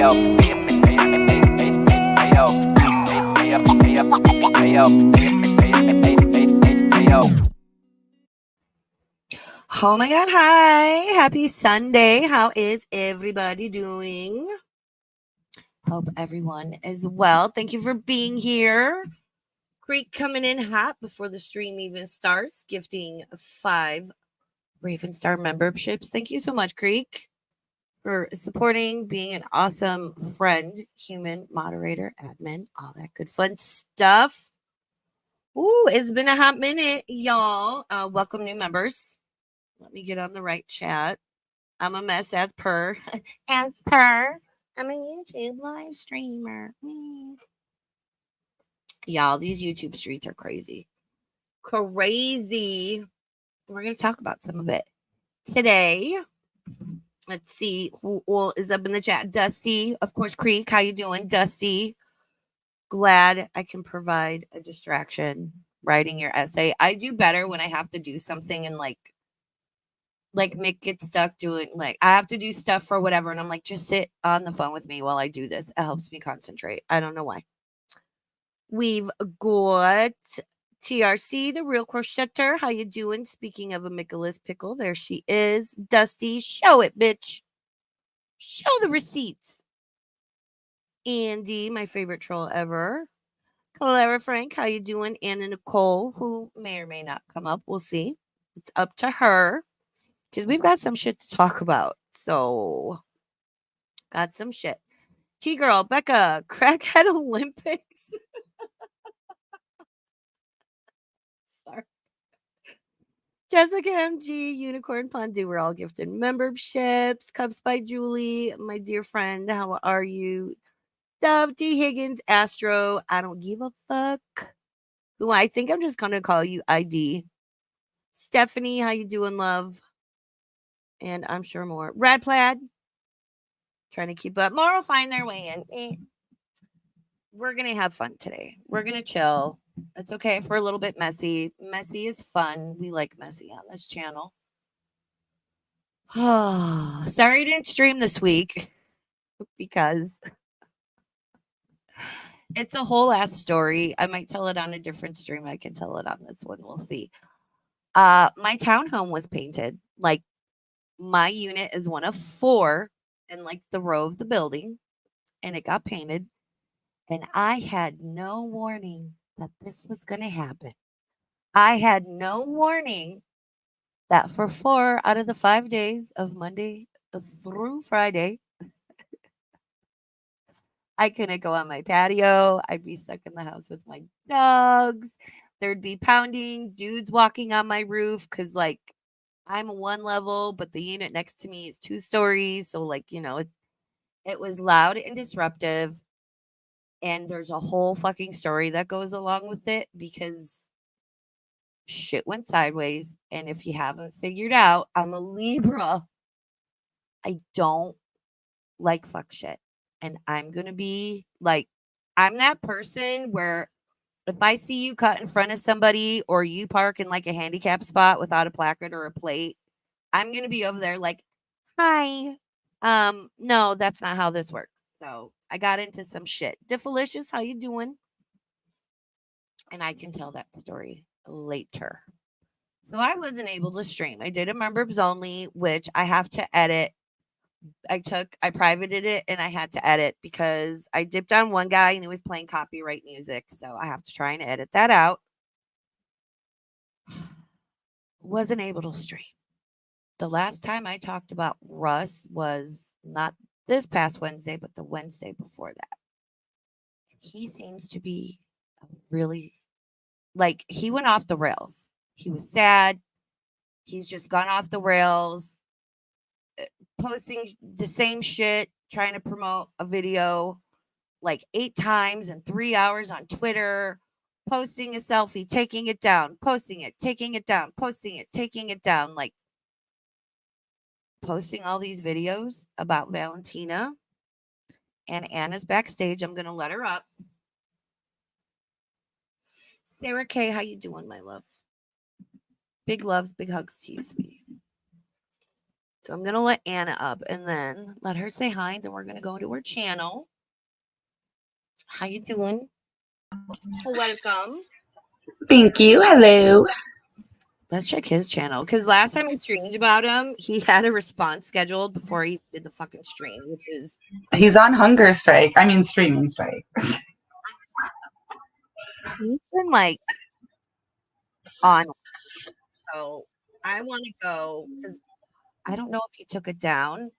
Oh my God. Hi. Happy Sunday. How is everybody doing? Hope everyone is well. Thank you for being here. Creek coming in hot before the stream even starts, gifting 5 Raven Star memberships. Thank you so much, Creek, for supporting, being an awesome friend, human, moderator, admin, all that good fun stuff. Ooh, it's been a hot minute, y'all. Welcome new members. Let me get on the right chat. I'm a mess as per. As per. I'm a YouTube live streamer. Y'all, these YouTube streets are crazy. Crazy. We're going to talk about some of it today. Let's see who all is up in the chat. Dusty, of course, Creek. How you doing, Dusty? Glad I can provide a distraction writing your essay. I do better when I have to do something and like Mick gets stuck doing, like, I have to do stuff for whatever. And I'm like, just sit on the phone with me while I do this. It helps me concentrate. I don't know why. We've got TRC, the real crocheter. How you doing? Speaking of a NIKOL'S pickle, there she is. Dusty, show it, bitch. Show the receipts. Andy, my favorite troll ever. Clara Frank, how you doing? Anna Nicole, who may or may not come up. We'll see. It's up to her. Because we've got some shit to talk about. So, got some shit. T-Girl, Becca, Crackhead Olympics. Sorry. Jessica MG, Unicorn Pondu, we're all gifted memberships. Cubs by Julie, my dear friend, how are you? Dove D. Higgins, Astro, I don't give a fuck. Who I think I'm just going to call you ID. Stephanie, how you doing, love? And I'm sure more. Rad Plaid, trying to keep up. More will find their way in. We're going to have fun today. We're going to chill. It's okay if we're a little bit messy. Messy is fun. We like messy on this channel. Sorry I didn't stream this week because it's a whole ass story. I might tell it on a different stream. I can tell it on this one. We'll see. My townhome was painted. Like, my unit is one of 4 in like the row of the building, and it got painted. And I had no warning that this was going to happen. I had no warning that for 4 out of the 5 days of Monday through Friday, I couldn't go on my patio. I'd be stuck in the house with my dogs. There'd be pounding, dudes walking on my roof because, like, I'm 1 level, but the unit next to me is 2 stories. So, like, you know, it was loud and disruptive. And there's a whole fucking story that goes along with it because shit went sideways. And if you haven't figured out, I'm a Libra. I don't like fuck shit. And I'm going to be like, I'm that person where if I see you cut in front of somebody or you park in like a handicap spot without a placard or a plate, I'm going to be over there like, hi. No, that's not how this works. So I got into some shit. Diffalicious, how you doing? And I can tell that story later. So I wasn't able to stream. I did a members only, which I have to edit. I privated it and I had to edit because I dipped on one guy and he was playing copyright music. So I have to try and edit that out. Wasn't able to stream. The last time I talked about Russ was not this past Wednesday, but the Wednesday before that. He seems to be really, like, he went off the rails. He was sad. He's just gone off the rails, posting the same shit, trying to promote a video like 8 times in 3 hours on Twitter, posting a selfie, taking it down, posting it, taking it down, posting it, taking it down, like posting all these videos about Valentina. And Anna's backstage. I'm going to let her up. Sarah K, how you doing, my love? Big loves, big hugs to you, sweetie. So I'm gonna let Anna up and then let her say hi. And then we're gonna go to her channel. How you doing? Welcome. Thank you. Hello. Let's check his channel because last time I streamed about him, he had a response scheduled before he did the fucking stream, which is He's on hunger strike. I mean, streaming strike. he's been like on. So I want to go because I don't know if he took it down.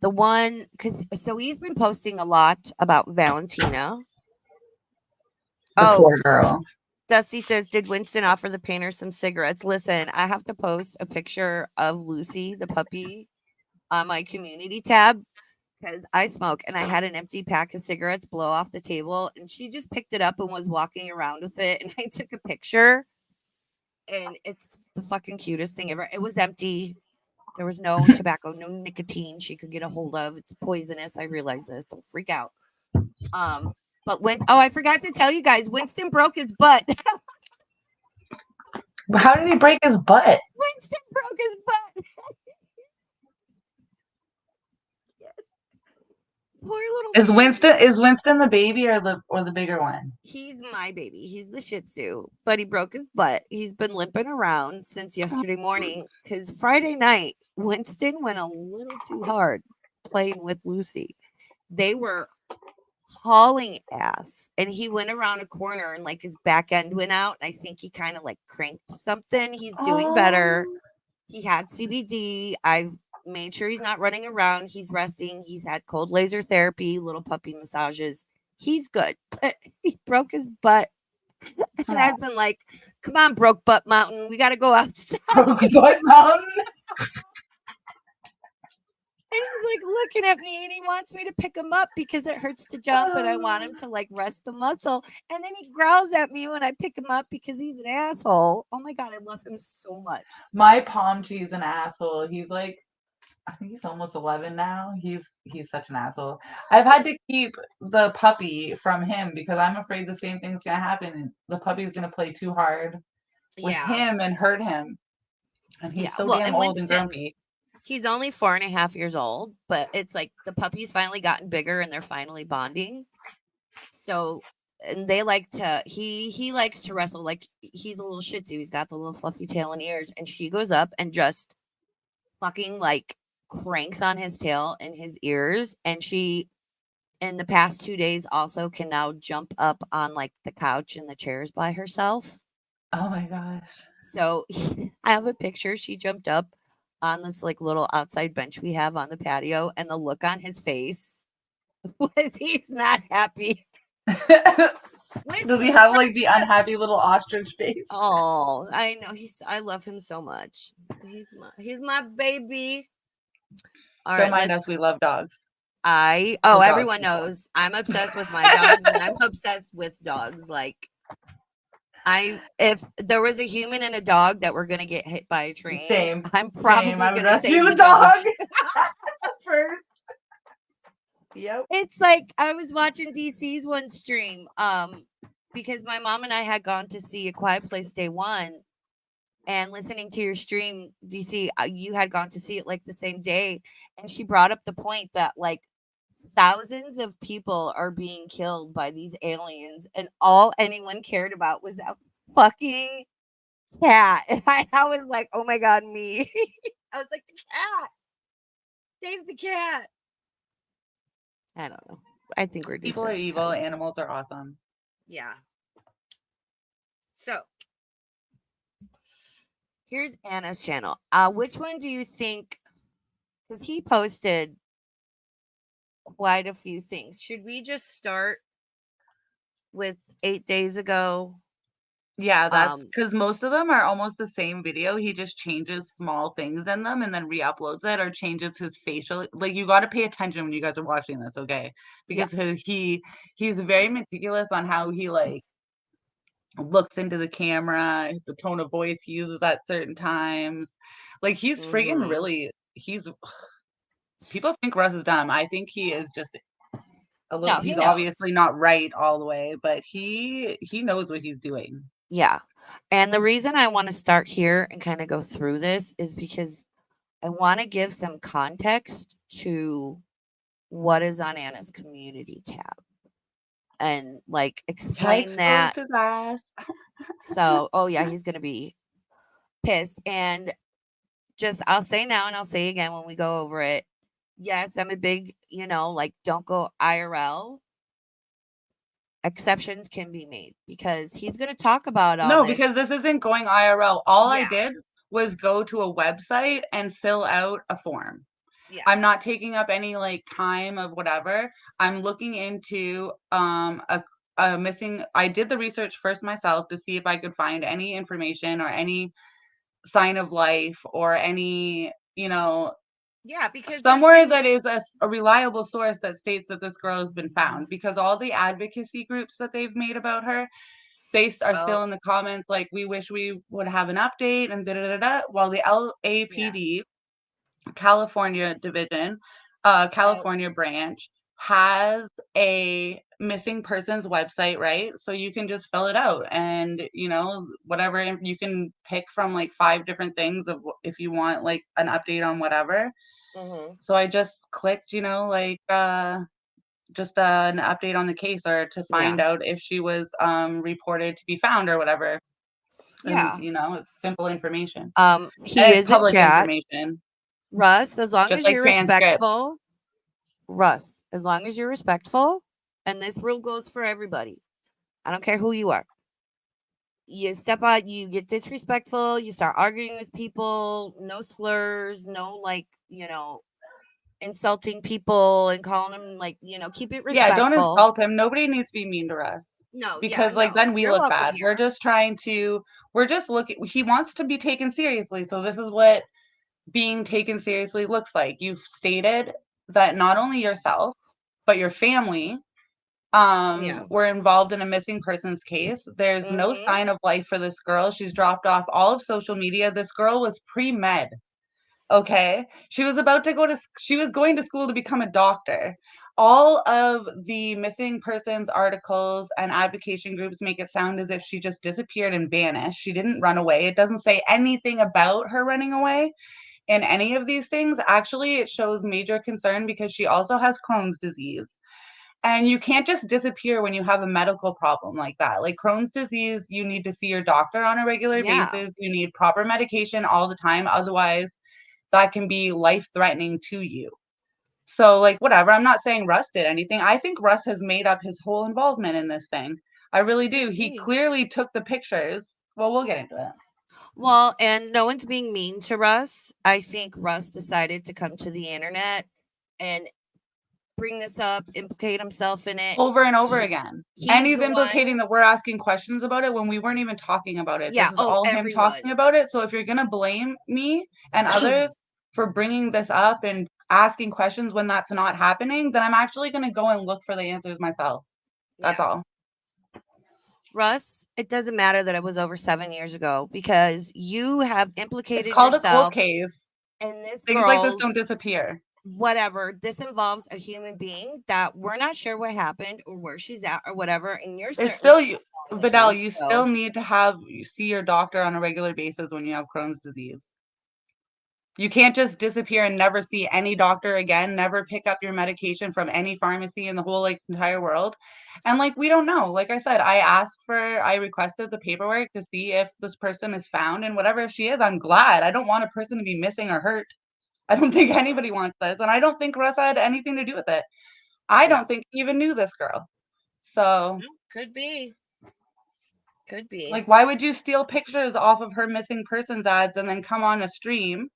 The one because so he's been posting a lot about Valentina. The Oh, poor girl. Dusty says, "Did Winston offer the painter some cigarettes?" Listen, I have to post a picture of Lucy, the puppy, on my community tab because I smoke and I had an empty pack of cigarettes blow off the table and she just picked it up and was walking around with it and I took a picture and it's the fucking cutest thing ever. It was empty. There was no tobacco, no nicotine she could get a hold of. It's poisonous. I realize this. Don't freak out. But when I forgot to tell you guys, Winston broke his butt. How did he break his butt? Winston broke his butt. Poor little Is baby. Winston the baby or the bigger one? He's my baby. He's the Shih Tzu, but he broke his butt. He's been limping around since yesterday morning because Friday night, Winston went a little too hard playing with Lucy. They were hauling ass, and he went around a corner and like his back end went out. And I think he kind of like cranked something. He's doing better. He had CBD. I've made sure he's not running around. He's resting. He's had cold laser therapy, little puppy massages. He's good, but he broke his butt. And I've been like, come on, broke butt mountain. We got to go outside. Broke butt mountain. And he's like looking at me and he wants me to pick him up because it hurts to jump and I want him to like rest the muscle. And then he growls at me when I pick him up because he's an asshole. Oh my God, I love him so much. My palm tree's an asshole. He's like, I think he's almost 11 now. He's such an asshole. I've had to keep the puppy from him because I'm afraid the same thing's gonna happen. And the puppy's gonna play too hard with him and hurt him. And he's so damn old and grumpy. He's only 4.5 years old, but it's like the puppy's finally gotten bigger and they're finally bonding. So, and they like to, he likes to wrestle. Like he's a little Shih Tzu. He's got the little fluffy tail and ears, and she goes up and just fucking like cranks on his tail and his ears. And she, in the past 2 days, also can now jump up on like the couch and the chairs by herself. Oh my gosh. So I have a picture. She jumped up on this like little outside bench we have on the patio, and the look on his face was he's not happy. Does he have like the unhappy little ostrich face? Oh, I know. I love him so much. He's my baby. All right, don't mind us. We love dogs. Everyone knows I'm obsessed with my dogs, and I'm obsessed with dogs. Like if there was a human and a dog that were gonna get hit by a train, I'm probably gonna save the dog first. Yep. It's like I was watching DC's one stream, because my mom and I had gone to see A Quiet Place Day 1, and listening to your stream, DC, you had gone to see it like the same day, and she brought up the point that like thousands of people are being killed by these aliens, and all anyone cared about was that fucking cat. And I was like, oh my God, me. I was like, the cat. Save the cat. I don't know. I think we're people are evil. Animals are awesome. Yeah. So here's Anna's channel. Which one do you think? Because he posted quite a few things. Should we just start with 8 days ago? Yeah, that's because most of them are almost the same video. He just changes small things in them and then re-uploads it or changes his facial. Like you got to pay attention when you guys are watching this, okay? Because he's very meticulous on how he like looks into the camera, the tone of voice he uses at certain times. Like he's friggin' really. People think Russ is dumb. I think he is just a little. No, he's obviously not right all the way, but he knows what he's doing. Yeah. And the reason I want to start here and kind of go through this is because I want to give some context to what is on Anna's community tab and like I explain that. exposed his ass. So, oh yeah, he's going to be pissed. And just, I'll say now and I'll say again when we go over it. Yes, I'm a big, like don't go IRL. Exceptions can be made because he's going to talk about all No, this. because this isn't going IRL. All I Yeah. did was go to a website and fill out a form. Yeah. I'm not taking up any like time of whatever. I'm looking into a missing. I did the research first myself to see if I could find any information or any sign of life or any, Yeah, because there's somewhere been that is a reliable source that states that this girl has been found, because all the advocacy groups that they've made about her, they are oh, still in the comments like, we wish we would have an update and da da da da. While the yeah. LAPD California division, Oh, California branch, has a missing persons website, right? So you can just fill it out and, whatever, you can pick from like 5 different things of if you want like an update on whatever. mhm. So I just clicked, like just an update on the case, or to Yeah. find out if she was reported to be found or whatever. And Yeah. it's simple information. He And it's is in public chat. information, Russ, as long just as like you're transcripts. respectful, Russ, as long as you're respectful, and this rule goes for everybody. I don't care who you are. You step out, you get disrespectful, you start arguing with people, no slurs, no like, insulting people and calling them like, keep it Yeah, don't respectful. insult him. Nobody needs to be mean to us, No, yeah, because like no. then we You're look welcome bad. here. We're just looking, he wants to be taken seriously. So this is what being taken seriously looks like. You've stated that not only yourself, but your family Yeah. were involved in a missing persons case. There's no Mhm. sign of life for this girl. She's dropped off all of social media. This girl was pre-med. Okay. She was going to school to become a doctor. All of the missing persons articles and advocacy groups make it sound as if she just disappeared and vanished. She didn't run away. It doesn't say anything about her running away in any of these things. Actually, it shows major concern because she also has Crohn's disease. And you can't just disappear when you have a medical problem like that. Like Crohn's disease, you need to see your doctor on a regular Yeah. basis. You need proper medication all the time. Otherwise, that can be life threatening to you. So, like, whatever. I'm not saying Russ did anything. I think Russ has made up his whole involvement in this thing. I really do. Could He be. clearly took the pictures. Well, we'll get into it. Well, and no one's being mean to Russ. I think Russ decided to come to the internet and bring this up, implicate himself in it. Over and over He, again. And he's he's the one. implicating that we're asking questions about it when we weren't even talking about it. Yeah. This is Oh, all him everyone. talking about it. So if you're going to blame me and others for bringing this up and asking questions when that's not happening, then I'm actually going to go and look for the answers myself. That's Yeah. all. Russ, it doesn't matter that it was over 7 years ago because you have It's implicated called a cold yourself case. in this Things like this don't girl's disappear. whatever. This involves a human being that we're not sure what happened or where she's at or whatever. And you're It's certainly still not telling the Vidal, truth. you So, still need to see your doctor on a regular basis when you have Crohn's disease. You can't just disappear and never see any doctor again, never pick up your medication from any pharmacy in the whole like entire world. And like we don't know. Like I said, I requested the paperwork to see if this person is found, and whatever if she is, I'm glad. I don't want a person to be missing or hurt. I don't think anybody wants this, and I don't think Russ had anything to do with it. I yeah, don't think he even knew this girl. So, could be. Could be. like, why would you steal pictures off of her missing persons ads and then come on a stream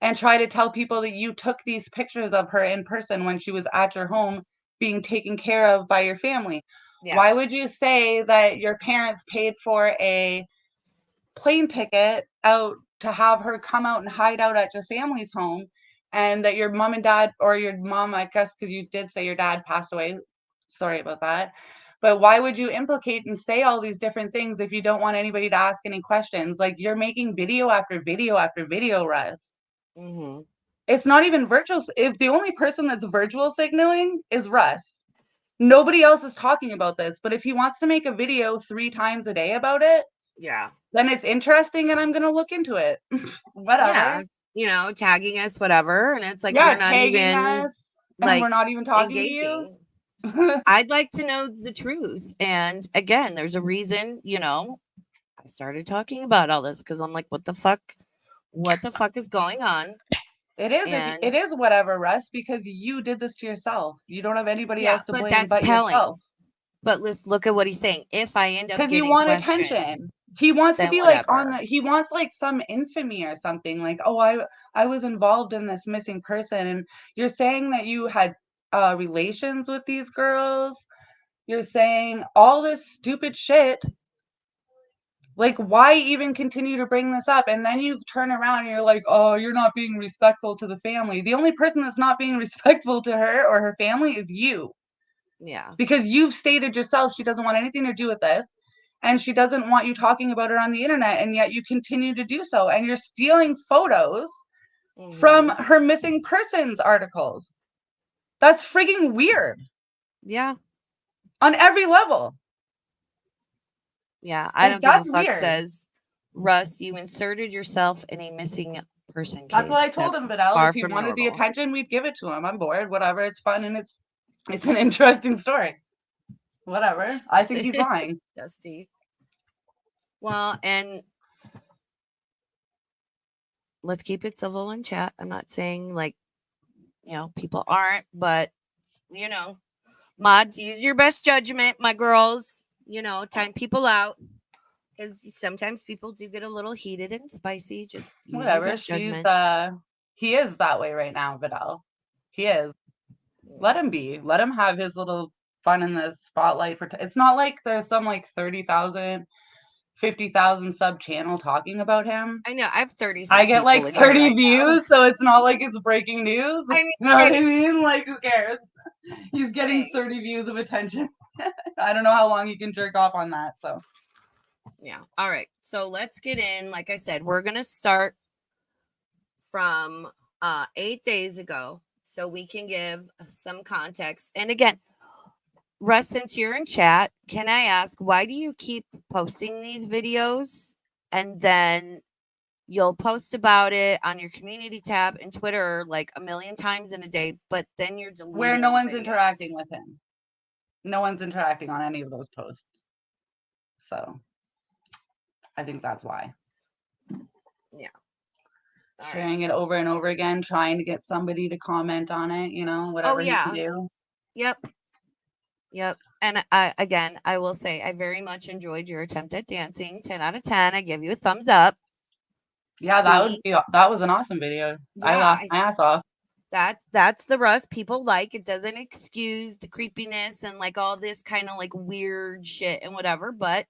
and try to tell people that you took these pictures of her in person when she was at your home being taken care of by your family? Yeah. Why would you say that your parents paid for a plane ticket out to have her come out and hide out at your family's home, and that your mom and dad, or your mom, I guess, because you did say your dad passed away. Sorry about that. But why would you implicate and say all these different things if you don't want anybody to ask any questions? Like, you're making video after video after video, Russ. Mm-hmm. It's not even virtual. If the only person that's virtual signaling is Russ, nobody else is talking about this. But if he wants to make a video 3 times a day about it, Yeah. Then it's interesting and I'm going to look into it. Whatever. Yeah. Tagging us, whatever. And it's like, Yeah, we're not tagging even us and we're like not even talking to you. engaging. I'd like to know the truth. And again, there's a reason, I started talking about all this because I'm like, what the fuck? What the fuck is going on? It is whatever, Russ, because you did this to yourself. You don't have anybody else to blame but yourself. But let's look at what he's saying. If I end up because you getting want questioned, attention. He wants to be whatever. like he wants like some infamy or something, like, oh, I was involved in this missing person. And you're saying that you had relations with these girls. You're saying all this stupid shit. Like, why even continue to bring this up? And then you turn around and you're like, oh, you're not being respectful to the family. The only person that's not being respectful to her or her family is you. Yeah. Because you've stated yourself she doesn't want anything to do with this. And she doesn't want you talking about her on the internet. And yet you continue to do so. And you're stealing photos from her missing persons articles. That's frigging weird. Yeah. On every level. Yeah, I don't give a fuck. Says Russ, you inserted yourself in a missing person case. That's what I told him, Vidal. If he wanted the attention, we'd give it to him. I'm bored. Whatever. It's fun and it's an interesting story. Whatever. I think he's lying. Dusty. Well, and let's keep it civil in chat. I'm not saying like, people aren't, but mods, use your best judgment, my girls. Time people out. Because sometimes people do get a little heated and spicy. Just use your best judgment. He is that way right now, Vidal. He is. Let him be. Let him have his little fun in the spotlight. It's not like there's some like 30,000, 50,000 sub channel talking about him. I know. I have 36. I get like 30 views, so it's not like it's breaking news. You know what I mean? Like, who cares? He's getting 30 views of attention. I don't know how long you can jerk off on that. So, yeah. All right. So let's get in. Like I said, we're gonna start from 8 days ago, so we can give some context. And again, Russ, since you're in chat, can I ask, why do you keep posting these videos and then you'll post about it on your community tab and Twitter like a million times in a day, but then you're deleting where no one's interacting with him? No one's interacting on any of those posts. So I think that's why. Yeah. Sharing it over and over again, trying to get somebody to comment on it, whatever he can do. Yep. And I will say, I very much enjoyed your attempt at dancing. 10 out of 10. I give you a thumbs up. Yeah, that was an awesome video. Yeah, I laughed my ass off. That's the Russ people like. It doesn't excuse the creepiness and like all this kind of like weird shit and whatever, but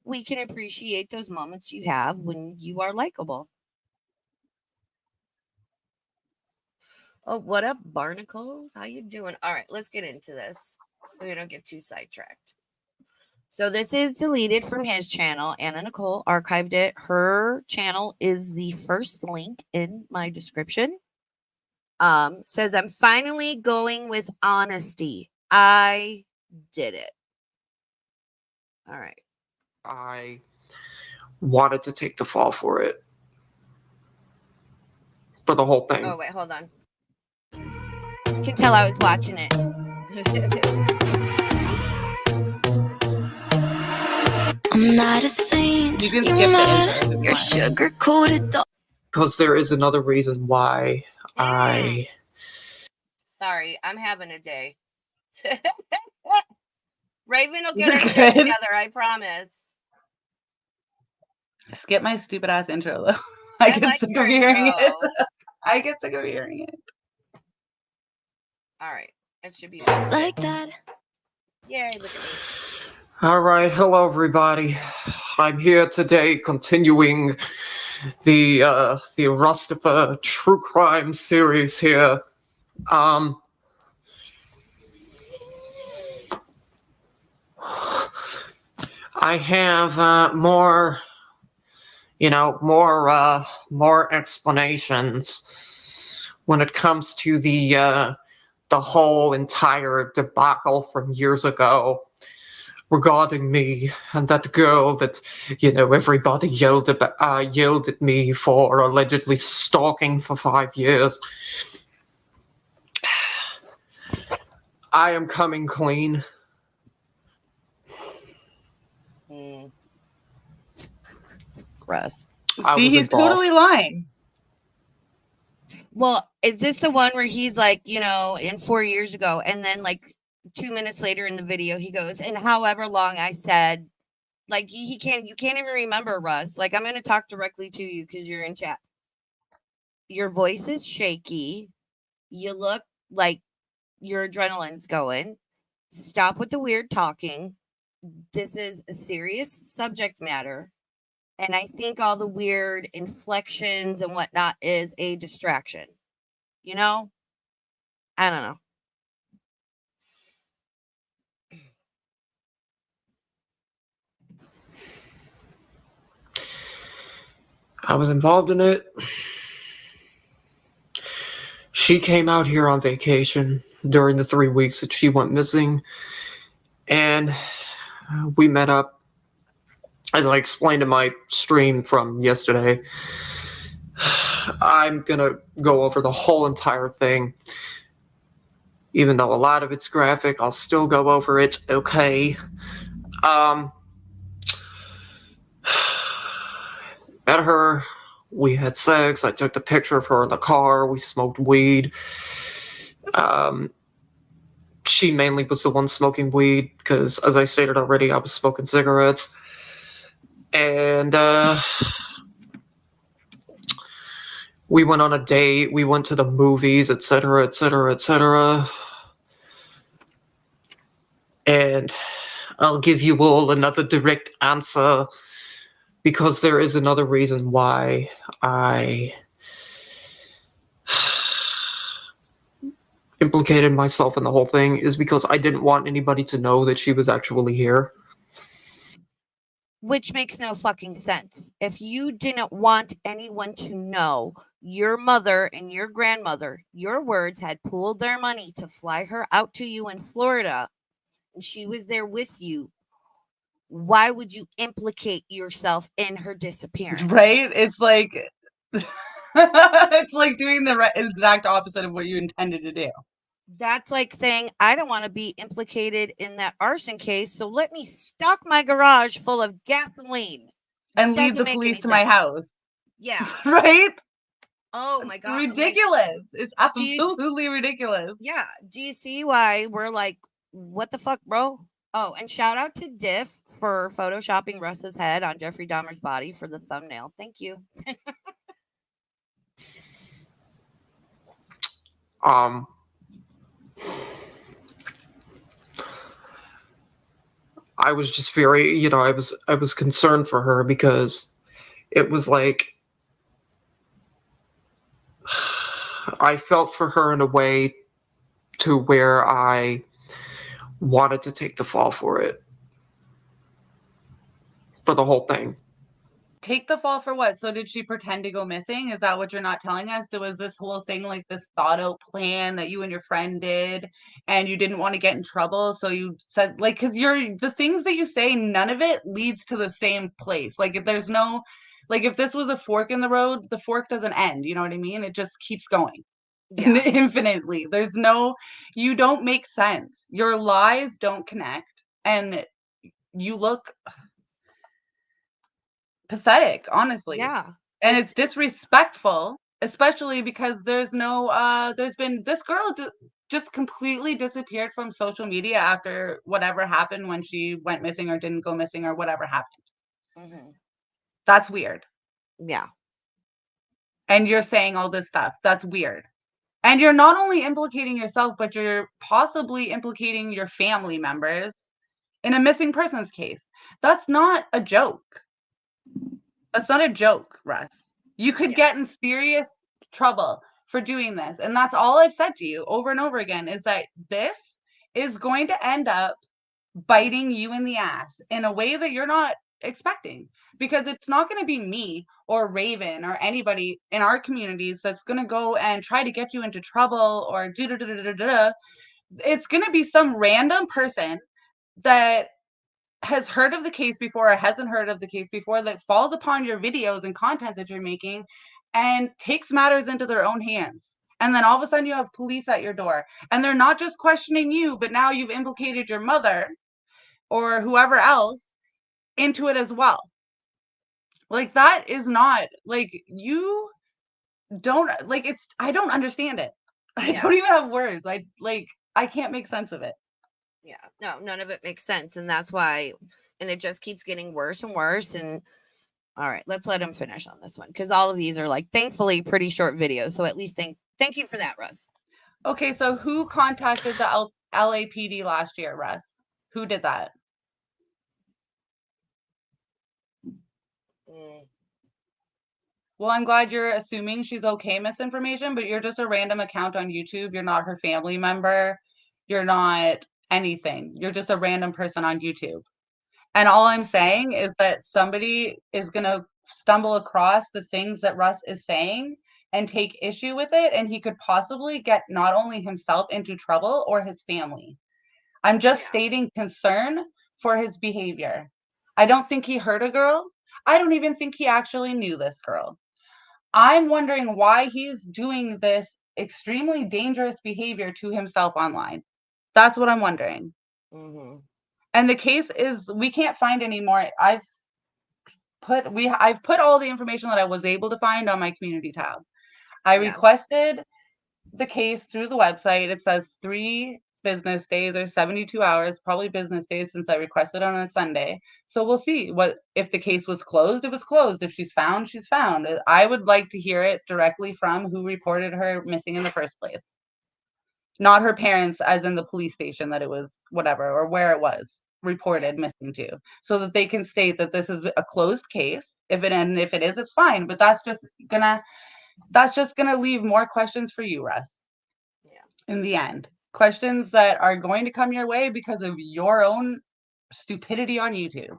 we can appreciate those moments you have when you are likable. Oh, what up, Barnacles? How you doing? All right, let's get into this so we don't get too sidetracked. So this is deleted from his channel. Anna Nicole archived it. Her channel is the first link in my description. Says, I'm finally going with honesty. I did it. All right. I wanted to take the fall for it. For the whole thing. Oh, wait, hold on. You can tell I was watching it. I'm not a saint. You can skip it. You're sugar-coated dog. Because there is another reason why I... Sorry, I'm having a day. Raven will get her shit together, I promise. Skip my stupid ass intro, though. I get sick of hearing it. I get sick of hearing it. All right. It should be like that. Yay, look at me. All right. Hello, everybody. I'm here today continuing the Rustifa true crime series here. I have more explanations when it comes to the whole entire debacle from years ago, regarding me and that girl that, you know, everybody yelled at me for allegedly stalking for 5 years. I am coming clean. Russ. See, he's totally lying. Well, is this the one where he's like, you know, in 4 years ago, and then like 2 minutes later in the video, he goes, and however long I said, like you can't even remember, Russ. Like, I'm going to talk directly to you because you're in chat. Your voice is shaky. You look like your adrenaline's going. Stop with the weird talking. This is a serious subject matter. And I think all the weird inflections and whatnot is a distraction. You know? I don't know. I was involved in it. She came out here on vacation during the 3 weeks that she went missing, and we met up. As I explained in my stream from yesterday, I'm gonna go over the whole entire thing. Even though a lot of it's graphic, I'll still go over it, okay? Met her, we had sex, I took the picture of her in the car, we smoked weed. She mainly was the one smoking weed, because, as I stated already, I was smoking cigarettes. And, we went on a date, we went to the movies, etc., etc., etc. And I'll give you all another direct answer, because there is another reason why I implicated myself in the whole thing, is because I didn't want anybody to know that she was actually here. Which makes no fucking sense. If you didn't want anyone to know, your mother and your grandmother, your words, had pooled their money to fly her out to you in Florida, and she was there with you, why would you implicate yourself in her disappearance? Right? It's like it's like doing the exact opposite of what you intended to do. That's like saying, I don't want to be implicated in that arson case, so let me stock my garage full of gasoline and lead the police to my house. Yeah. Right? Oh my God. Ridiculous. Like, it's absolutely ridiculous. Yeah. Do you see why we're like, what the fuck, bro? Oh, and shout out to Diff for photoshopping Russ's head on Jeffrey Dahmer's body for the thumbnail. Thank you. I was just very, you know, I was concerned for her, because it was like I felt for her in a way to where I wanted to take the fall for it. For the whole thing. Take the fall for what? So did she pretend to go missing? Is that what you're not telling us? Was this whole thing like this thought out plan that you and your friend did, and you didn't want to get in trouble, so you said, like, because the things that you say, none of it leads to the same place. Like, if there's no, like, if this was a fork in the road, the fork doesn't end, you know what I mean? It just keeps going. Yeah. Infinitely. There's no, you don't make sense. Your lies don't connect, and you look pathetic, honestly. Yeah. And it's disrespectful, especially because there's been this girl just completely disappeared from social media after whatever happened when she went missing or didn't go missing or whatever happened. Mm-hmm. That's weird. Yeah. And you're saying all this stuff. That's weird. And you're not only implicating yourself, but you're possibly implicating your family members in a missing persons case. That's not a joke. That's not a joke, Russ. You could get in serious trouble for doing this. And that's all I've said to you over and over again, is that this is going to end up biting you in the ass in a way that you're not expecting, because it's not going to be me or Raven or anybody in our communities that's going to go and try to get you into trouble or It's going to be some random person that has heard of the case before or hasn't heard of the case before that falls upon your videos and content that you're making and takes matters into their own hands. And then all of a sudden you have police at your door, and they're not just questioning you, but now you've implicated your mother or whoever else into it as well. Like, that is not, like, you don't, like, it's, I don't understand it. I don't even have words. I can't make sense of it. Yeah, no, none of it makes sense. And that's why, and it just keeps getting worse and worse. And all right, let's let him finish on this one, because all of these are, like, thankfully pretty short videos. So at least thank you for that, Russ. Okay, so who contacted the LAPD last year, Russ? Who did that? Well, I'm glad you're assuming she's okay, misinformation, but you're just a random account on YouTube. You're not her family member. You're not anything. You're just a random person on YouTube. And all I'm saying is that somebody is going to stumble across the things that Russ is saying and take issue with it, and he could possibly get not only himself into trouble or his family. I'm just stating concern for his behavior. I don't think he hurt a girl. I don't even think he actually knew this girl. I'm wondering why he's doing this extremely dangerous behavior to himself online. That's what I'm wondering. Mm-hmm. And the case is, we can't find anymore. I've put all the information that I was able to find on my community tab. I requested the case through the website. It says 3 business days or 72 hours, probably business days, since I requested on a Sunday. So we'll see what, if the case was closed, it was closed. If she's found, she's found. I would like to hear it directly from who reported her missing in the first place. Not her parents, as in the police station that it was, whatever, or where it was reported missing to, so that they can state that this is a closed case. If it is, it's fine. But that's just gonna leave more questions for you, Russ. In the end, questions that are going to come your way because of your own stupidity on YouTube.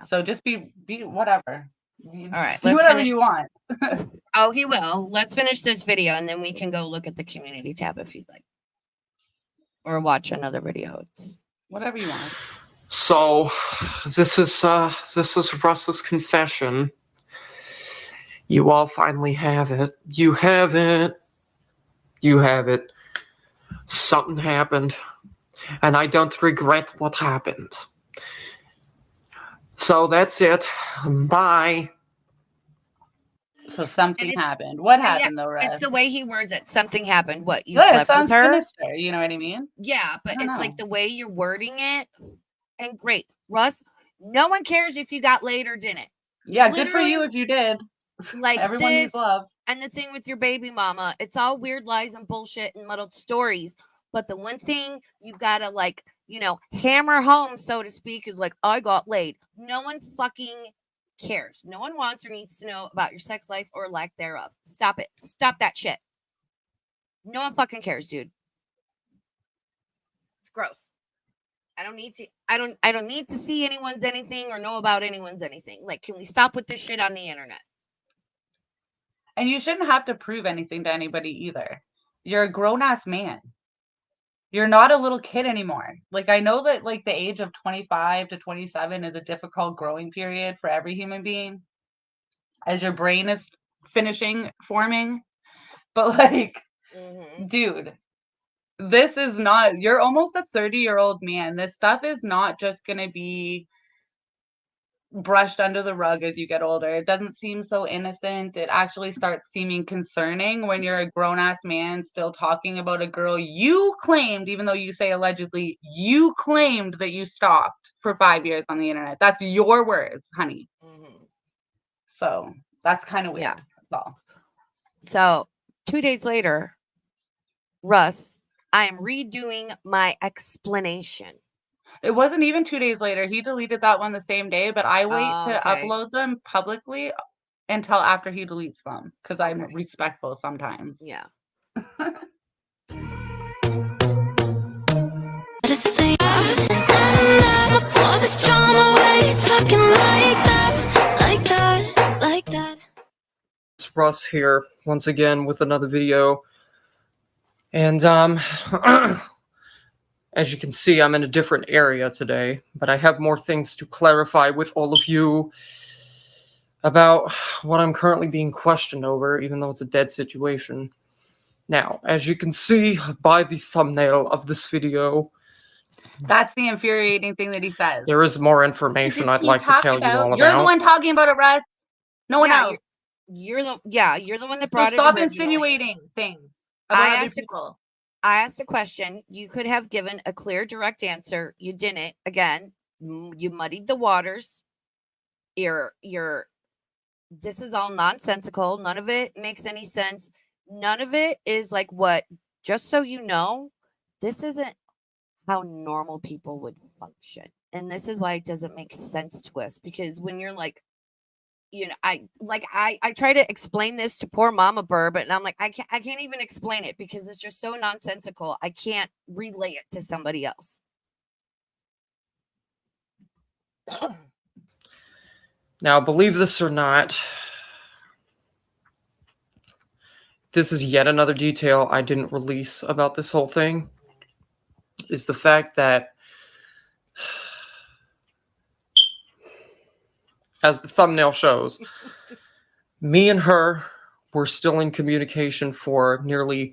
So just be whatever. All right, do whatever you want. Oh, he will. Let's finish this video, and then we can go look at the community tab if you'd like, or watch another video. It's whatever you want. So this is Russ's confession. You all finally have it. You have it. You have it. Something happened, and I don't regret what happened. So that's it. Bye. So something happened. What happened, though, Russ? It's the way he words it. Something happened. What, you slept with her? Sinister, you know what I mean? Yeah, but it's like the way you're wording it. And great, Russ, no one cares if you got laid or didn't. Yeah, good for you if you did. Like, everyone needs love. And the thing with your baby mama, it's all weird lies and bullshit and muddled stories. But the one thing you've got to, like, hammer home, so to speak, is like, I got laid. No one fucking cares. No one wants or needs to know about your sex life or lack thereof. Stop it. Stop that shit. No one fucking cares, dude. It's gross. I don't need to see anyone's anything or know about anyone's anything. Like, can we stop with this shit on the internet? And you shouldn't have to prove anything to anybody either. You're a grown-ass man. You're not a little kid anymore. Like, I know that, like, the age of 25 to 27 is a difficult growing period for every human being as your brain is forming. But, like, dude, this is not, you're almost a 30-year-old man. This stuff is not just going to be brushed under the rug as you get older. It doesn't seem so innocent. It actually starts seeming concerning when you're a grown-ass man still talking about a girl you claimed, even though you say allegedly, you claimed that you stalked for 5 years on the internet. That's your words, honey. So that's kind of weird. Yeah. That's all. So 2 days later, Russ, I am redoing my explanation. It wasn't even 2 days later. He deleted that one the same day, but I wait to upload them publicly until after he deletes them because I'm respectful sometimes. Yeah. It's Russ here once again with another video. And As you can see, I'm in a different area today, but I have more things to clarify with all of you about what I'm currently being questioned over, even though it's a dead situation. Now, as you can see by the thumbnail of this video, that's the infuriating thing that he says. There is more information I'd like to tell you all about. You're the one talking about it, Russ. No one else. You're the one that brought it. Stop insinuating things about other people. I asked a question. You could have given a clear, direct answer. You didn't. Again, you muddied the waters. This is all nonsensical. None of it makes any sense. None of it is like what, just so you know, this isn't how normal people would function. And this is why it doesn't make sense to us, because when you're like, you know, I try to explain this to poor Mama Burb, and I'm like, I can't even explain it because it's just so nonsensical. I can't relay it to somebody else. Now, believe this or not, this is yet another detail I didn't release about this whole thing, is the fact that, as the thumbnail shows, me and her were still in communication for nearly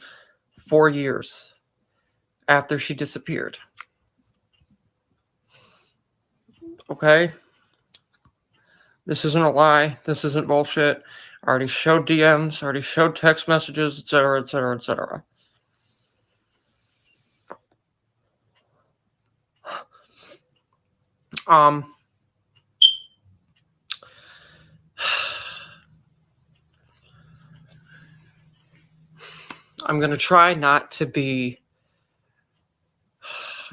4 years after she disappeared. Okay? This isn't a lie. This isn't bullshit. I already showed DMs, already showed text messages, etc., etc., etc. I'm going to try not to be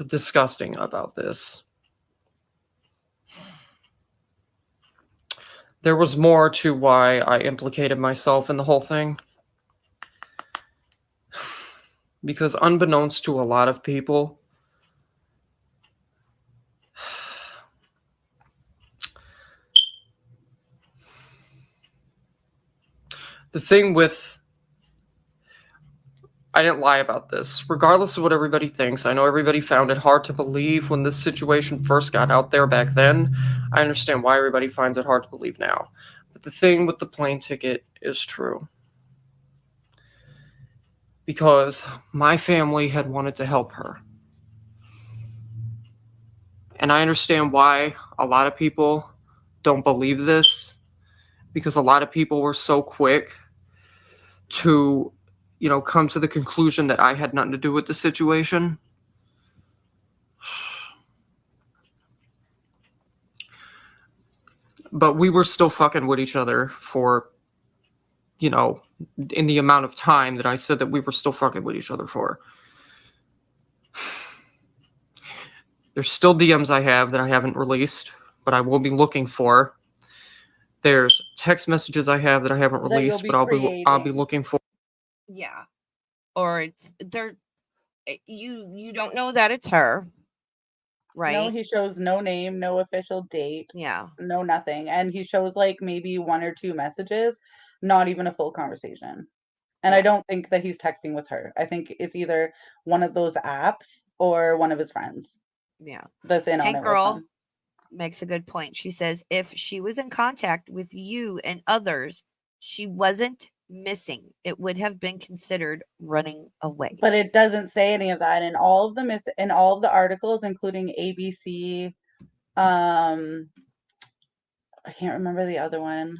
disgusting about this. There was more to why I implicated myself in the whole thing. Because unbeknownst to a lot of people, the thing with, I didn't lie about this. Regardless of what everybody thinks, I know everybody found it hard to believe when this situation first got out there back then. I understand why everybody finds it hard to believe now. But the thing with the plane ticket is true. Because my family had wanted to help her. And I understand why a lot of people don't believe this. Because a lot of people were so quick to, come to the conclusion that I had nothing to do with the situation. But we were still fucking with each other for, in the amount of time that I said that we were still fucking with each other for. There's still DMs I have that I haven't released, but I will be looking for. There's text messages I have that I haven't released, but I'll be looking for. Yeah. Or it's there. You don't know that it's her, right? No, he shows no name, no official date. Yeah. No nothing. And he shows like maybe 1 or 2 messages, not even a full conversation. And I don't think that he's texting with her. I think it's either one of those apps or one of his friends. Yeah. That's in Tank on it Girl with him. makes a good point. She says, if she was in contact with you and others, she wasn't missing. It would have been considered running away. But it doesn't say any of that in all of the articles, including ABC. I can't remember the other one.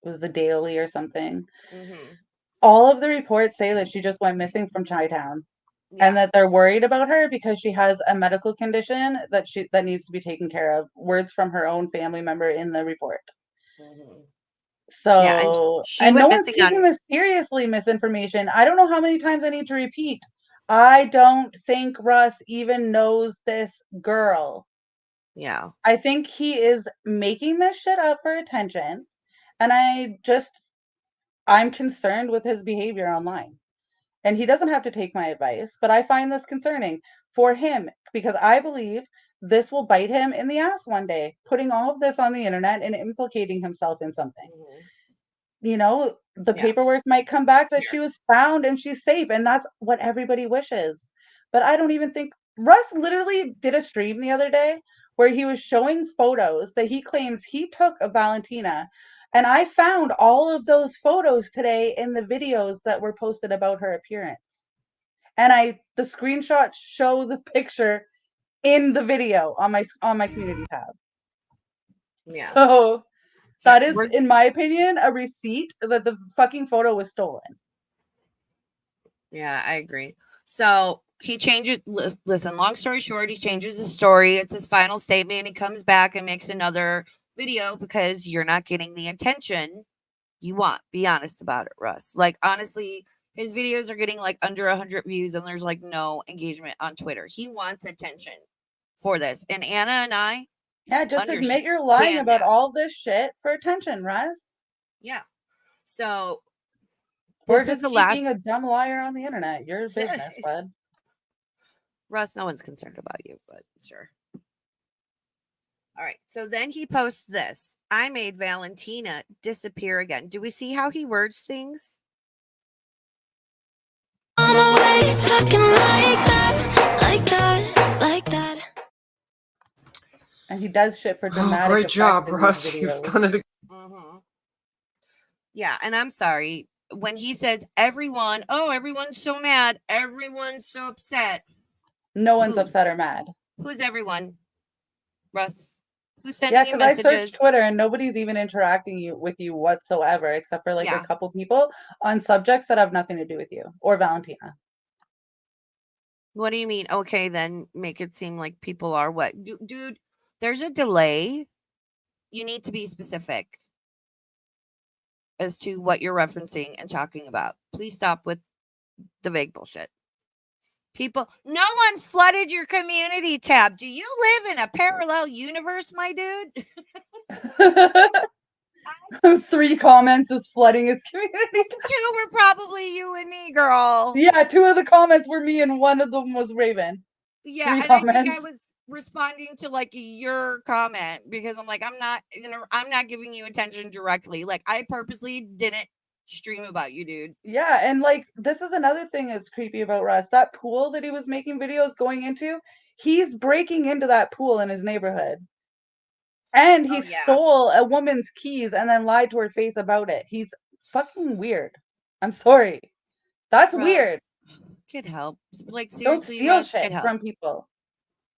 It was the Daily or something. Mm-hmm. All of the reports say that she just went missing from Chi-Town. Yeah. And that they're worried about her because she has a medical condition that needs to be taken care of. Words from her own family member in the report. Mm-hmm. So, and no one's taking this seriously, misinformation. I don't know how many times I need to repeat. I don't think Russ even knows this girl. Yeah. I think he is making this shit up for attention. And I'm concerned with his behavior online. And he doesn't have to take my advice, but I find this concerning for him because I believe this will bite him in the ass one day, putting all of this on the internet and implicating himself in something. Mm-hmm. The paperwork might come back that she was found and she's safe, and that's what everybody wishes. but I don't even think Russ literally did a stream the other day where he was showing photos that he claims he took of Valentina. And I found all of those photos today in the videos that were posted about her appearance. And the screenshots show the picture in the video on my community tab. Yeah. So that is, We're- in my opinion, a receipt that the fucking photo was stolen. Yeah, I agree. So he changes. Listen, long story short, he changes the story. It's his final statement. He comes back and makes another video because you're not getting the attention you want. Be honest about it, Russ. Like, honestly, his videos are getting like under 100 views and there's like no engagement on Twitter. He wants attention for this. And Anna and I, Yeah, just admit you're lying about all this shit for attention, Russ. Yeah. So or just keep being a dumb liar on the internet. Your business, bud. Russ, no one's concerned about you, but sure. All right. So then he posts this. I made Valentina disappear again. Do we see how he words things? I'm already talking like that, like that, like that. And he does shit for dramatic great job, effect in Russ. these You've videos. done it. Yeah, and I'm sorry. When he says everyone's so mad, everyone's so upset. No one's upset or mad. Who's everyone? Russ. Who's sending you because messages? I searched Twitter and nobody's even interacting with you whatsoever, except for like a couple people on subjects that have nothing to do with you or Valentina. What do you mean? Okay, then make it seem like people are what? Dude, there's a delay. You need to be specific as to what you're referencing and talking about. Please stop with the vague bullshit. People, no one flooded your community tab. Do you live in a parallel universe, my dude? 3 comments is flooding his community tab. 2 were probably you and me, girl. Yeah, 2 of the comments were me and 1 of them was Raven. Yeah, and I think I was responding to like your comment because I'm like, I'm not giving you attention directly. Like, I purposely didn't stream about you, dude. Yeah, and like this is another thing that's creepy about Russ. That pool that he was making videos going into, he's breaking into that pool in his neighborhood. And he stole a woman's keys and then lied to her face about it. He's fucking weird. I'm sorry. That's Russ, weird. Get help. Like, seriously, don't steal Russ, shit from people.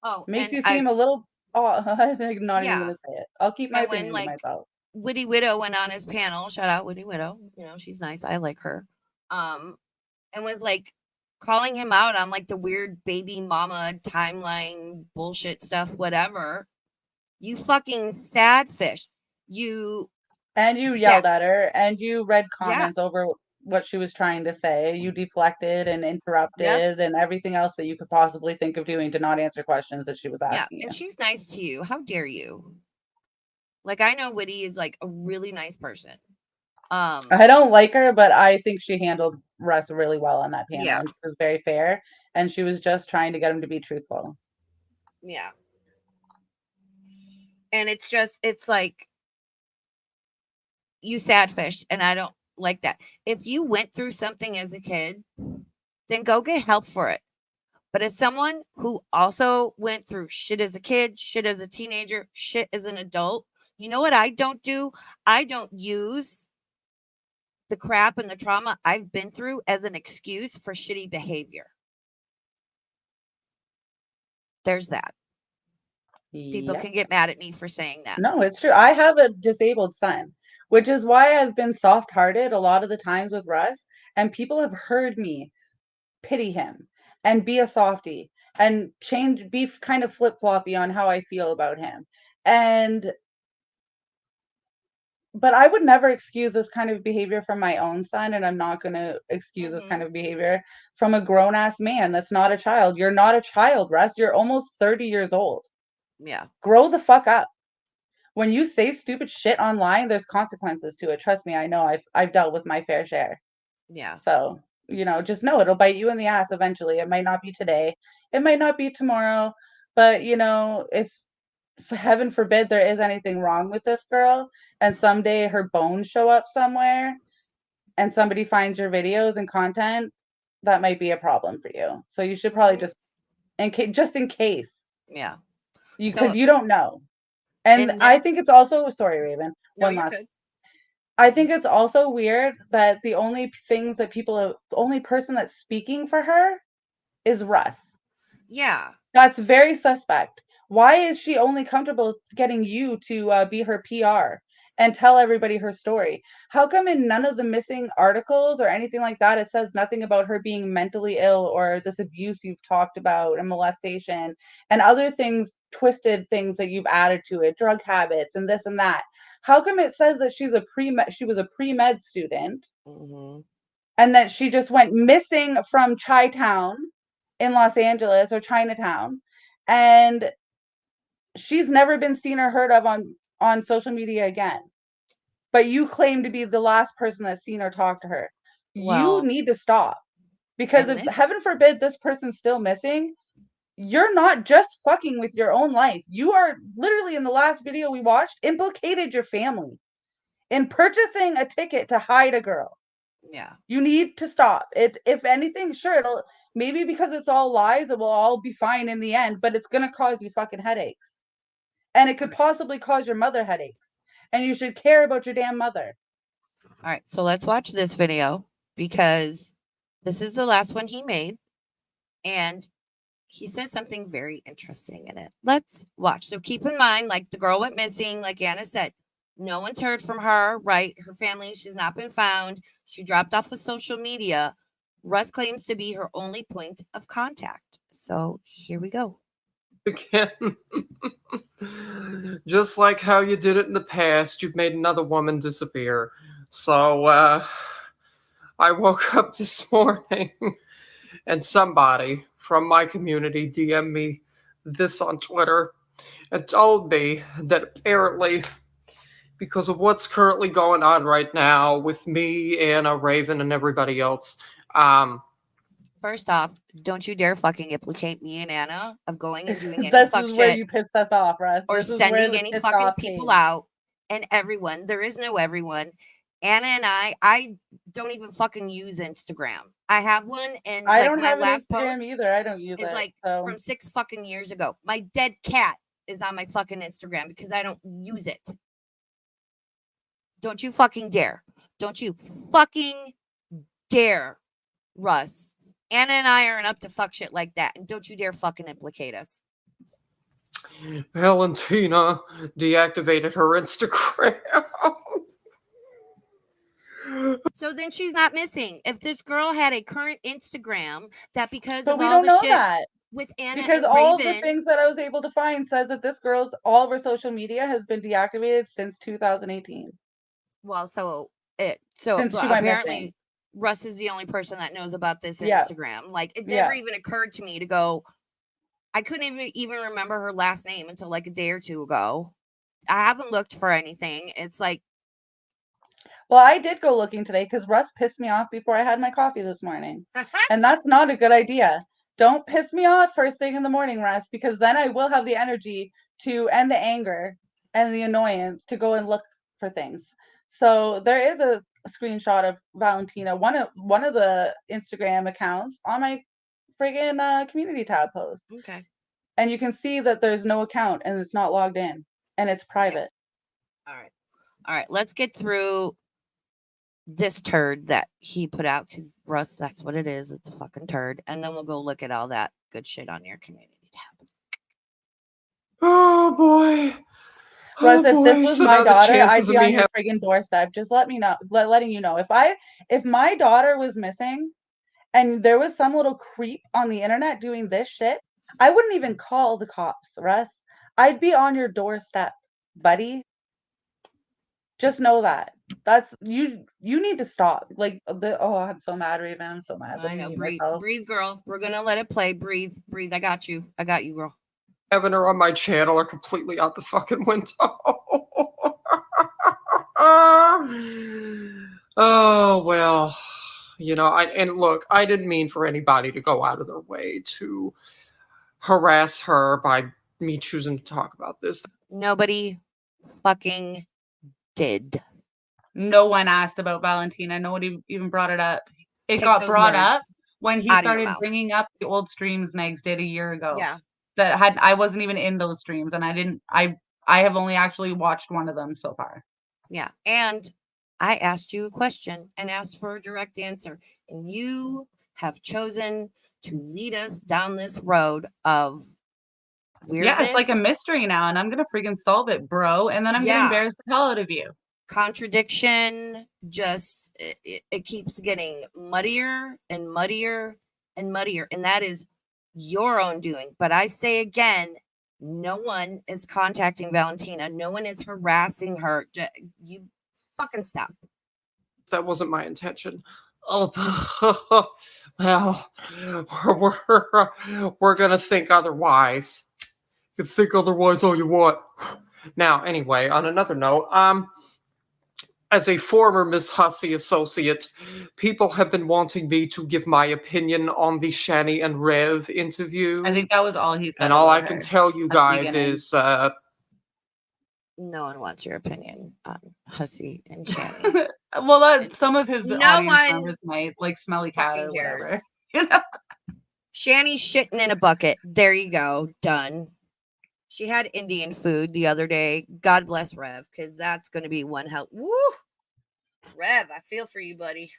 Oh, makes you seem a little. Oh, I'm not even gonna say it. I'll keep my opinion to myself. Witty Widow went on his panel. Shout out Witty Widow. You know, she's nice. I like her. And was like calling him out on like the weird baby mama timeline bullshit stuff, whatever. You fucking sad fish. You yelled at her and you read comments over what she was trying to say. You deflected and interrupted and everything else that you could possibly think of doing to not answer questions that she was asking you. And she's nice to you. How dare you? Like, I know Witty is like a really nice person. I don't like her, but I think she handled Russ really well on that panel. And she was very fair, and she was just trying to get him to be truthful. Yeah. And it's like, you sad fish, and I don't like that. If you went through something as a kid, then go get help for it. But as someone who also went through shit as a kid, shit as a teenager, shit as an adult, you know what I don't do? I don't use the crap and the trauma I've been through as an excuse for shitty behavior. There's that. People can get mad at me for saying that. No, it's true. I have a disabled son, which is why I've been soft-hearted a lot of the times with Russ, and people have heard me pity him and be a softie and be kind of flip-floppy on how I feel about him. But I would never excuse this kind of behavior from my own son, and I'm not going to excuse this kind of behavior from a grown-ass man that's not a child. You're not a child, Russ. You're almost 30 years old. Yeah. Grow the fuck up. When you say stupid shit online, there's consequences to it. Trust me, I know. I've dealt with my fair share. Yeah. So, just know it'll bite you in the ass eventually. It might not be today. It might not be tomorrow. But, if heaven forbid there is anything wrong with this girl and someday her bones show up somewhere and somebody finds your videos and content, that might be a problem for you. So you should probably just just in case. Yeah. Because you don't know. And I think it's also, sorry, Raven. No, you're good. I think it's also weird that the only person that's speaking for her is Russ. Yeah. That's very suspect. Why is she only comfortable getting you to be her PR and tell everybody her story? How come in none of the missing articles or anything like that, it says nothing about her being mentally ill or this abuse you've talked about and molestation and other things, twisted things that you've added to it, drug habits and this and that? How come it says that she was a pre-med student and that she just went missing from Chi-Town in Los Angeles or Chinatown, and she's never been seen or heard of on social media again? But you claim to be the last person that's seen or talked to her. You need to stop, because if heaven forbid this person's still missing, you're not just fucking with your own life. You are literally, in the last video we watched, implicated your family in purchasing a ticket to hide a girl. Yeah. You need to stop it. If anything, sure, it'll maybe, because it's all lies, it will all be fine in the end, but it's gonna cause you fucking headaches. And it could possibly cause your mother headaches. And you should care about your damn mother. All right, so let's watch this video, because this is the last one he made. And he says something very interesting in it. Let's watch. So keep in mind, like, the girl went missing, like Anna said. No one's heard from her, right? Her family, she's not been found. She dropped off of social media. Russ claims to be her only point of contact. So here we go. Again, just like how you did it in the past, you've made another woman disappear. So I woke up this morning and somebody from my community DM'd me this on Twitter and told me that apparently, because of what's currently going on right now with me, Anna, Raven, and everybody else. First off, don't you dare fucking implicate me and Anna of going and doing any this fuck is shit. Where you pissed us off, Russ. Or this sending any fucking people out. And everyone. There is no everyone. Anna and I don't even fucking use Instagram. I have one, and I like, don't my have last an Instagram post either. I don't use it. It's like from 6 fucking years ago. My dead cat is on my fucking Instagram because I don't use it. Don't you fucking dare. Don't you fucking dare, Russ. Anna and I aren't up to fuck shit like that. And don't you dare fucking implicate us. Valentina deactivated her Instagram. So then she's not missing. If this girl had a current Instagram, that because but of we all don't the know shit that. with Anna Because and all Raven, the things that I was able to find says that this girl's all of her social media has been deactivated since 2018. Well, so since she went missing. Russ is the only person that knows about this Instagram. Like, it never even occurred to me to go. I couldn't even remember her last name until like a day or two ago. I haven't looked for anything. It's like, well, I did go looking today because Russ pissed me off before I had my coffee this morning. And that's not a good idea. Don't piss me off first thing in the morning, Russ, because then I will have the energy to, and the anger and the annoyance to go and look for things. So there is a screenshot of Valentina, one of the Instagram accounts, on my friggin' community tab post. Okay. And you can see that there's no account and it's not logged in and it's private. Okay. All right. Let's get through this turd that he put out, because Russ, that's what it is. It's a fucking turd. And then we'll go look at all that good shit on your community tab. Oh boy. Russ, if this was my daughter, I'd be on your friggin' doorstep. Just let me know, letting you know. If my daughter was missing and there was some little creep on the internet doing this shit, I wouldn't even call the cops, Russ. I'd be on your doorstep, buddy. Just know that. That's you need to stop. Like, I'm so mad, Raven. I'm so mad. I know. Breathe, girl. We're gonna let it play. Breathe. I got you, girl. Having her on my channel are completely out the fucking window. Oh well, look, I didn't mean for anybody to go out of their way to harass her by me choosing to talk about this. Nobody fucking did. No one asked about Valentina. Nobody even brought it up. It got brought up when he started bringing up the old streams Negs did a year ago. Yeah. That I wasn't even in those streams, and I have only actually watched one of them so far. Yeah. And I asked you a question and asked for a direct answer, and you have chosen to lead us down this road of weirdness. Yeah, it's like a mystery now, and I'm gonna freaking solve it, bro. And then I'm gonna embarrass the hell out of you. Contradiction, just it keeps getting muddier and muddier and muddier, and that is your own doing. But I say again, no one is contacting Valentina. No one is harassing her. You fucking stop. That wasn't my intention. Oh, well, we're gonna think otherwise. You can think otherwise all you want. Now, anyway, on another note, as a former Miss Hussey associate, people have been wanting me to give my opinion on the Shani and Rev interview. I think that was all he said. And all I can tell you guys is no one wants your opinion on Hussey and Shani. Well, some of his audience members might, like Smelly Cat or whatever. You know? Shani's shitting in a bucket. There you go. Done. She had Indian food the other day. God bless Rev, because that's going to be one hell. Woo! Rev, I feel for you, buddy.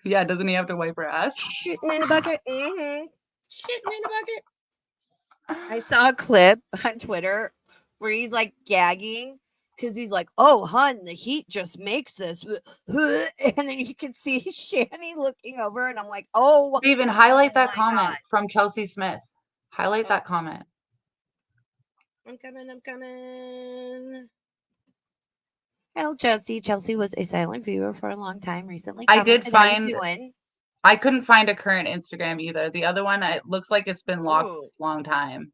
Yeah, doesn't he have to wipe her ass? Shitting in a bucket. Mm-hmm. Shitting in a bucket. I saw a clip on Twitter where he's like gagging because he's like, "Oh, hun, the heat just makes this," and then you can see Shani looking over, and I'm like, "Oh." Even highlight that comment from Chelsea Smith. Highlight that comment. I'm coming. Well, Chelsea. Chelsea was a silent viewer for a long time recently. I did find. I couldn't find a current Instagram either. The other one, it looks like it's been locked a long time.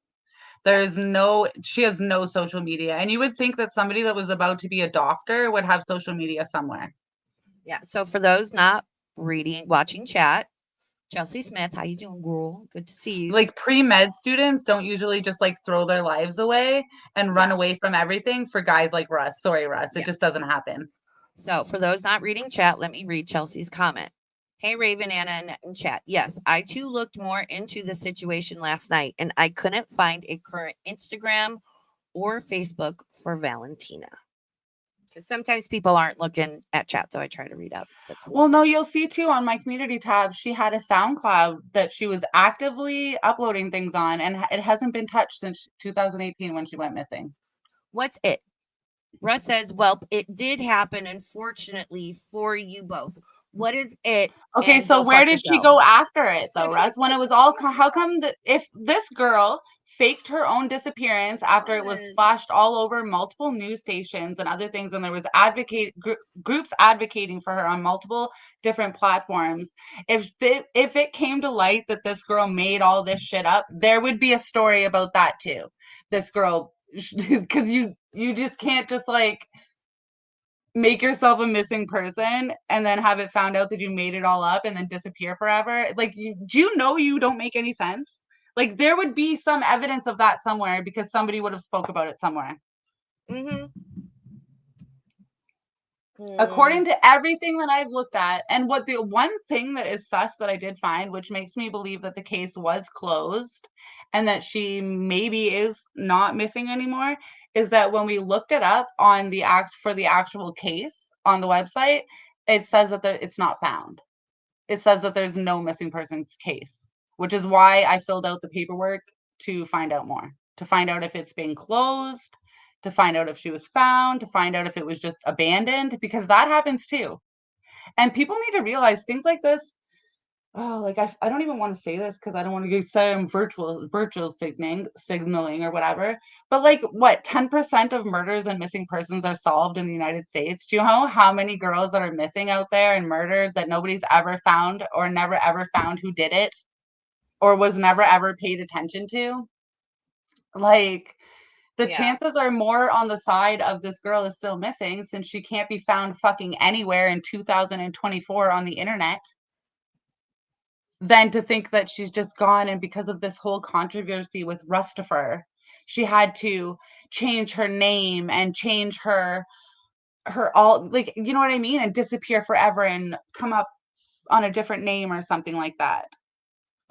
She has no social media. And you would think that somebody that was about to be a doctor would have social media somewhere. Yeah. So for those not watching chat, Chelsea Smith, how you doing, girl? Good to see you. Like pre-med students don't usually just like throw their lives away and run away from everything for guys like Russ. Sorry, Russ. It just doesn't happen. So for those not reading chat, let me read Chelsea's comment. Hey, Raven, Anna, and chat. Yes, I too looked more into the situation last night, and I couldn't find a current Instagram or Facebook for Valentina. Because sometimes people aren't looking at chat, so I try to read out the Well, no, you'll see too on my community tab, she had a SoundCloud that she was actively uploading things on, and it hasn't been touched since 2018 when she went missing. What's it? Russ says, well, it did happen, unfortunately, for you both. What is it? Okay, so where did she go after it, though, Russ? When it was all, how come if this girl faked her own disappearance after it was splashed all over multiple news stations and other things, and there was groups advocating for her on multiple different platforms, if it came to light that this girl made all this shit up, there would be a story about that too. This girl, because you just can't just like make yourself a missing person and then have it found out that you made it all up and then disappear forever. Like, do you know you don't make any sense? Like, there would be some evidence of that somewhere because somebody would have spoke about it somewhere. According to everything that I've looked at, and what the one thing that is sus that I did find, which makes me believe that the case was closed and that she maybe is not missing anymore, is that when we looked it up on the actual case on the website, it says that it's not found. It says that there's no missing persons case, which is why I filled out the paperwork to find out more, to find out if it's been closed, to find out if she was found, to find out if it was just abandoned, because that happens too. And people need to realize things like this. Oh, like I don't even want to say this because I don't want to say I'm virtual signaling or whatever. But like, what, 10% of murders and missing persons are solved in the United States? Do you know how many girls that are missing out there and murdered that nobody's ever found or never ever found who did it or was never ever paid attention to? Like, the chances are more on the side of this girl is still missing since she can't be found fucking anywhere in 2024 on the internet, than to think that she's just gone. And because of this whole controversy with Rustifer, she had to change her name and change her all, like, you know what I mean? And disappear forever and come up on a different name or something like that.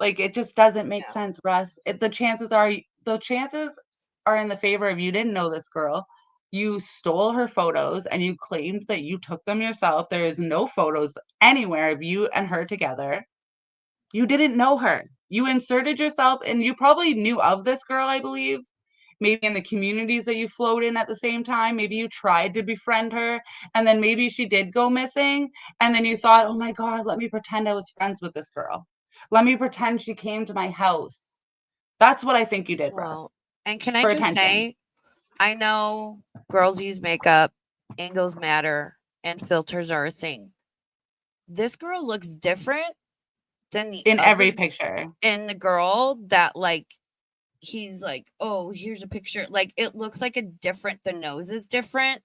Like, it just doesn't make sense, Russ. The chances are in the favor of you didn't know this girl. You stole her photos and you claimed that you took them yourself. There is no photos anywhere of you and her together. You didn't know her. You inserted yourself, and you probably knew of this girl, I believe. Maybe in the communities that you flowed in at the same time. Maybe you tried to befriend her, and then maybe she did go missing, and then you thought, oh my God, let me pretend I was friends with this girl. Let me pretend she came to my house. That's what I think you did, Russ. And can I just say, I know girls use makeup, angles matter, and filters are a thing. This girl looks different than the in every picture. And the girl that, like, he's like, oh, here's a picture. Like, it looks like the nose is different.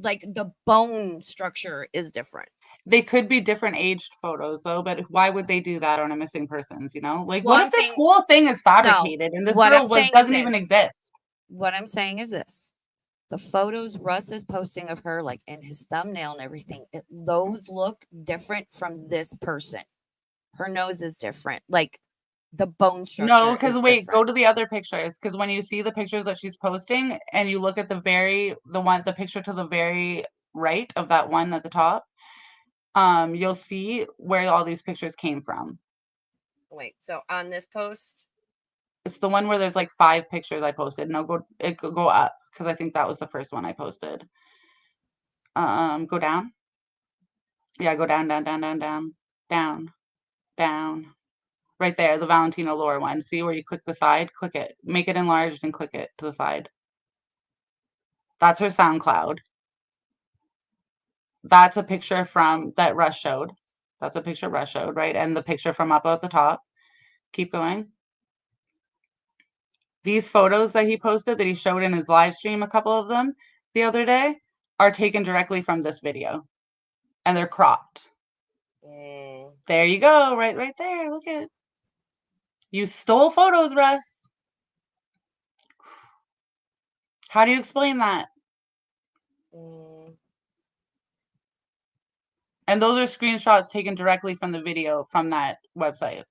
Like, the bone structure is different. They could be different aged photos, though, but why would they do that on a missing persons, you know? Like, what if this whole thing is fabricated and this girl doesn't even exist? What I'm saying is this. The photos Russ is posting of her, like, in his thumbnail and everything, those look different from this person. Her nose is different. Like, the bone structure. No, because wait, go to the other pictures. Because when you see the pictures that she's posting and you look at the picture to the very right of that one at the top, you'll see where all these pictures came from. Wait, so on this post? It's the one where there's like 5 pictures I posted. No, go up, because I think that was the first one I posted. Go down. Yeah, go down. Right there, the Valentina Laura one. See where you click the side? Click it. Make it enlarged and click it to the side. That's her SoundCloud. That's a picture from that Russ showed. That's a picture Russ showed, right? And the picture from up at the top. Keep going. These photos that he posted, that he showed in his live stream, a couple of them the other day, are taken directly from this video. And they're cropped. There you go, right there. Look at it. You stole photos, Russ. How do you explain that? And those are screenshots taken directly from the video from that website.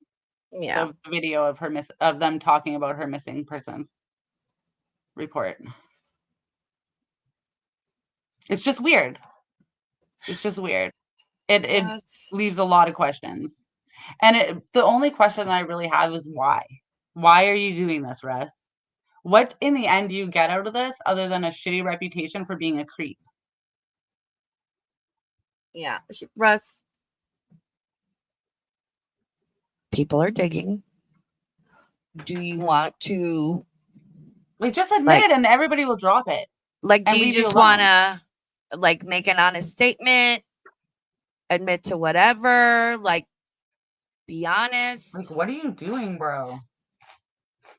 Yeah. The video of them talking about her missing persons report. It's just weird. It leaves a lot of questions. And the only question that I really have is why? Why are you doing this, Russ? What in the end do you get out of this other than a shitty reputation for being a creep? Yeah, Russ. People are digging. Do you want to just admit it and everybody will drop it? Like, do you just want to make an honest statement? Admit to whatever? Like, be honest? Like, what are you doing, bro?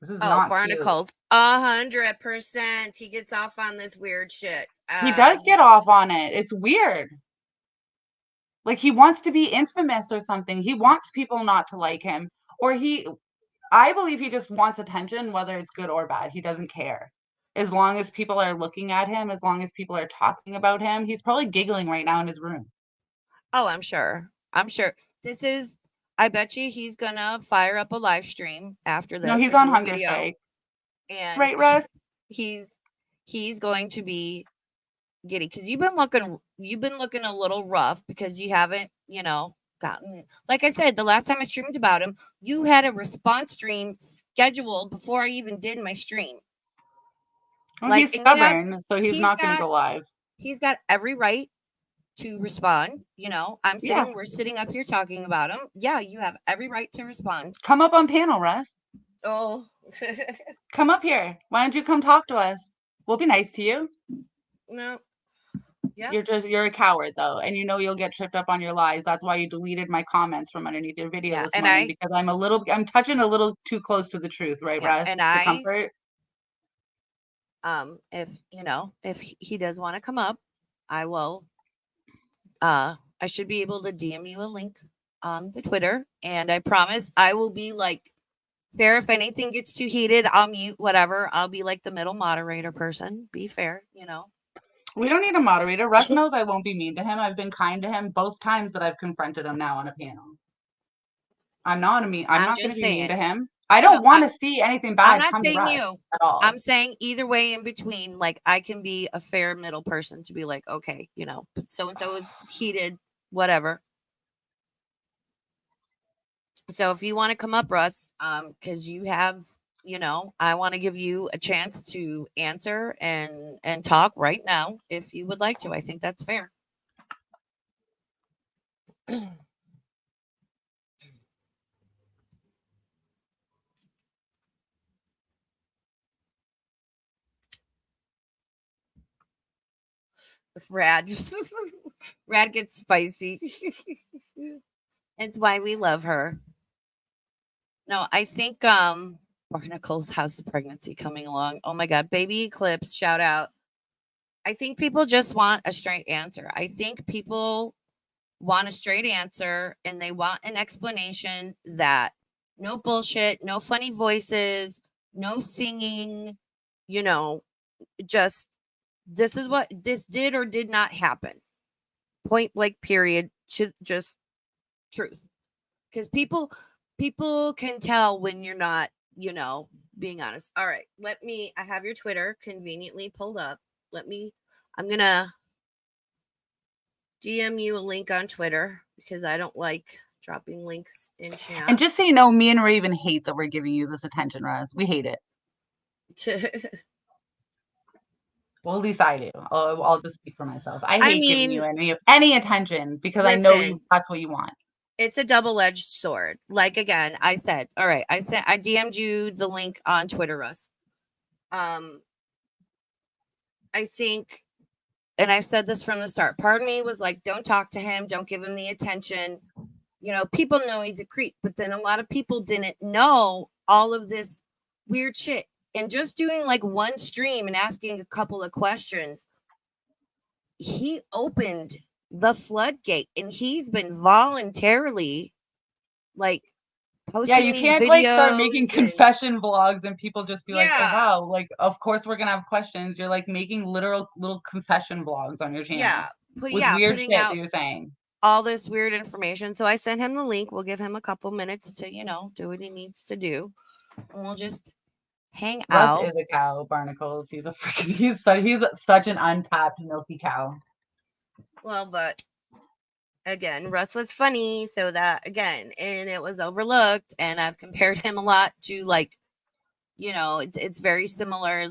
This is not Barnacles. 100%. He gets off on this weird shit. He does get off on it. It's weird. Like, he wants to be infamous or something. He wants people not to like him. Or I believe he just wants attention, whether it's good or bad. He doesn't care. As long as people are looking at him, as long as people are talking about him, he's probably giggling right now in his room. Oh, I'm sure. I bet you he's going to fire up a live stream after this. No, he's on hunger strike. And right, Russ? He's going to be giddy, because you've been looking a little rough, because you haven't, gotten, like I said, the last time I streamed about him, you had a response stream scheduled before I even did my stream. Well, he's stubborn, so he's not going to go live. He's got every right to respond. We're sitting up here talking about him. Yeah, you have every right to respond. Come up on panel, Russ. Oh. Come up here. Why don't you come talk to us? We'll be nice to you. No. Yeah. You're a coward, though, and you'll get tripped up on your lies. That's why you deleted my comments from underneath your video this morning, because I'm touching a little too close to the truth, right, Russ? And comfort. If he does want to come up, I will. I should be able to DM you a link on the Twitter, and I promise I will be fair. If anything gets too heated, I'll mute whatever. I'll be the middle moderator person. Be fair, We don't need a moderator. Russ knows I won't be mean to him. I've been kind to him both times that I've confronted him now on a panel. I'm not going to be mean to him. I don't want to see anything bad come to Russ at all. I'm saying either way in between, like, I can be a fair middle person to be like, okay, you know, so-and-so is heated, whatever. So if you want to come up, Russ, because you have, you know, I want to give you a chance to answer and talk right now if you would like to. I think that's fair. Rad gets spicy. It's why we love her. No, I think Barnacles has the pregnancy coming along. Oh my god, baby Eclipse, shout out. I think people just want a straight answer. I think people want a straight answer and they want an explanation that no bullshit, no funny voices, no singing, you know, just this is what this did or did not happen. Point blank, period. Just truth. Because people can tell when you're not, you know, being honest. All right, I have your Twitter conveniently pulled up. I'm gonna DM you a link on Twitter because I don't like dropping links in chat. And just so you know, me and Raven hate that we're giving you this attention, Russ. We hate it. Well, at least I do. I'll just speak for myself. I hate giving you any attention because I know that's what you want. It's a double-edged sword. Like, again, I said, all right, I DM'd you the link on Twitter, Russ. I think, and I said this from the start, part of me was like, don't talk to him, don't give him the attention. You know, people know he's a creep, but then a lot of people didn't know all of this weird shit. And just doing like one stream and asking a couple of questions, he opened the floodgate, and he's been voluntarily like posting. Yeah, you can't like start making confession vlogs and people just be like, oh wow, like of course we're gonna have questions. You're like making literal little confession vlogs on your channel. Yeah, weird shit that you're saying. All this weird information. So I sent him the link. We'll give him a couple minutes to, you know, do what he needs to do. And we'll just hang out. Russ is a cow, Barnacles. He's a freaking he's such an untapped milky cow. Well, but again, Russ was funny, so that again, and it was overlooked, and I've compared him a lot to, like, you know, it's very similar.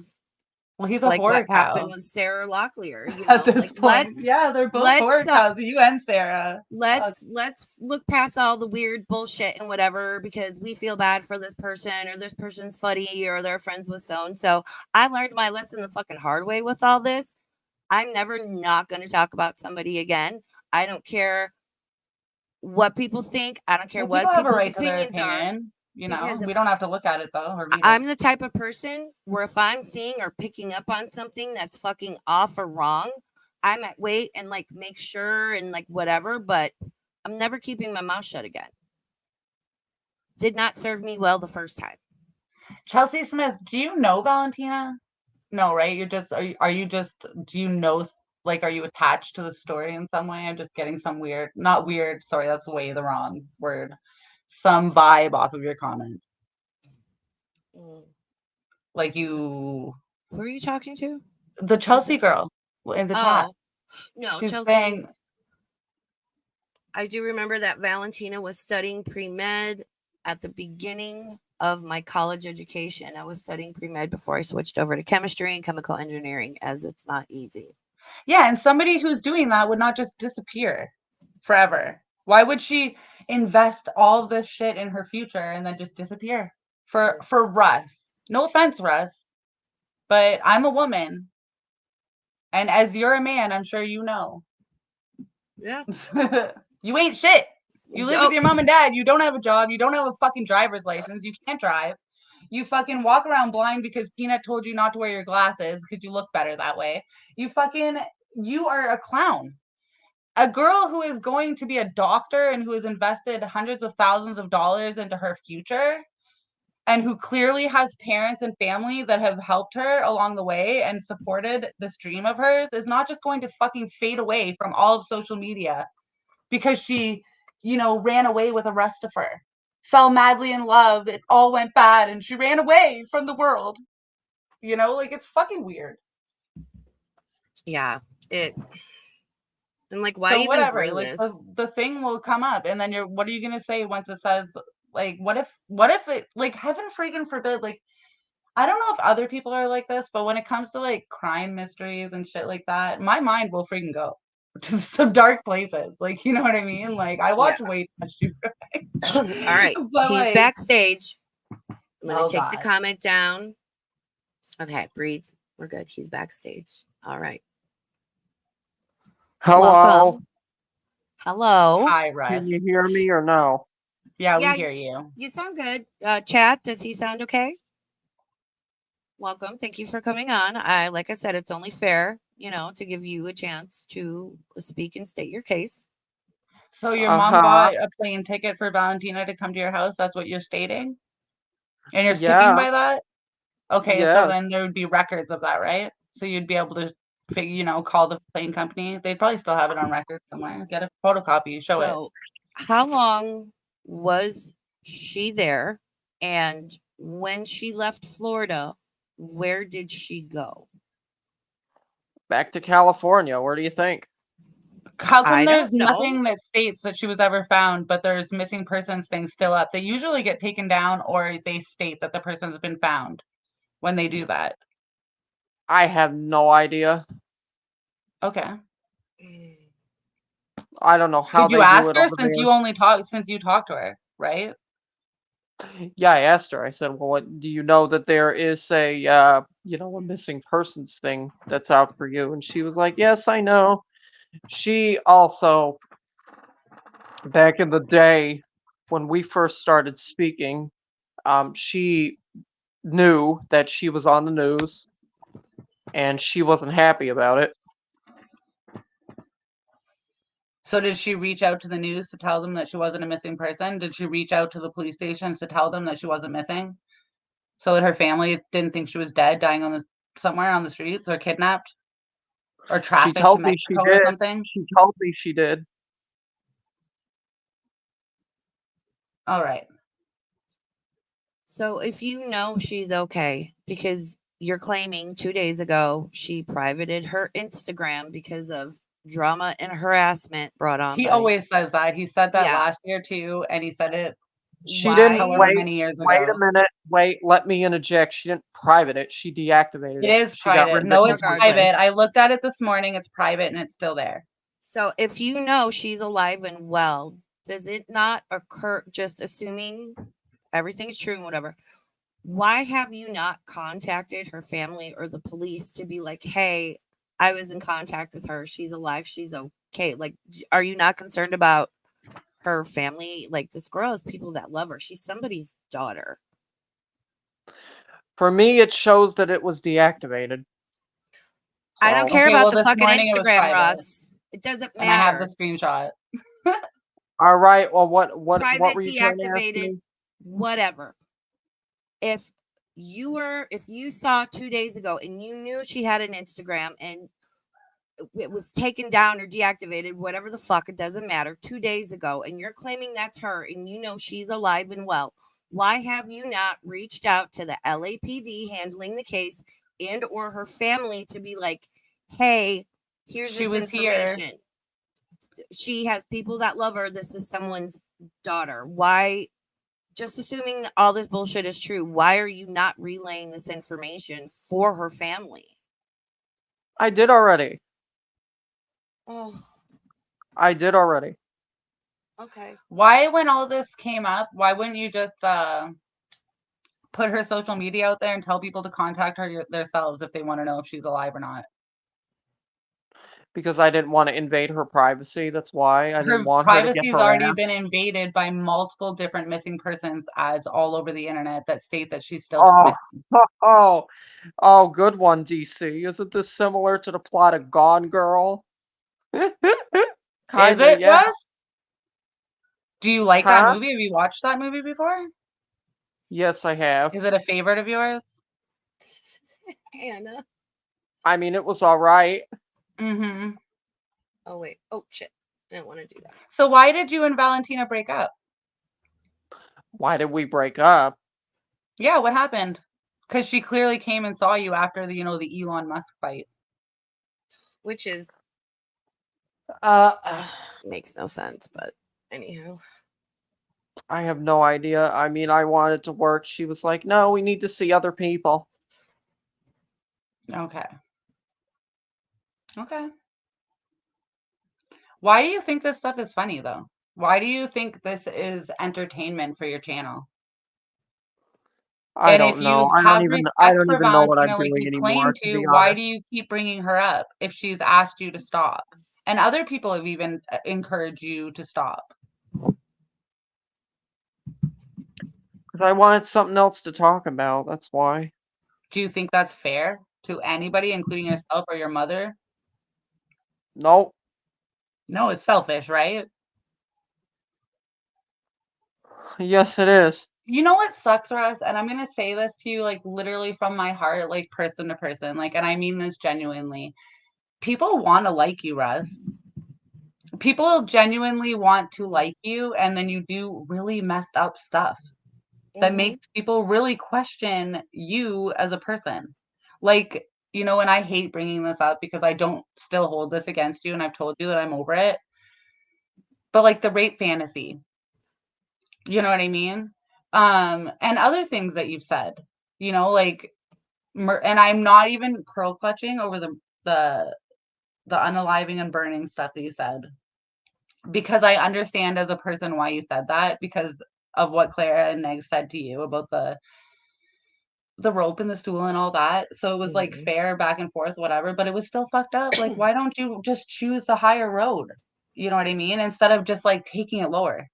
Well, he's a like horror what happened with Sarah Locklear. You know? At this point, yeah, they're both horror cows. You and Sarah. Let's look past all the weird bullshit and whatever because we feel bad for this person or this person's funny or they're friends with so and so. I learned my lesson the fucking hard way with all this. I'm never not going to talk about somebody again. I don't care what people think. I don't care what people's opinions are. You know, we don't have to look at it though. Or I'm the type of person where if I'm seeing or picking up on something that's fucking off or wrong, I might wait and like make sure and like whatever, but I'm never keeping my mouth shut again. Did not serve me well the first time. Chelsea Smith, do you know Valentina? No, right? You're just are you just do you know, like, are you attached to the story in some way? I'm just getting some weird, not weird, sorry, that's way the wrong word. Some vibe off of your comments. Like you. Who are you talking to? The Chelsea girl in the chat. No, she's Chelsea. Saying, I do remember that Valentina was studying pre-med at the beginning of my college education. I was studying pre-med before I switched over to chemistry and chemical engineering, as it's not easy. Yeah, and somebody who's doing that would not just disappear forever. Why would she invest all this shit in her future and then just disappear? For Russ. No offense, Russ, but I'm a woman. And as you're a man, I'm sure you know. Yeah. You ain't shit. You live with your mom and dad. You don't have a job. You don't have a fucking driver's license. You can't drive. You fucking walk around blind because Peanut told you not to wear your glasses because you look better that way. You are a clown. A girl who is going to be a doctor and who has invested hundreds of thousands of dollars into her future and who clearly has parents and family that have helped her along the way and supported this dream of hers, is not just going to fucking fade away from all of social media because she, ran away with a Rustifer, fell madly in love, it all went bad, and she ran away from the world. It's fucking weird. Yeah. And like, why so even whatever, bring like this? the thing will come up, and then what are you gonna say once it says, like, what if it, like, heaven freaking forbid, like, I don't know if other people are like this, but when it comes to like crime mysteries and shit like that, my mind will freaking go to some dark places. Like, you know what I mean? Like, I watch way too much true crime. All right. But, He's like, backstage. I'm going to take the God. comment down. Okay, breathe. We're good. He's backstage. All right. Hello. Welcome. Hello. Hi, Russ. Can you hear me or no? Yeah, Yeah, we hear you. You sound good. Chat, does he sound okay? Welcome. Thank you for coming on. Like I said, it's only fair, to give you a chance to speak and state your case. So your mom bought a plane ticket for Valentina to come to your house. That's what you're stating? And you're sticking by that? Okay, so then there would be records of that, right? So you'd be able to, call the plane company. They'd probably still have it on record somewhere. Get a photocopy, show it. So how long was she there? And when she left Florida, where did she go? Back to California. Where do you think? How come there's nothing that states that she was ever found, but there's missing persons things still up? They usually get taken down, or they state that the person's been found when they do that. I have no idea. Okay. I don't know how Could you ask her since you talked to her, right? Yeah, I asked her. I said, "Well, what do you know that there is a missing persons thing that's out for you?" And she was like, "Yes, I know." She also, back in the day when we first started speaking, she knew that she was on the news, and she wasn't happy about it. So did she reach out to the news to tell them that she wasn't a missing person? Did she reach out to the police stations to tell them that she wasn't missing? So that her family didn't think she was dead, dying somewhere on the streets, or kidnapped? Or trafficked to Mexico or something? She told me she did. All right. So if you know she's okay, because you're claiming 2 days ago she privated her Instagram because of drama and harassment brought on. He always says that. He said that last year too, and he said it many years ago. Wait a minute. Wait, let me interject. She didn't private it. She deactivated it. It is private. No, it's private. I looked at it this morning. It's private, and it's still there. So if you know she's alive and well, does it not occur, just assuming everything's true and whatever, why have you not contacted her family or the police to be like, hey, I was in contact with her, she's alive, she's okay? Like, are you not concerned about her family? Like, this girl has people that love her. She's somebody's daughter. For me, it shows that it was deactivated. So. I don't care about the fucking Instagram, Russ. It doesn't matter. And I have the screenshot. All right. Well, what private, were you deactivated, whatever. If you saw 2 days ago and you knew she had an Instagram and it was taken down or deactivated, whatever the fuck, it doesn't matter, 2 days ago, and you're claiming that's her and you know she's alive and well, why have you not reached out to the LAPD handling the case and or her family to be like, hey, here's this information. She has people that love her. This is someone's daughter. Why? Just assuming that all this bullshit is true, why are you not relaying this information for her family? I did already. Oh. I did already. Okay. Why, when all this came up, why wouldn't you just put her social media out there and tell people to contact her themselves if they want to know if she's alive or not? Because I didn't want to invade her privacy. That's why I didn't want her to get privacy's already been invaded by multiple different missing persons ads all over the internet that state that she's still missing. Oh, good one, DC. Isn't this similar to the plot of Gone Girl? Is it, Russ? Do you like that movie? Have you watched that movie before? Yes, I have. Is it a favorite of yours? Hannah. I mean, it was all right. Mm-hmm. Oh wait. Oh shit. I didn't want to do that. So why did you and Valentina break up? Why did we break up? Yeah, what happened? Because she clearly came and saw you after the, the Elon Musk fight. Which is Uh, makes no sense, but anyhow. I have no idea. I mean, I wanted to work. She was like, "No, we need to see other people." Okay. Okay. Why do you think this stuff is funny, though? Why do you think this is entertainment for your channel? I And don't if you know. I don't have even I respect don't for even know what I'm Valentina like doing you claim anymore, to to, be why honest. do you keep bringing her up if she's asked you to stop? And other people have even encouraged you to stop. Because I wanted something else to talk about. That's why. Do you think that's fair to anybody, including yourself or your mother? Nope. No, it's selfish, right? Yes, it is. You know what sucks, Russ? And I'm going to say this to you, like, literally from my heart, like, person to person. Like, and I mean this genuinely. People want to like you, Russ. People genuinely want to like you, and then you do really messed up stuff that makes people really question you as a person. Like, and I hate bringing this up because I don't still hold this against you, and I've told you that I'm over it. But like the rape fantasy, you know what I mean? And other things that you've said, like, and I'm not even pearl clutching over the unaliving and burning stuff that you said, because I understand as a person why you said that, because of what Clara and Meg said to you about the rope and the stool and all that. So it was like fair back and forth, whatever, but it was still fucked up. Like, why don't you just choose the higher road? You know what I mean? Instead of just like taking it lower.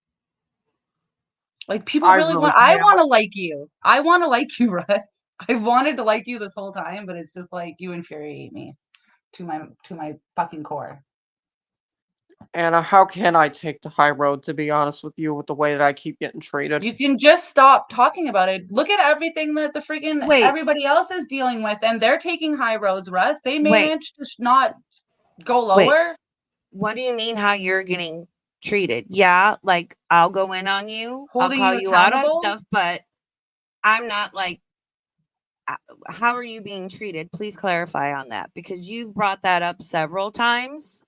Like, people I really really I can't. want to like you. I want to like you, Russ. I've wanted to like you this whole time, but it's just like you infuriate me to my fucking core. Anna, how can I take the high road, to be honest with you, with the way that I keep getting treated? You can just stop talking about it. Look at everything that the freaking Wait. everybody else is dealing with, and they're taking high roads, Russ. They Wait. managed to not go Wait. lower. What do you mean how you're getting treated? Yeah, like I'll go in on you. Holding I'll call you you out on accountable? stuff, but I'm not like, how are you being treated? Please clarify on that, because you've brought that up several times.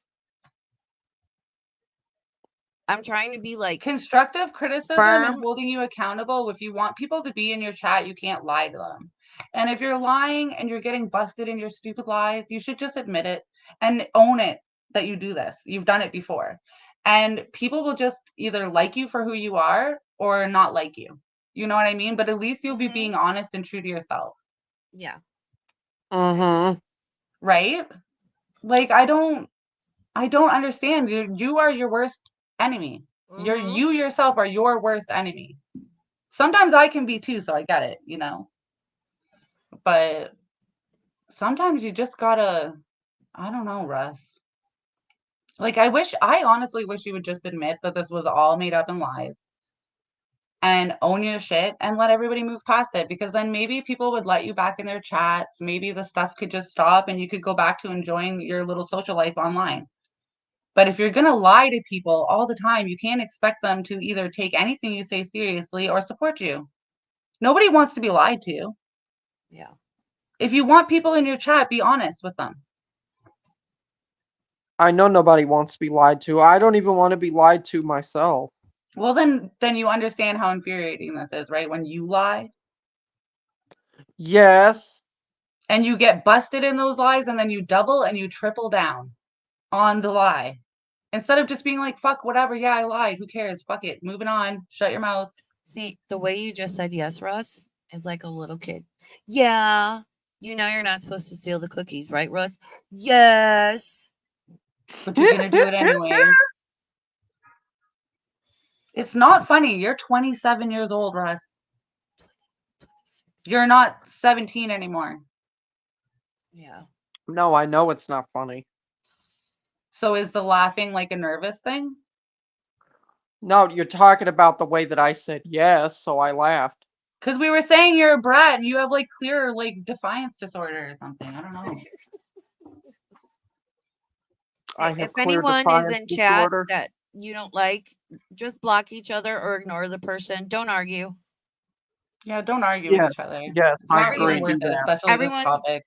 I'm trying to be like Constructive criticism firm. and holding you accountable. If you want people to be in your chat, you can't lie to them. And if you're lying and you're getting busted in your stupid lies, you should just admit it and own it that you do this. You've done it before. And people will just either like you for who you are or not like you. You know what I mean? But at least you'll be being honest and true to yourself. Yeah. Right? Like, I don't understand. You are your worst enemy. You yourself are your worst enemy. Sometimes I can be too, so I get it, but sometimes you just gotta, I don't know, Russ. Like, I honestly wish you would just admit that this was all made up and lies and own your shit and let everybody move past it, because then maybe people would let you back in their chats. Maybe the stuff could just stop and you could go back to enjoying your little social life online. But if you're going to lie to people all the time, you can't expect them to either take anything you say seriously or support you. Nobody wants to be lied to. Yeah. If you want people in your chat, be honest with them. I know nobody wants to be lied to. I don't even want to be lied to myself. Well, then you understand how infuriating this is, right? When you lie. Yes. And you get busted in those lies, and then you double and you triple down on the lie. Instead of just being like, fuck, whatever, yeah, I lied. Who cares? Fuck it. Moving on. Shut your mouth. See, the way you just said yes, Russ, is like a little kid. Yeah. You know you're not supposed to steal the cookies, right, Russ? Yes. But you're going to do it anyway. It's not funny. You're 27 years old, Russ. You're not 17 anymore. Yeah. No, I know it's not funny. So is the laughing like a nervous thing? No, you're talking about the way that I said yes, so I laughed. Because we were saying you're a brat and you have like clear like defiance disorder or something. I don't know. If anyone is in chat that you don't like, just block each other or ignore the person. Don't argue. Yeah, don't argue with each other. Yes, It's not really worth it, especially this topic.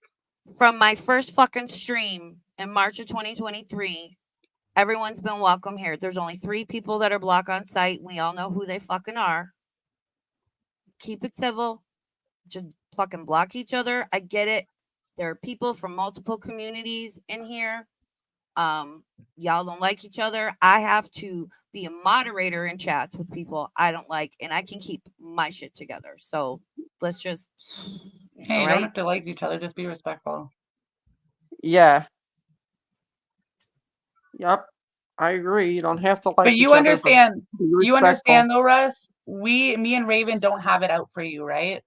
From my first fucking stream in March of 2023, everyone's been welcome here. There's only 3 people that are blocked on site. We all know who they fucking are. Keep it civil. Just fucking block each other. I get it. There are people from multiple communities in here. Y'all don't like each other. I have to be a moderator in chats with people I don't like, and I can keep my shit together. So let's just hey, you don't have to like each other, just be respectful. Yeah. Yep. I agree. You don't have to like but each you other, understand but you understand though, Russ. Me and Raven don't have it out for you, right?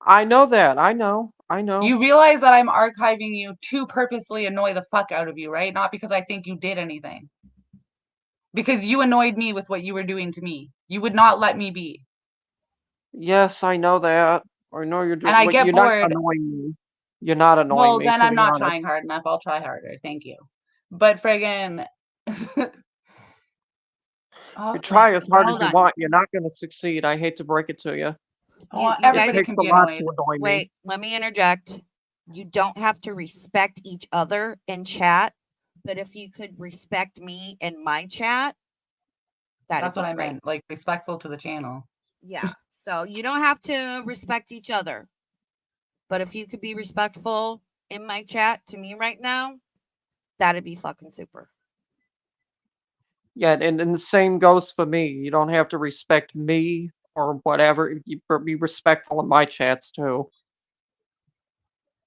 I know that. I know. You realize that I'm archiving you to purposely annoy the fuck out of you, right? Not because I think you did anything. Because you annoyed me with what you were doing to me. You would not let me be. Yes, I know that. I know you're doing. And I get you're bored. not annoying me. You're not annoying well, me. Well, then to I'm be not honest. trying hard enough. I'll try harder. Thank you. But friggin'. You try as hard as you want. You're not going to succeed. I hate to break it to you. Everybody can be annoyed. Wait, let me interject. You don't have to respect each other in chat, but if you could respect me in my chat, that's what I meant. Like respectful to the channel. Yeah. So you don't have to respect each other, but if you could be respectful in my chat to me right now, that'd be fucking super. Yeah, and the same goes for me. You don't have to respect me or whatever. You be respectful in my chats too.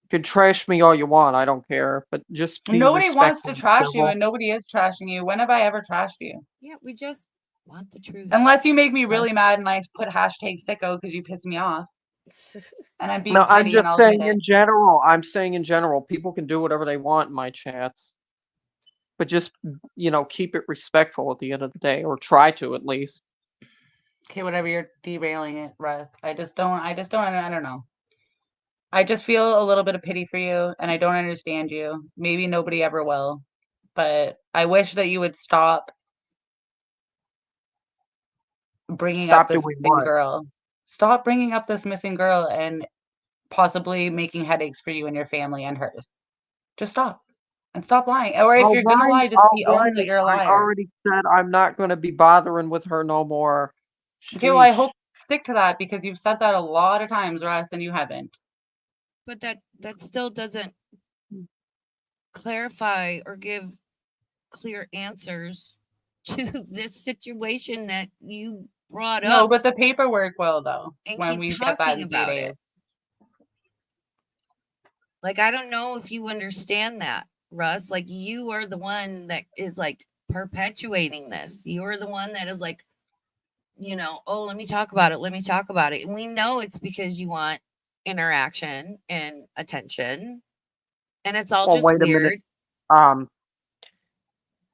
You can trash me all you want. I don't care, but just be nobody wants to trash civil. you, and nobody is trashing you. When have I ever trashed you? Yeah, we just want the truth. Unless you make me really mad and I put hashtag sicko because you piss me off. And I'm being no, I'm petty just and I'll saying in general. I'm saying in general, people can do whatever they want in my chats, but just keep it respectful at the end of the day, or try to at least. Okay, whatever. You're derailing it, Russ. I don't know. I just feel a little bit of pity for you, and I don't understand you. Maybe nobody ever will, but I wish that you would stop bringing up this missing girl. Stop bringing up this missing girl and possibly making headaches for you and your family and hers. Just stop. And stop lying. Or if you're going to lie, just be own that you're a liar. I already said I'm not going to be bothering with her no more. Okay, well, I hope stick to that because you've said that a lot of times, Russ, and you haven't. But that still doesn't clarify or give clear answers to this situation that you brought up. No, but the paperwork will, though, and when we get that in 3 days. Like, I don't know if you understand that, Russ. Like, you are the one that is, like, perpetuating this. You're the one that is, like, oh, let me talk about it. Let me talk about it. And we know it's because you want interaction and attention. And it's all just wait weird. A minute.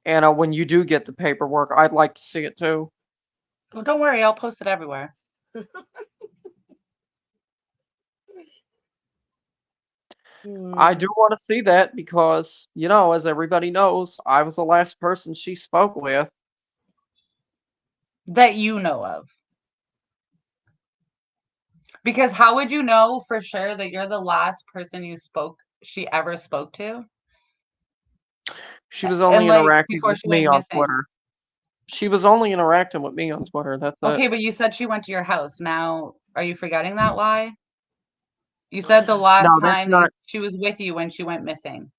Anna, when you do get the paperwork, I'd like to see it too. Well, don't worry. I'll post it everywhere. I do want to see that because, as everybody knows, I was the last person she spoke with. That you know of. Because how would you know for sure that you're the last person she ever spoke to? She was only interacting with me on Twitter. She was only interacting with me on Twitter. That's okay, but you said she went to your house. Now, are you forgetting that lie? You said the last time she was with you when she went missing.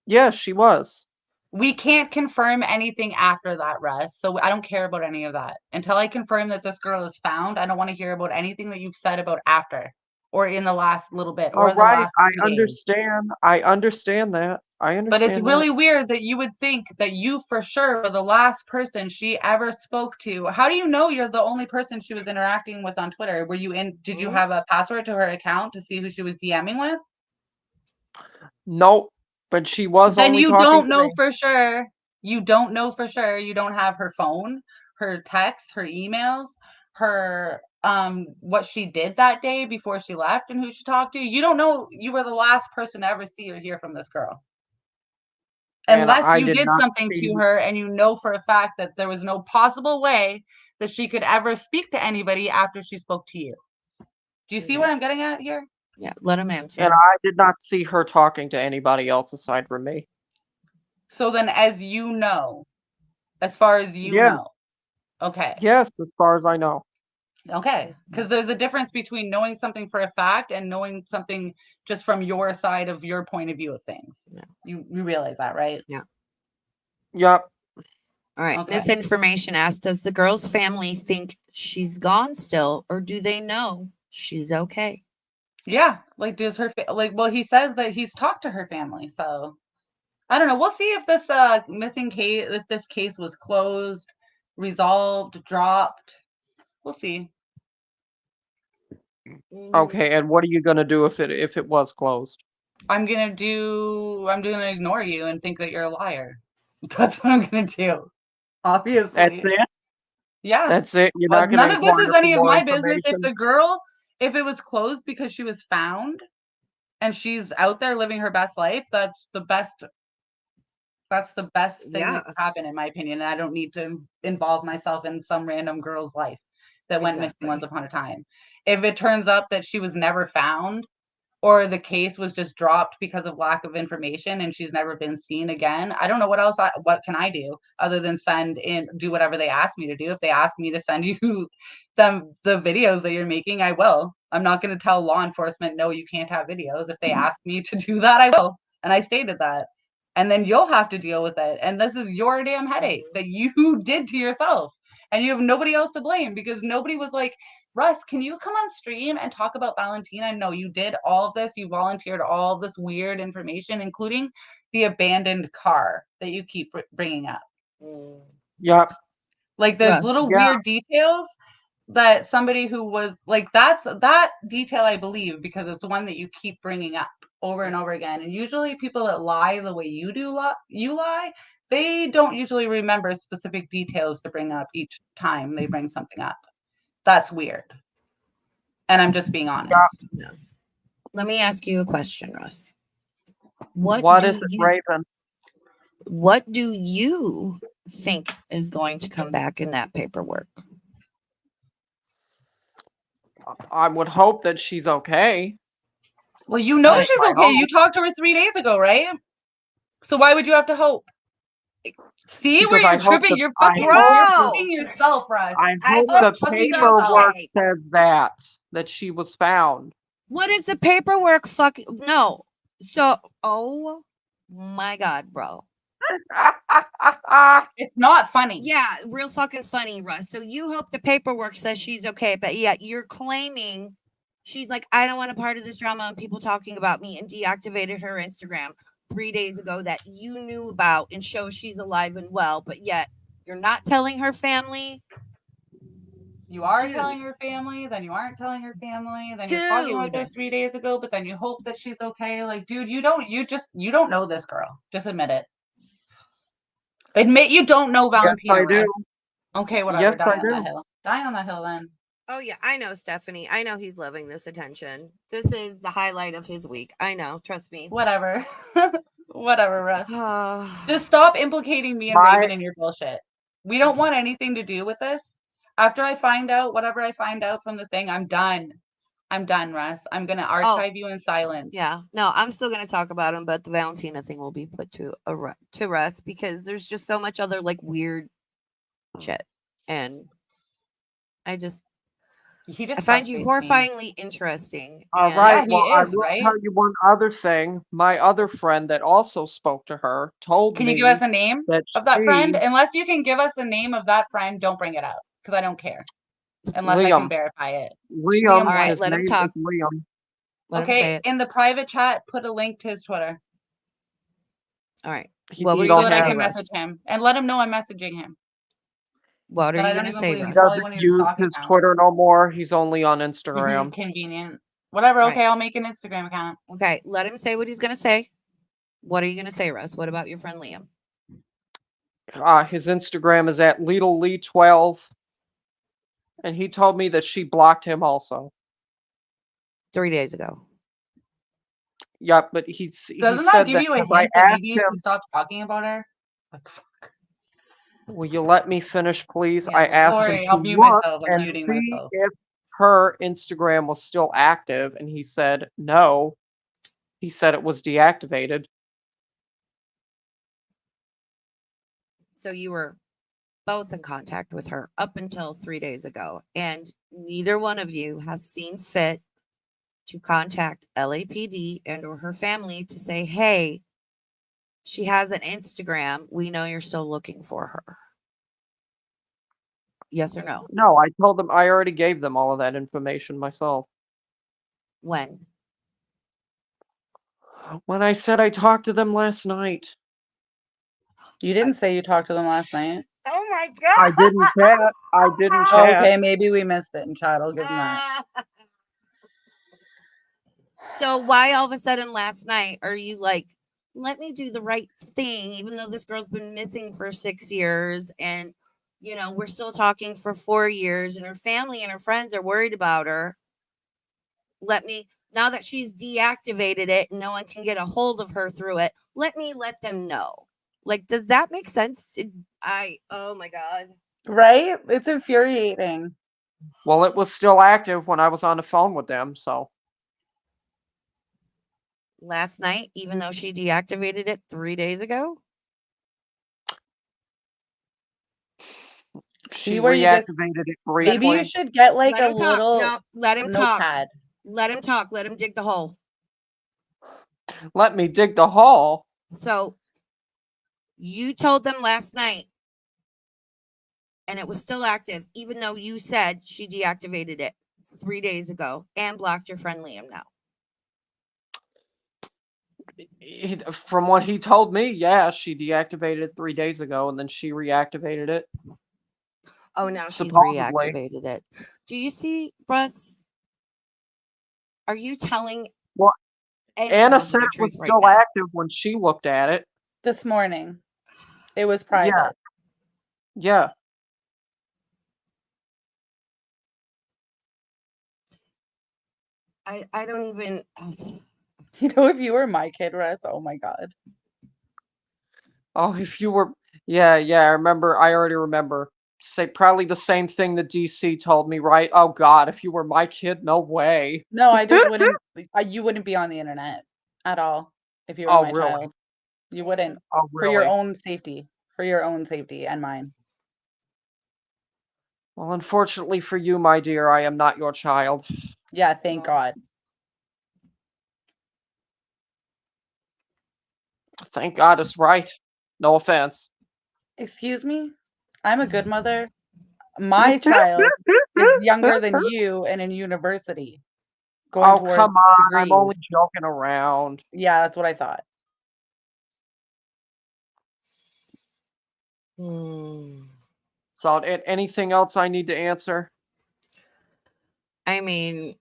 Yes, she was. We can't confirm anything after that, Russ. So I don't care about any of that. Until I confirm that this girl is found, I don't want to hear about anything that you've said about after or in the last little bit or the last 3 days. I understand. I understand that. But it's really weird that you would think that you for sure were the last person she ever spoke to. How do you know you're the only person she was interacting with on Twitter? Were you in? Did you have a password to her account to see who she was DMing with? Nope. But she was then only you talking don't to know me. for sure. You don't know for sure. You don't have her phone, her texts, her emails, her what she did that day before she left and who she talked to. You don't know. You were the last person to ever see or hear from this girl. Unless you did something to her and you know for a fact that there was no possible way that she could ever speak to anybody after she spoke to you. Do you see what I'm getting at here? Yeah, let him answer. And I did not see her talking to anybody else aside from me. So then, as you know, as far as you know. Okay. Yes, as far as I know. Okay. Because there's a difference between knowing something for a fact and knowing something just from your side of your point of view of things. Yeah. You realize that, right? Yeah. Yep. All right. Okay. Misinformation asked, does the girl's family think she's gone still, or do they know she's okay? Yeah. Like, does her, well, he says that he's talked to her family. So I don't know. We'll see if this missing case, if this case was closed, resolved, dropped. We'll see. Okay, and what are you gonna do if it was closed? I'm gonna ignore you and think that you're a liar. That's what I'm gonna do. Obviously. That's it? Yeah. That's it. You're not gonna none of this is any of my business. If the girl, if it was closed because she was found and she's out there living her best life, that's the best thing that could happen, in my opinion. And I don't need to involve myself in some random girl's life that went missing once upon a time. If it turns up that she was never found, or the case was just dropped because of lack of information and she's never been seen again, I don't know what can I do other than do whatever they ask me to do. If they ask me to send you the videos that you're making, I will. I'm not going to tell law enforcement, no, you can't have videos. If they ask me to do that, I will. And I stated that. And then you'll have to deal with it. And this is your damn headache that you did to yourself. And you have nobody else to blame, because nobody was like, Russ, can you come on stream and talk about Valentina? No, you did all of this. You volunteered all of this weird information, including the abandoned car that you keep bringing up. Yep. Like, there's little weird details that somebody who was like, that detail I believe, because it's the one that you keep bringing up over and over again. And usually people that lie the way you do, they don't usually remember specific details to bring up each time they bring something up. That's weird. And I'm just being honest. Yeah. Let me ask you a question, Russ. What is it, Raven? What do you think is going to come back in that paperwork? I would hope that she's okay. Well, you know she's okay. You talked to her 3 days ago, right? So why would you have to hope? See where you're tripping? You're fucking yourself, Russ. I hope the paperwork says that she was found. What is the paperwork? No. So, oh my God, bro. It's not funny. Yeah, real fucking funny, Russ. So you hope the paperwork says she's okay, but yet you're claiming she's like, I don't want a part of this drama and people talking about me, and deactivated her Instagram 3 days ago that you knew about and shows she's alive and well, but yet you're not telling her family. You are telling her family, then you aren't telling her family, then you're talking with her 3 days ago, but then you hope that she's okay. Like, dude, you don't know this girl. Just admit it. Admit you don't know Valentina. Yes, I do. Okay, whatever. Yes, Die on that hill. Die on that hill then. Oh yeah, I know, Stephanie. I know he's loving this attention. This is the highlight of his week. I know. Trust me. Whatever. Whatever, Russ. Just stop implicating me and Raven in your bullshit. We don't want anything to do with this. After I find out whatever I find out from the thing, I'm done. I'm done, Russ. I'm going to archive you in silence. Yeah. No, I'm still going to talk about him, but the Valentina thing will be put to Russ, because there's just so much other like weird shit. And I find you horrifyingly interesting. All right. Well, I will tell you one other thing. My other friend that also spoke to her told me. Can you give us a name of that friend? Unless you can give us the name of that friend, don't bring it up, because I don't care. Unless I can verify it. Liam. All right, let him talk. Liam. Okay, in the private chat, put a link to his Twitter. All right. So that I can message him and let him know I'm messaging him. What are you going to say? He doesn't use his Twitter no more. He's only on Instagram. Convenient. Whatever. Okay, I'll make an Instagram account. Okay, let him say what he's going to say. What are you going to say, Russ? What about your friend Liam? His Instagram is at LeetleLee12. And he told me that she blocked him also. 3 days ago. Yep, but he Doesn't said that give you a because I hint that asked maybe you him, should stop talking about her? Like, fuck. will you let me finish, please? Yeah, I we're asked him Sorry, to I'll mute look myself. I'm and muting see myself. if her Instagram was still active, and he said no. He said it was deactivated. So you were both in contact with her up until 3 days ago, and neither one of you has seen fit to contact LAPD and or her family to say, hey, she has an Instagram. We know you're still looking for her. Yes or no? No, I told them I already gave them all of that information myself. When? When I said I talked to them last night. You didn't say you talked to them last night. Oh my God. I didn't chat. I didn't Oh, chat. okay, maybe we missed it in chat. I'll give them that. So why all of a sudden last night are you like, let me do the right thing, even though this girl's been missing for 6 years and, you know, we're still talking for 4 years and her family and her friends are worried about her. Let me, now that she's deactivated it and no one can get a hold of her through it, let them know. Like, does that make sense? Oh my God. Right? It's infuriating. Well, it was still active when I was on the phone with them, so. Last night, even though she deactivated it 3 days ago? She See where you just reactivated it maybe briefly. you should get like Let a him talk. little No, let him notepad. talk. Let him talk. Let him dig the hole. Let me dig the hole. So you told them last night and it was still active, even though you said she deactivated it 3 days ago and blocked your friend Liam now. From what he told me, yeah, she deactivated it 3 days ago, and then she reactivated it. Oh, now she's Supposedly. reactivated it. Do you see, Russ? Are you telling Well, Anna anyone said the it was truth right still now? active when she looked at it. This morning. It was Yeah, private. yeah. I don't even. You know, if you were my kid, Russ, oh my God. Oh, if you were, yeah, I remember. I already remember. Say probably the same thing that DC told me, right? Oh God, if you were my kid, no way. No, I just wouldn't. You wouldn't be on the internet at all if you were Oh my really? child. You wouldn't. Oh For your really? own safety. For your own safety and mine. Well, unfortunately for you, my dear, I am not your child. Yeah, thank Well, God. Thank God it's right. No offense. Excuse me? I'm a good mother. My child is younger than you and in university, going Oh, towards come on. I'm degrees. only joking around. Yeah, that's what I thought. So, anything else I need to answer? I mean,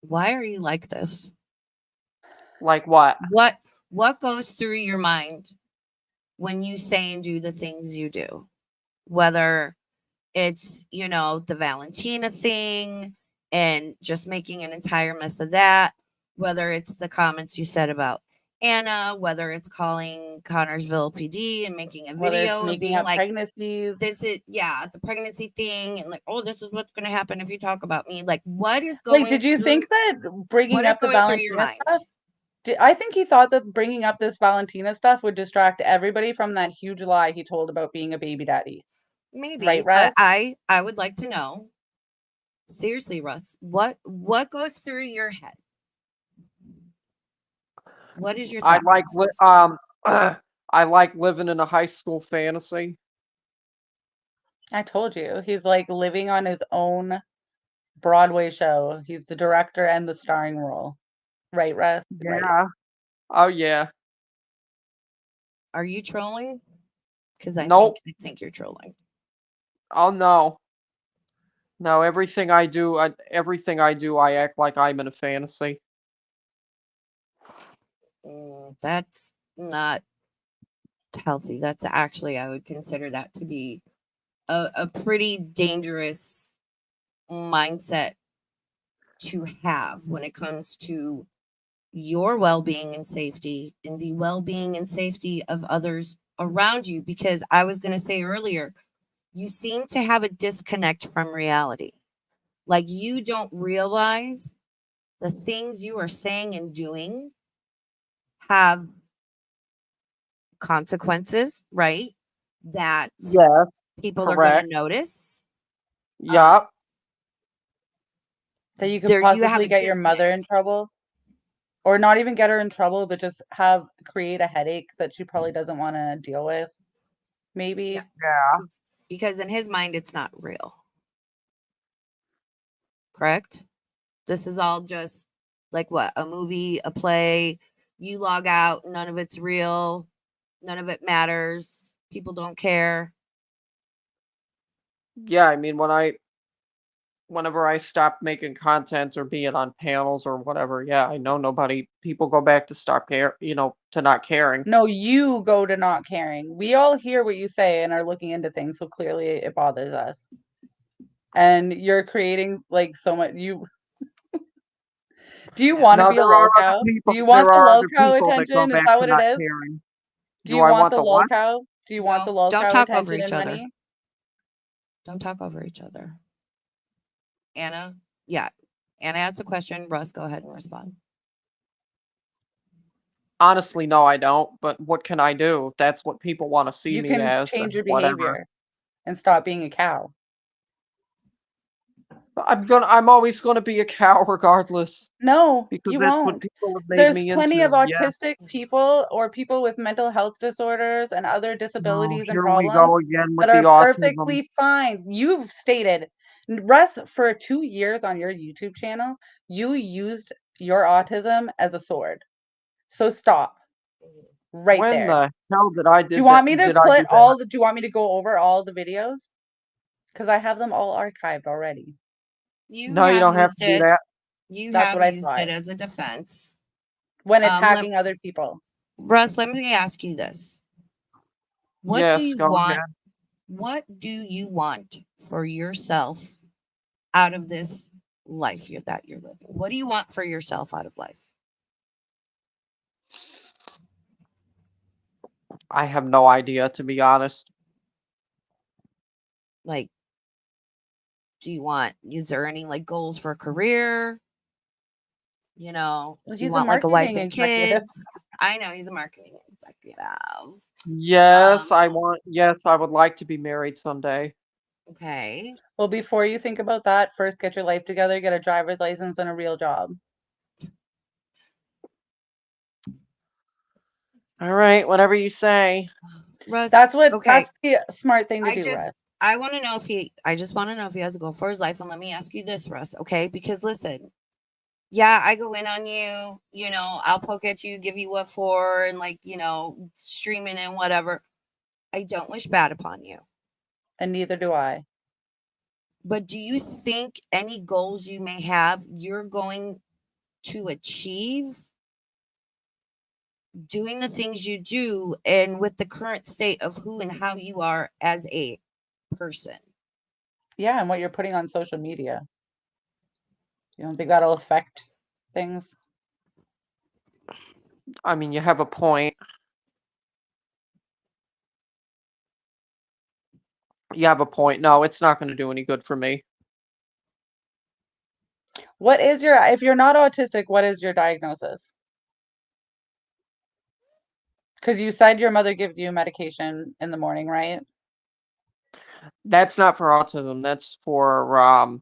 why are you like this? Like what? What goes through your mind when you say and do the things you do? Whether it's, you know, the Valentina thing and just making an entire mess of that, whether it's the comments you said about Anna, whether it's calling Connorsville PD and making a Whether it's video and making being up like, pregnancies. this is, yeah, the pregnancy thing, and like, oh, this is what's going to happen if you talk about me. Like, what is Like, going did you through, think that what bringing is up the going through your Valentina mind? stuff? I think he thought that bringing up this Valentina stuff would distract everybody from that huge lie he told about being a baby daddy. Maybe, Right, but Russ? I would like to know, seriously, Russ, what goes through your head? What is your I thought like process? I like living in a high school fantasy. I told you. He's like living on his own Broadway show. He's the director and the starring role. Right, Russ? Right. Yeah. Oh yeah. Are you trolling? Because I Nope. think you're trolling. Oh no. No, everything I do, I act like I'm in a fantasy. That's not healthy. That's actually, I would consider that to be a pretty dangerous mindset to have when it comes to your well-being and safety and the well-being and safety of others around you? Because I was going to say earlier, you seem to have a disconnect from reality. Like you don't realize the things you are saying and doing have consequences, right? That Yes, people are going to correct. notice. Yup. That you could There you have possibly a get your mother in disconnect. trouble. Or not even get her in trouble, but just create a headache that she probably doesn't want to deal with. Maybe. Yeah. Yeah. Because in his mind, it's not real. Correct? This is all just like what? A movie, a play. You log out, none of it's real. None of it matters. People don't care. Yeah, I mean, whenever I stop making content or being on panels or whatever, yeah, I know people go back to to not caring. No, you go to not caring. We all hear what you say and are looking into things, so clearly it bothers us. And you're creating like so much. Do you want to Now be a lol cow? Do you want there the are lol other cow people that go attention? Is back that to what it not is? caring. Do Do you I want want the the lol what? cow? Do you want the lol Don't cow talk over attention each and other. money? Don't talk over each other. Anna? Yeah. Anna asked a question. Russ, go ahead and respond. Honestly, no, I don't. But what can I do? If that's what people want to see You me can as, then change your whatever. behavior and stop being a cow. I'm always gonna be a cow regardless. No, Because you that's what won't. people have made There's me plenty of into. Yeah. autistic people or people with mental health disorders and other No, disabilities and here we problems go again with that the are autism. perfectly fine. You've stated, Russ, for 2 years on your YouTube channel, you used your autism as a sword. So stop right When there. the hell did I Do you did that? want me to Did I do that? do you want me to go over all the videos? Because I have them all archived already. You No, you have don't have used to do it. that. You That's have what I used thought. it as a defense. When Let, attacking other people. Russ, let me ask you this. What do Yes, you go want? ahead. What do you want for yourself out of this life that you're living? What do you want for yourself out of life? I have no idea, to be honest. Like, is there any like goals for a career? You know, Well, do you he's a want like a wife marketing and executive. kids? I know he's a marketing executive. Yes, Um, I would like to be married someday. Okay. Well, before you think about that, first get your life together, get a driver's license and a real job. All right, whatever you say. Russ. That's Okay. the smart thing to do, Russ. I want to know if I just want to know if he has a goal for his life. And let me ask you this, Russ, okay? Because listen, yeah, I go in on you, I'll poke at you, give you what for, and like, streaming and whatever. I don't wish bad upon you. And neither do I. But do you think any goals you may have, you're going to achieve doing the things you do and with the current state of who and how you are as a person? Yeah, and what you're putting on social media. You don't think that'll affect things? I mean, you have a point. You have a point. No, it's not going to do any good for me. If you're not autistic, what is your diagnosis? Because you said your mother gives you medication in the morning, right? That's not for autism. That's for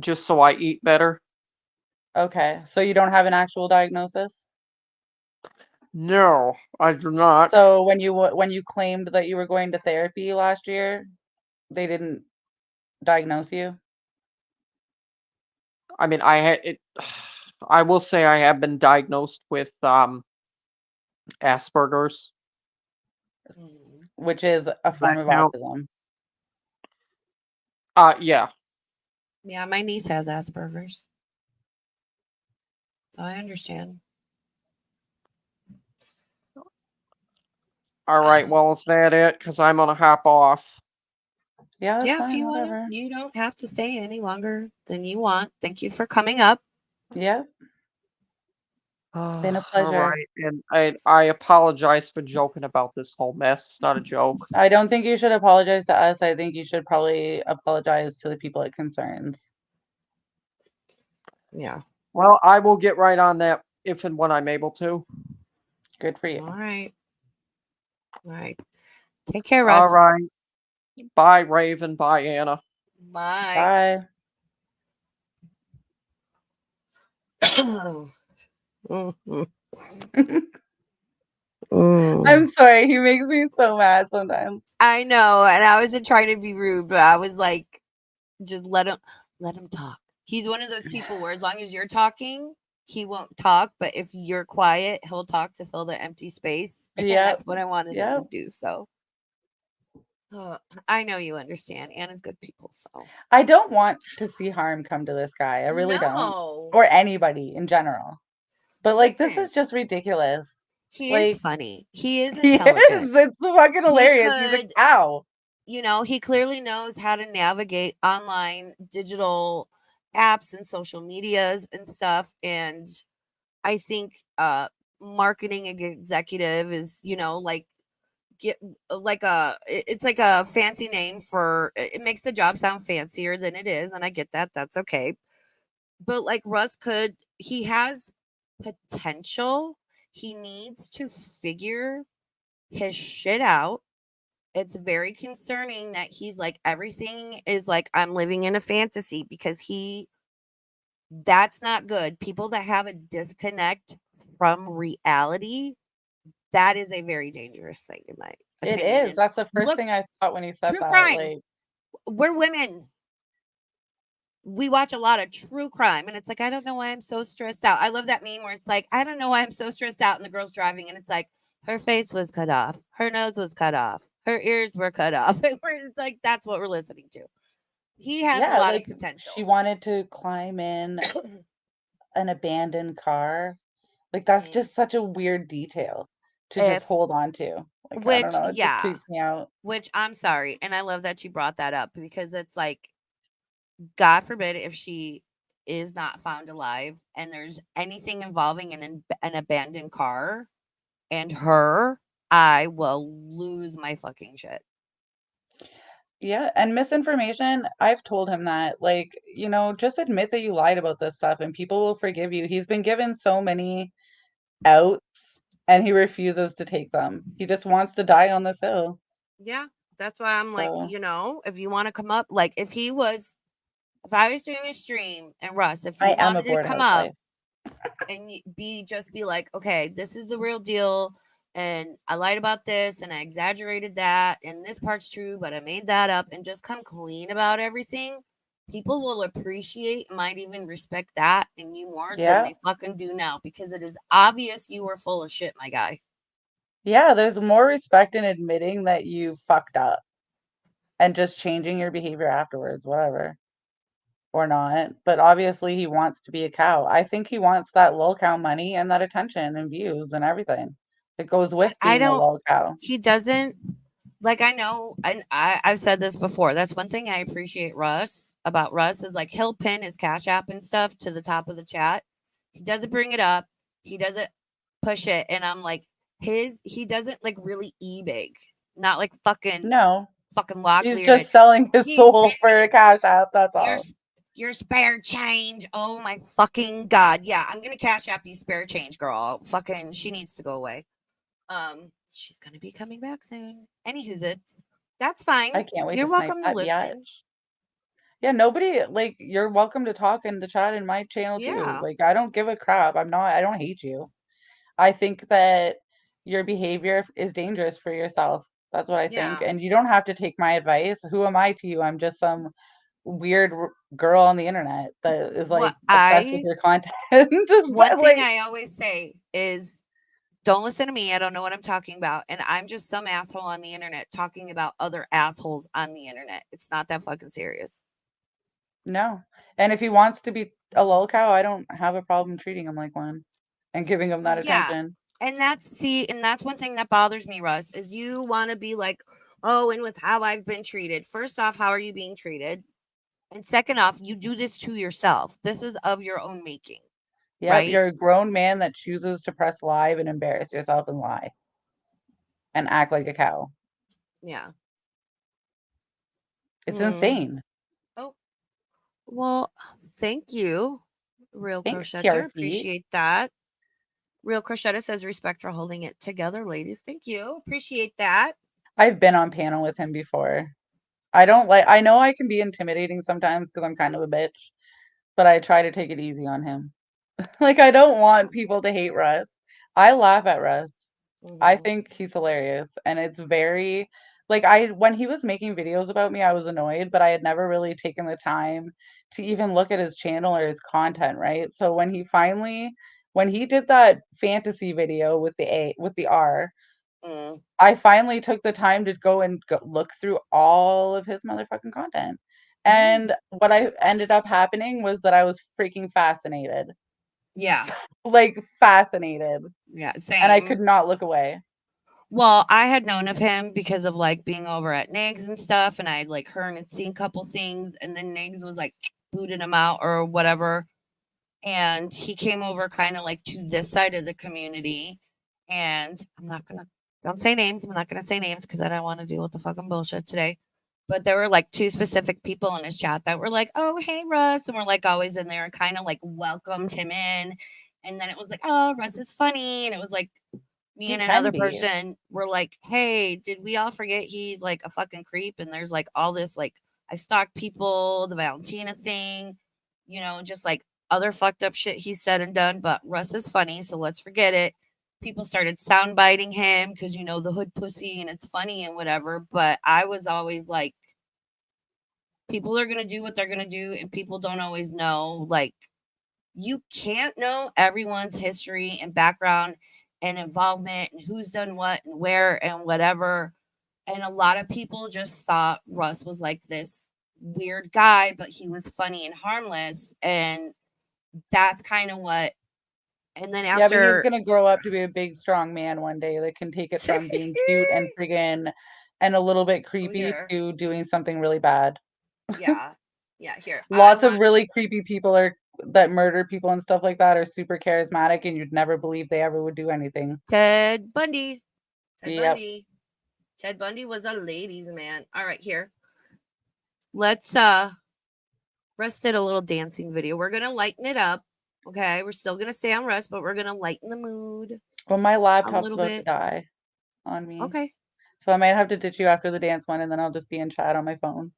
just so I eat better. Okay, so you don't have an actual diagnosis? No, I do not. So when you claimed that you were going to therapy last year, they didn't diagnose you? I mean, I will say I have been diagnosed with Asperger's. Which is a Does form that of count? autism. Yeah. Yeah, my niece has Asperger's. So I understand. All right. Well, is that it? Because I'm gonna hop off. Yeah, that's Yeah, if fine. you want to, Whatever. you don't have to stay any longer than you want. Thank you for coming up. Yeah, it's been a All pleasure. right, and I apologize for joking about this whole mess. It's not a joke. I don't think you should apologize to us. I think you should probably apologize to the people it concerns. Yeah. Well, I will get right on that if and when I'm able to. Good for you. All right. All right. Take care, All Russ. right. Bye, Raven. Bye, Anna. Bye. Bye. Mhm. I'm sorry. He makes me so mad sometimes. I know, and I wasn't trying to be rude, but I was like, just let him talk. He's one of those people where as long as you're talking, he won't talk. But if you're quiet, he'll talk to fill the empty space. And Yeah. that's what I wanted him Yeah. to do. So I know you understand. Anna's good people. So I don't want to see harm come to this guy. I really don't. no. Or anybody in general. But like this Listen, is just ridiculous. he Like is funny. He is he intelligent. is. It's fucking hilarious. He's a could- cow. You know, he clearly knows how to navigate online digital apps and social medias and stuff. And I think marketing executive is, you know, like get like it's like a fancy name for it makes the job sound fancier than it is, and I get that. That's okay. But like Russ he has potential. He needs to figure his shit out. It's very concerning that he's like everything is like I'm living in a fantasy because that's not good. People that have a disconnect from reality, that is a very dangerous thing in my It opinion. is. And That's the first look, thing I thought when he said true that. crime. Like We're women. We watch a lot of true crime, and it's like I don't know why I'm so stressed out. I love that meme where it's like I don't know why I'm so stressed out, and the girl's driving, and it's like her face was cut off, her nose was cut off, her ears were cut off. It's like that's what we're listening to. He has a yeah, lot like of potential. she wanted to climb in an abandoned car. Like that's just such a weird detail to just hold on to. Like I don't know, it just creeps me out. Which I'm sorry, and I love that you brought that up because it's like, God forbid if she is not found alive and there's anything involving an abandoned car and her, I will lose my fucking shit. Yeah, and misinformation, I've told him that, like, you know, just admit that you lied about this stuff and people will forgive you. He's been given so many outs and he refuses to take them. He just wants to die on this hill. Yeah, that's why I'm like, So you know, if you want to come up, like if I was doing a stream and Russ, if you I am a wanted to bored come up housewife. and just be like, okay, this is the real deal. And I lied about this and I exaggerated that. And this part's true, but I made that up and just come clean about everything. People will appreciate, might even respect that in you more than Yeah. they fucking do now because it is obvious you were full of shit, my guy. Yeah, there's more respect in admitting that you fucked up and just changing your behavior afterwards, whatever. Or not. But obviously he wants to be a cow. I think he wants that lol cow money and that attention and views and everything that goes with I being a don't, lol cow. he doesn't, like, I know, and I've said this before. That's one thing I appreciate about Russ is like he'll pin his Cash App and stuff to the top of the chat. He doesn't bring it up. He doesn't push it. And I'm like, he doesn't like really big. Not like fucking He's Locklear just did. selling his soul for a Cash App, that's all. Your spare change. Oh my fucking God. Yeah, I'm gonna Cash App you spare change, girl. Fucking she needs to go away. She's gonna be coming back soon. Anywho's that's fine. I can't wait You're to snipe welcome to that listen. biatch. Yeah, nobody like you're welcome to talk in the chat in my channel too. Yeah. Like I don't give a crap. I don't hate you. I think that your behavior is dangerous for yourself. That's what I think. Yeah. And you don't have to take my advice. Who am I to you? I'm just some weird girl on the internet that is like obsessed with your content. One thing I always say is don't listen to me. I don't know what I'm talking about. And I'm just some asshole on the internet talking about other assholes on the internet. It's not that fucking serious. No. And if he wants to be a lol cow, I don't have a problem treating him like one and giving him that attention. And that's one thing that bothers me, Russ, is you want to be like, Oh, and with how I've been treated. First off, how are you being treated? And second off, you do this to yourself. This is of your own making. Yep, right? you're a grown man that chooses to press live and embarrass yourself and lie. And act like a cow. Yeah. It's insane. Oh. Well, thank you, Real Thanks, Crochetta. PRC. Appreciate that. Real Crochetta says respect for holding it together, ladies. Thank you. Appreciate that. I've been on panel with him before. I know I can be intimidating sometimes because I'm kind of a bitch, but I try to take it easy on him. Like, I don't want people to hate Russ. I laugh at Russ. I think he's hilarious. And it's very, like, when he was making videos about me, I was annoyed, but I had never really taken the time to even look at his channel or his content, right? So when he did that fantasy video with the R, I finally took the time to go look through all of his motherfucking content. And what I ended up happening was that I was freaking fascinated. Yeah. Like, fascinated. Yeah, same. And I could not look away. Well, I had known of him because of like being over at NIKOL'S and stuff, and I'd like heard and seen a couple things, and then NIKOL'S was like booted him out or whatever. And he came over kind of like to this side of the community. And don't say names. I'm not gonna say names because I don't want to deal with the fucking bullshit today. But there were like two specific people in his chat that were like, "Oh, hey, Russ," and we're like always in there and kind of like welcomed him in. And then it was like, "Oh, Russ is funny," and it was like me and another person were like, "Hey, did we all forget he's like a fucking creep?" And there's like all this like I stalk people, the Valentina thing, just like other fucked up shit he said and done. But Russ is funny, so let's forget it. People started sound biting him because the hood pussy and it's funny and whatever. But I was always like, people are gonna do what they're gonna do, and people don't always know. Like, you can't know everyone's history and background and involvement and who's done what and where and whatever. And a lot of people just thought Russ was like this weird guy, but he was funny and harmless. And that's kind of what. And then Yeah, but he's after, gonna grow up to be a big, strong man one day that can take it from being cute and friggin' and a little bit creepy here. to doing something really bad. Yeah. Yeah, here. Lots of really creepy people that murder people and stuff like that are super charismatic, and you'd never believe they ever would do anything. Ted Bundy. Yep. Ted Bundy was a ladies' man. All right, here. Let's Russ did a little dancing video. We're gonna lighten it up. Okay, we're still gonna stay on Russ, but we're gonna lighten the mood. Well, my laptop's about to die on me. Okay. So I might have to ditch you after the dance one, and then I'll just be in chat on my phone.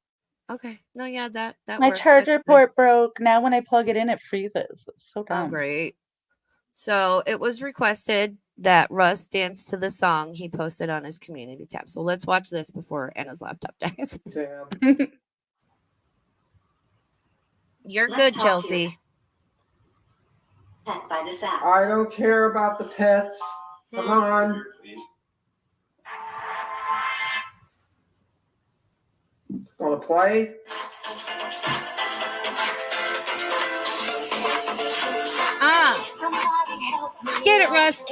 Okay. No, yeah, that My works. charger port broke. Now when I plug it in, it freezes. It's so dumb. Oh, great. So it was requested that Russ dance to the song he posted on his community tab. So let's watch this before Anna's laptop dies. Damn. You're good, Chelsea. Pet by this app. I don't care about the pets. Come on. Wanna play? Get it, Russ.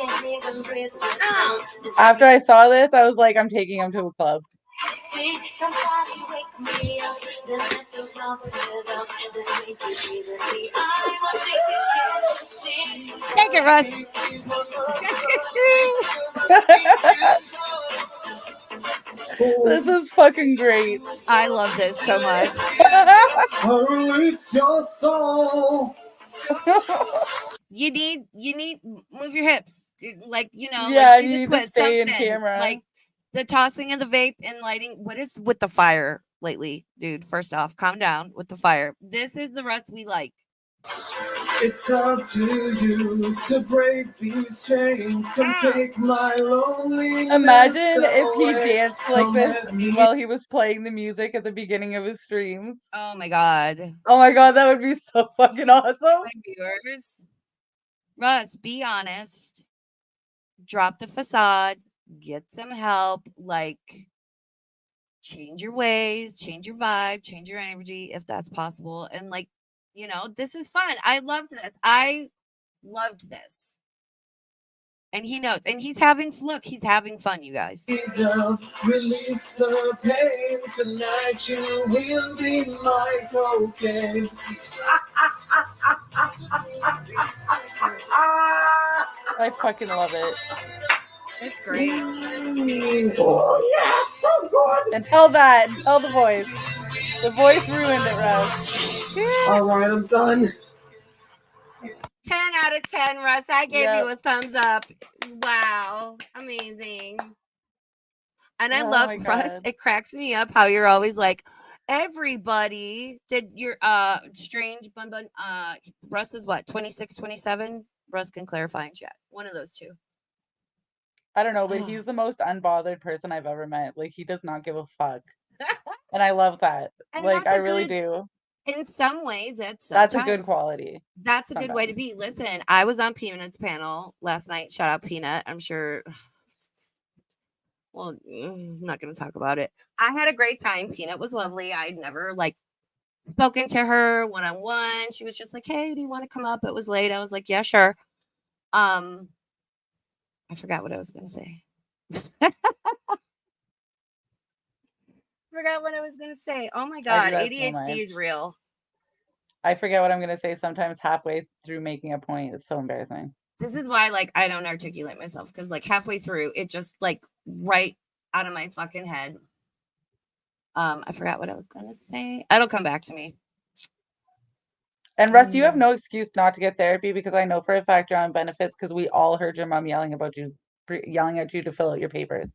After I saw this, I was like, I'm taking him to a club. Take it, Russ. This is fucking great. I love this so much. Release your soul. You need move your hips. Like, Yeah, like do you the need twist, to stay in something. camera. Like the tossing of the vape and lighting. What is with the fire lately, dude? First off, calm down with the fire. This is the Russ we like. It's up to you to break these chains. Come take my loneliness. Imagine if he danced like this while he was playing the music at the beginning of his streams. Oh my god. Oh my god, that would be so fucking awesome. My viewers, Russ, be honest. Drop the facade. Get some help. Like, change your ways, change your vibe, change your energy if that's possible. And like, this is fun. I loved this. I loved this. And he knows. And he's having he's having fun, you guys. Release the pain. Tonight you will be my cocaine. I fucking love it. It's great. Oh, yeah, so good. And tell the voice. The voice ruined it, Russ. All right, I'm done. 10 out of 10, Russ. I gave Yep. you a thumbs up. Wow. Amazing. And I Oh love my Russ. God. It cracks me up how you're always like, everybody did your strange bun. Russ is what, 26, 27? Russ can clarify in chat. One of those two. I don't know, but he's the most unbothered person I've ever met. Like, he does not give a fuck. And I love that. And like, that's I a really good- do. In some ways, That's a good sometimes quality. that's a good way to sometimes. be. Listen, I was on Peanut's panel last night. Shout out Peanut. I'm sure. Well, I'm not going to talk about it. I had a great time. Peanut was lovely. I'd never like spoken to her one-on-one. She was just like, "Hey, do you want to come up?" It was late. I was like, "Yeah, sure." I forgot what I was going to say. Forgot what I was going to say. Oh my God, that so ADHD is much. real. I forget what I'm going to say sometimes halfway through making a point. It's so embarrassing. This is why, like, I don't articulate myself because, like, halfway through, it just like right out of my fucking head. I forgot what I was gonna say. It'll come back to me. And Russ, you have no excuse not to get therapy because I know for a fact you're on benefits because we all heard your mom yelling at you to fill out your papers.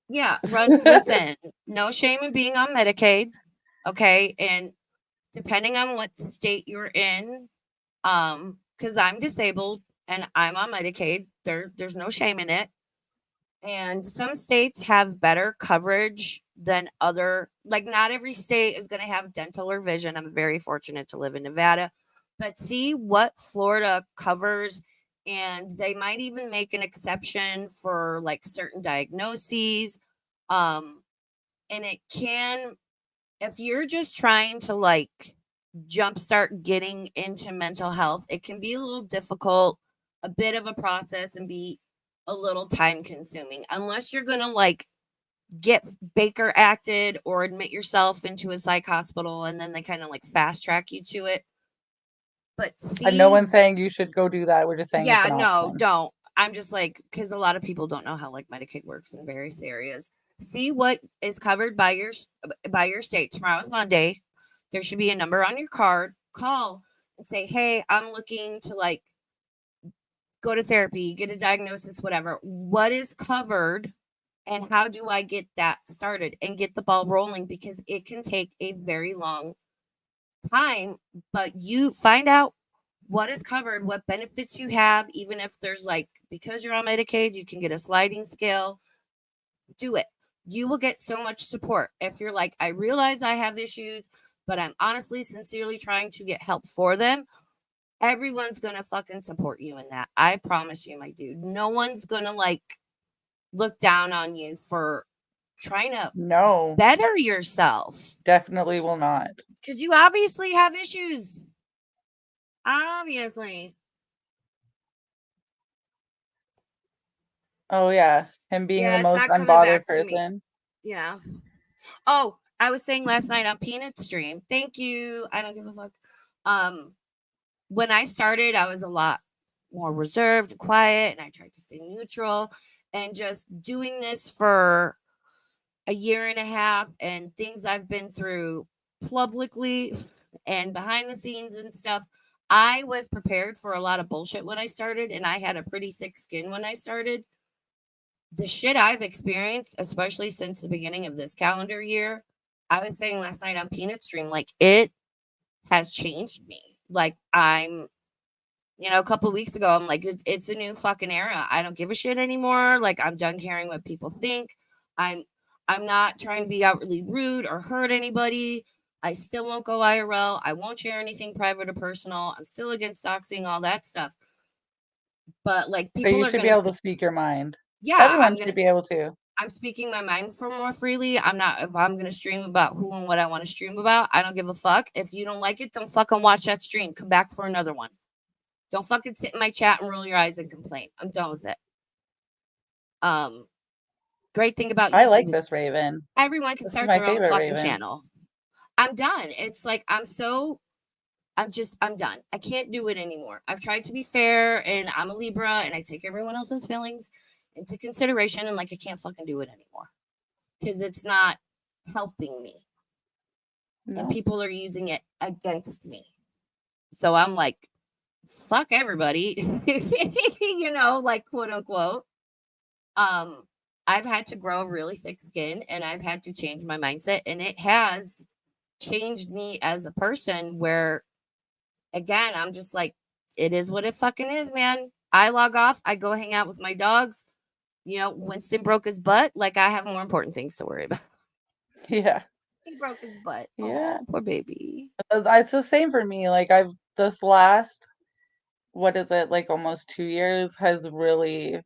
Yeah, Russ, listen, no shame in being on Medicaid, okay? And depending on what state you're in, because I'm disabled and I'm on Medicaid, there's no shame in it. And some states have better coverage than other, like not every state is going to have dental or vision. I'm very fortunate to live in Nevada, but see what Florida covers, and they might even make an exception for like certain diagnoses. And it can, if you're just trying to like jumpstart getting into mental health, it can be a little difficult, a bit of a process, and be a little time consuming unless you're gonna like get Baker acted or admit yourself into a psych hospital and then they kind of like fast track you to it. But see, and no one's saying you should go do that. We're just saying yeah, it's an no, option. don't. I'm just like, because a lot of people don't know how like Medicaid works in various areas. See what is covered by your state. Tomorrow's Monday. There should be a number on your card. Call and say, hey, I'm looking to like go to therapy, get a diagnosis, whatever. What is covered and how do I get that started and get the ball rolling? Because it can take a very long time, but you find out what is covered, what benefits you have, even if there's like, because you're on Medicaid, you can get a sliding scale. Do it. You will get so much support. If you're like, I realize I have issues, but I'm honestly, sincerely trying to get help for them, everyone's going to fucking support you in that. I promise you, my dude. No one's going to like look down on you for trying to better yourself. Definitely will not. Because you obviously have issues. Obviously. Oh, yeah. Him being the most unbothered person. Yeah. Oh, I was saying last night on Peanut's stream. Thank you. I don't give a fuck. When I started, I was a lot more reserved and quiet, and I tried to stay neutral. And just doing this for a year and a half and things I've been through publicly and behind the scenes and stuff, I was prepared for a lot of bullshit when I started, and I had a pretty thick skin when I started. The shit I've experienced, especially since the beginning of this calendar year, I was saying last night on Peanut Stream, like it has changed me. Like I'm, a couple of weeks ago, I'm like, it's a new fucking era. I don't give a shit anymore. Like I'm done caring what people think. I'm not trying to be outwardly rude or hurt anybody. I still won't go IRL. I won't share anything private or personal. I'm still against doxing, all that stuff. But like people, but you should be able to speak your mind. Yeah, everyone should be able to. I'm speaking my mind for more freely. I'm not, if I'm going to stream about who and what I want to stream about, I don't give a fuck. If you don't like it, don't fucking watch that stream. Come back for another one. Don't fucking sit in my chat and roll your eyes and complain. I'm done with it. Great thing about YouTube I like is this Raven. everyone can This is start my their own favorite fucking Raven. channel. I'm done. It's like I'm done. I can't do it anymore. I've tried to be fair, and I'm a Libra, and I take everyone else's feelings into consideration, and like I can't fucking do it anymore because it's not helping me, and No. people are using it against me. So I'm like, fuck everybody, you know, like quote unquote. I've had to grow really thick skin, and I've had to change my mindset, and it has changed me as a person where, again, I'm just like, it is what it fucking is, man. I log off, I go hang out with my dogs. You know, Winston broke his butt. Like, I have more important things to worry about. Yeah. He broke his butt. Yeah. Oh, poor baby. It's the same for me. Like this last, what is it, like almost 2 years has really,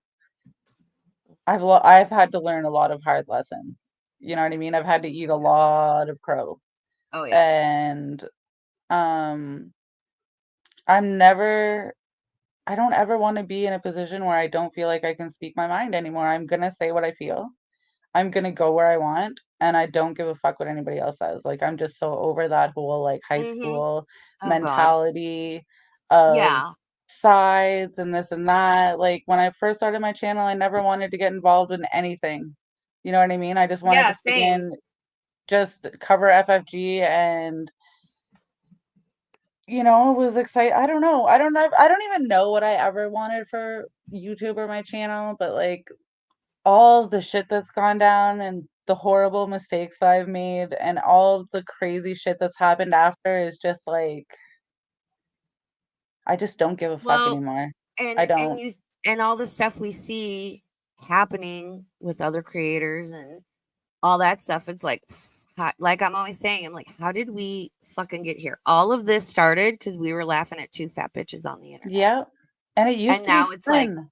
I've had to learn a lot of hard lessons. You know what I mean? I've had to eat a lot of crow. Oh, yeah. And I don't ever want to be in a position where I don't feel like I can speak my mind anymore. I'm gonna say what I feel. I'm gonna go where I want, and I don't give a fuck what anybody else says. Like, I'm just so over that whole like high school Oh, God. mentality of Yeah. sides and this and that. Like, when I first started my channel, I never wanted to get involved in anything. You know what I mean? I just wanted Yeah, to same. just cover FFG, and it was exciting. I don't know. I don't even know what I ever wanted for YouTube or my channel, but like all of the shit that's gone down and the horrible mistakes that I've made and all of the crazy shit that's happened after is just like, I just don't give a fuck Well, anymore. and I don't. and all the stuff we see happening with other creators and all that stuff, it's like, like I'm always saying, I'm like, how did we fucking get here? All of this started because we were laughing at two fat bitches on the internet. Yeah. And it used And to be now it's like, fun.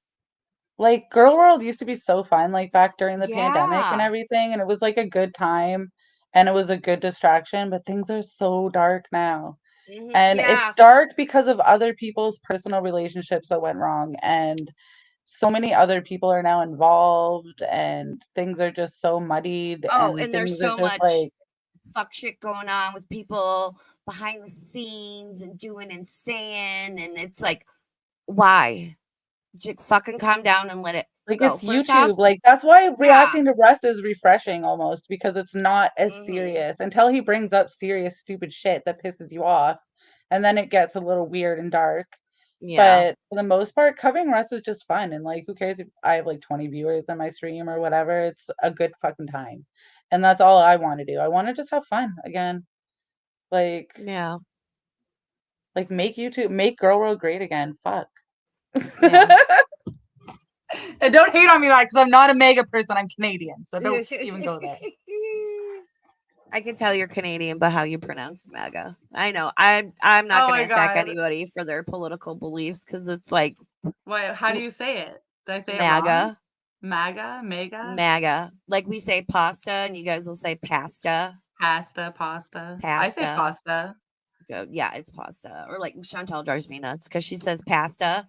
Like, Girl World used to be so fun, like back during the pandemic and yeah. everything, and it was like a good time and it was a good distraction, but things are so dark now. And it's Yeah. dark because of other people's personal relationships that went wrong, and so many other people are now involved, and things are just so muddied, Oh, and and there's things are so just much like, fuck shit going on with people behind the scenes and doing and saying, and it's like, why? Just fucking calm down and let it go. it's First off, YouTube. Like, that's why yeah. reacting to RUSS is refreshing almost, because it's not as Mhm. serious until he brings up serious, stupid shit that pisses you off. And then it gets a little weird and dark. Yeah. But for the most part, covering RUSS is just fun. And like, who cares if I have like 20 viewers on my stream or whatever? It's a good fucking time. And that's all I want to do. I want to just have fun again. Like, Yeah. make YouTube, make Girl World great again. Fuck. Yeah. And don't hate on me that, because I'm not a mega person. I'm Canadian. So don't even go there. I can tell you're Canadian by how you pronounce MAGA. I know. I'm not Oh going my to attack God. anybody for their political beliefs because it's like Why? How do you say it? Did I say it wrong? MAGA. MAGA? Mega? MAGA. Like we say pasta and you guys will say pasta. Pasta. I say Pasta. pasta. Go. Yeah, it's pasta. Or like Chantal drives me nuts because she says pasta.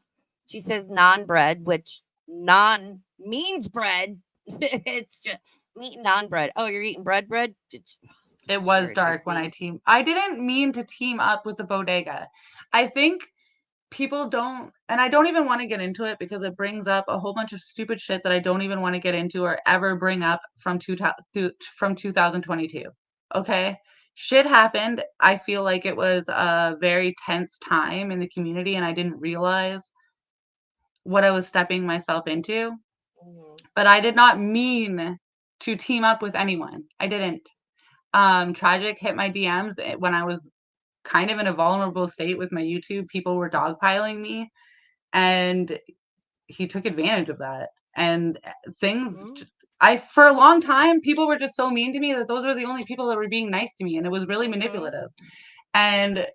She says non-bread, which non means bread. It's just meat non-bread. Oh, you're eating bread? It was dark when I didn't mean to team up with the bodega. I think people don't, and I don't even want to get into it because it brings up a whole bunch of stupid shit that I don't even want to get into or ever bring up from 2022. Okay? Shit happened. I feel like it was a very tense time in the community, and I didn't realize what I was stepping myself into. But I did not mean to team up with anyone. I didn't. Tragic hit my DMs when I was kind of in a vulnerable state with my YouTube. People were dogpiling me, and he took advantage of that. And things, for a long time, people were just so mean to me that those were the only people that were being nice to me, and it was really manipulative. And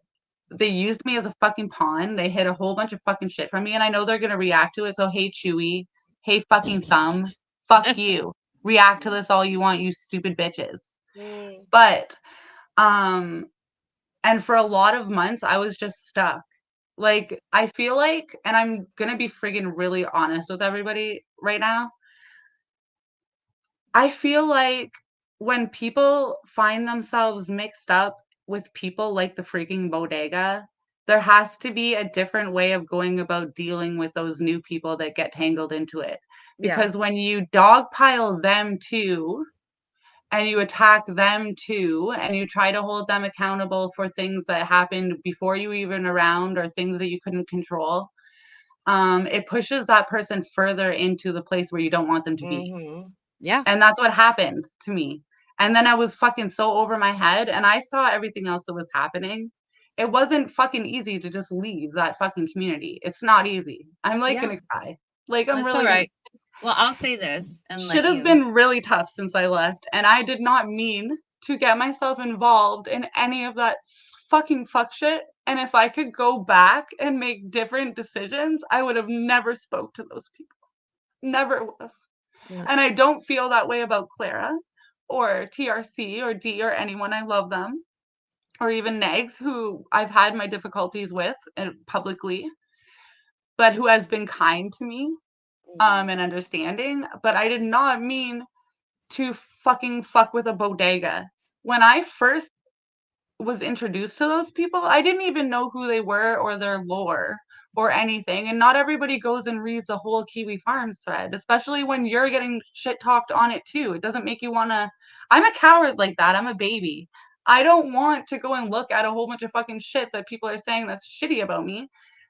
they used me as a fucking pawn. They hid a whole bunch of fucking shit from me, and I know they're gonna react to it. So hey, Chewy, hey, fucking Thumb, fuck you. React to this all you want, you stupid bitches. But and for a lot of months, I was just stuck. Like, I feel like, and I'm gonna be friggin' really honest with everybody right now. I feel like when people find themselves mixed up with people like the freaking bodega, there has to be a different way of going about dealing with those new people that get tangled into it. Yeah. Because when you dogpile them too, and you attack them too, and you try to hold them accountable for things that happened before you even around or things that you couldn't control, it pushes that person further into the place where you don't want them to be. Yeah. And that's what happened to me. And then I was fucking so over my head, and I saw everything else that was happening. It wasn't fucking easy to just leave that fucking community. It's not easy. I'm like Yeah. gonna cry. Like, I'm That's really all gonna. right. Well, I'll say this and Should let have you. been really tough since I left, and I did not mean to get myself involved in any of that fucking fuck shit. And if I could go back and make different decisions, I would have never spoke to those people. Never would have. No. And I don't feel that way about Clara or TRC or D or anyone. I love them. Or even Negs, who I've had my difficulties with publicly, but who has been kind to me and understanding. But I did not mean to fucking fuck with a bodega. When I first was introduced to those people, I didn't even know who they were or their lore or anything. And not everybody goes and reads a whole Kiwi Farms thread, especially when you're getting shit talked on it too. It doesn't make you want to. I'm a coward like that. I'm a baby. I don't want to go and look at a whole bunch of fucking shit that people are saying that's shitty about me,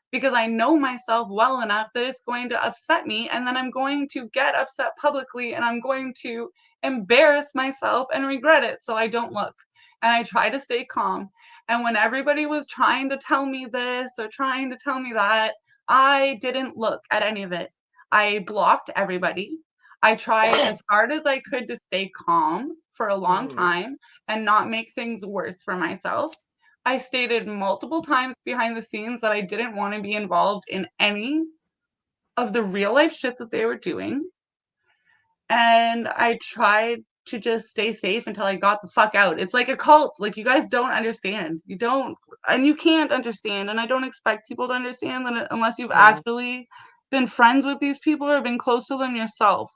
because I know myself well enough that it's going to upset me, and then I'm going to get upset publicly, and I'm going to embarrass myself and regret it, so I don't look. And I try to stay calm. And when everybody was trying to tell me this or trying to tell me that, I didn't look at any of it. I blocked everybody. I tried as hard as I could to stay calm for a long time and not make things worse for myself. I stated multiple times behind the scenes that I didn't want to be involved in any of the real life shit that they were doing. And I tried to just stay safe until I got the fuck out. It's like a cult. Like, you guys don't understand. You don't, and you can't understand. And I don't expect people to understand that unless you've actually been friends with these people or been close to them yourself.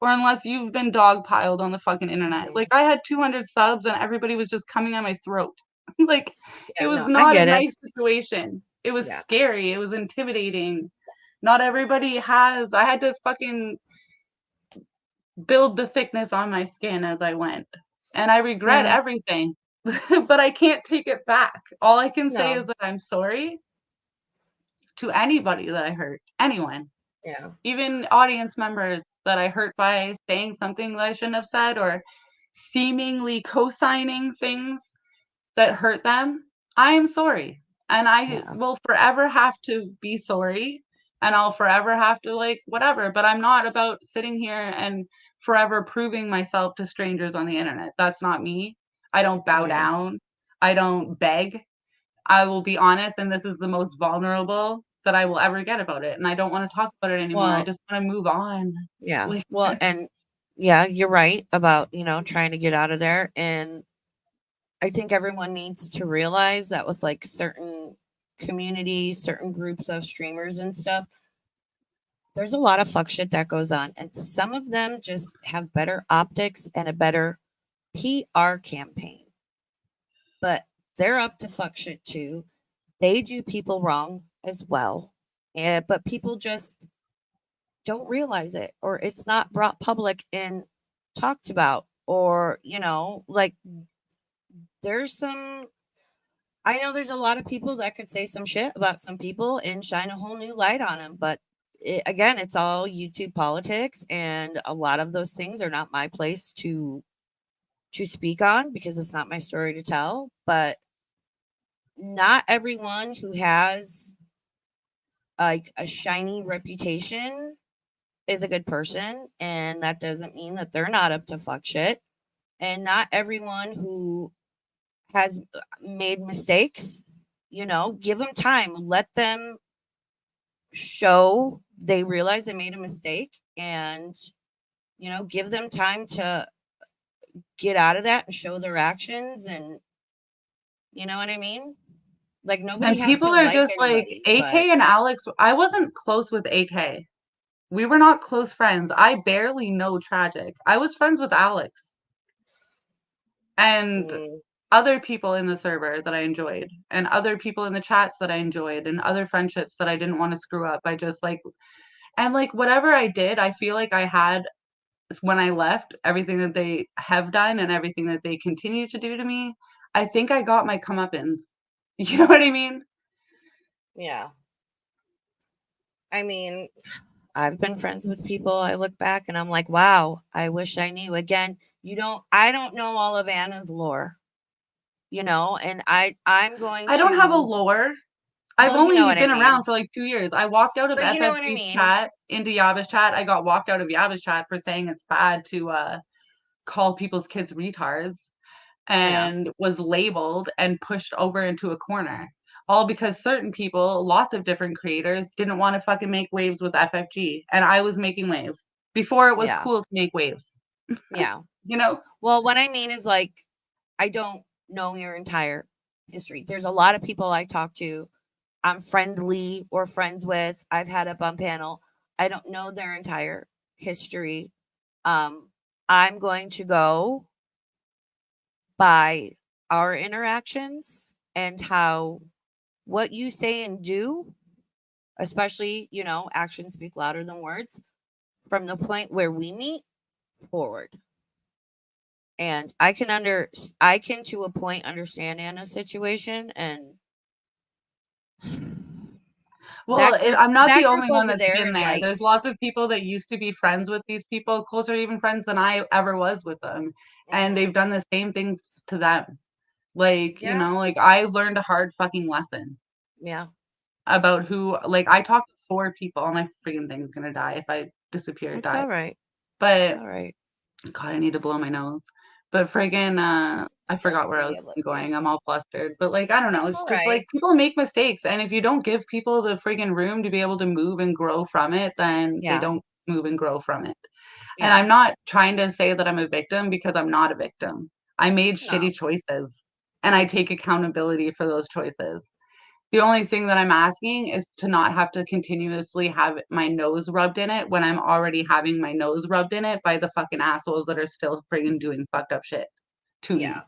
Or unless you've been dogpiled on the fucking internet. Like, I had 200 subs and everybody was just coming at my throat. Like, Yeah, it was no, I not a get it. nice situation. It was Yeah. scary. It was intimidating. Not everybody has. I had to fucking build the thickness on my skin as I went. And I regret Yeah. everything. But I can't take it back. All I can say No. is that I'm sorry to anybody that I hurt. Anyone. Yeah. Even audience members that I hurt by saying something that I shouldn't have said or seemingly co-signing things that hurt them. I am sorry. And I Yeah. will forever have to be sorry. And I'll forever have to, like, whatever. But I'm not about sitting here and forever proving myself to strangers on the internet. That's not me. I don't bow down. I don't beg. I will be honest, and this is the most vulnerable that I will ever get about it. And I don't want to talk about it anymore. I Well, just want to move on. yeah. Like, Well, and yeah, you're right about, trying to get out of there. And I think everyone needs to realize that with like certain communities, certain groups of streamers and stuff, there's a lot of fuck shit that goes on. And some of them just have better optics and a better PR campaign. But they're up to fuck shit too. They do people wrong as well. But people just don't realize it, or it's not brought public and talked about, or, like there's some. I know there's a lot of people that could say some shit about some people and shine a whole new light on them, but again, it's all YouTube politics, and a lot of those things are not my place to speak on because it's not my story to tell. But not everyone who has like a shiny reputation is a good person, and that doesn't mean that they're not up to fuck shit. And not everyone who has made mistakes, give them time, let them show they realize they made a mistake, and give them time to get out of that and show their actions, and you know what I mean? Like nobody And has people to are like just like anybody. AK But and Alex. I wasn't close with AK. We were not close friends. I barely know Tragic. I was friends with Alex and other people in the server that I enjoyed, and other people in the chats that I enjoyed, and other friendships that I didn't want to screw up. I just like, and like whatever I did, I feel like I had when I left everything that they have done and everything that they continue to do to me. I think I got my comeuppance. You know what I mean? yeah. I mean, I've been friends with people. I look back and I'm like, wow, I wish I knew. Again, I don't know all of Anna's lore, and I'm going I don't have a to, lore. I've well, you know only what I been mean. around for like 2 years. I walked out of But you know what I FFG's mean. chat into Yaba's chat. I got walked out of Yaba's chat for saying it's bad to call people's kids retards, Yeah. and was labeled and pushed over into a corner. All because certain people, lots of different creators, didn't want to fucking make waves with FFG. And I was making waves before it was Yeah. cool to make waves. Yeah. You know? Well, what I mean is like, I don't know your entire history. There's a lot of people I talk to, I'm friendly or friends with, I've had up on panel. I don't know their entire history. I'm going to go by our interactions and how what you say and do, especially, actions speak louder than words, from the point where we meet forward. And I can to a point understand Anna's situation, and Well, I'm not the that only group one over that's there been is there. like, There's lots of people that used to be friends with these people, closer even friends than I ever was with them. And they've done the same things to them. Like, yeah, like I learned a hard fucking lesson yeah, about who, like I talked to 4 people. My freaking thing's gonna die. If I disappear, it it's dies. all right. It's But all right. God, I need to blow my nose. But friggin', I forgot where I was Testy, I love going. you. I'm all flustered. But like, I don't know. It's It's all just like right. people make mistakes, and if you don't give people the friggin' room to be able to move and grow from it, then they Yeah, don't move and grow from it. And yeah. I'm not trying to say that I'm a victim, because I'm not a victim. I made No, shitty choices, and I take accountability for those choices. The only thing that I'm asking is to not have to continuously have my nose rubbed in it when I'm already having my nose rubbed in it by the fucking assholes that are still friggin' doing fucked up shit to me. yeah,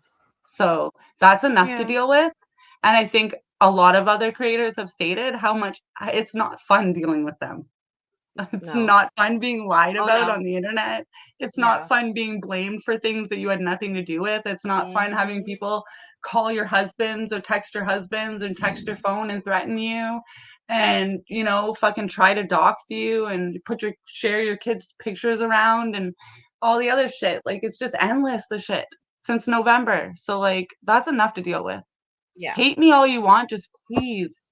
So that's enough to yeah. deal with. And I think a lot of other creators have stated how much it's not fun dealing with them. It's No. not fun being lied Oh about on no. the internet. It's not Yeah. fun being blamed for things that you had nothing to do with. It's not fun having Mhm. people call your husbands or text your husbands and text your phone and threaten you and, fucking try to dox you and share your kids' pictures around and all the other shit. Like, it's just endless, the shit since November. So, like, that's enough to deal with. Yeah. Hate me all you want. Just please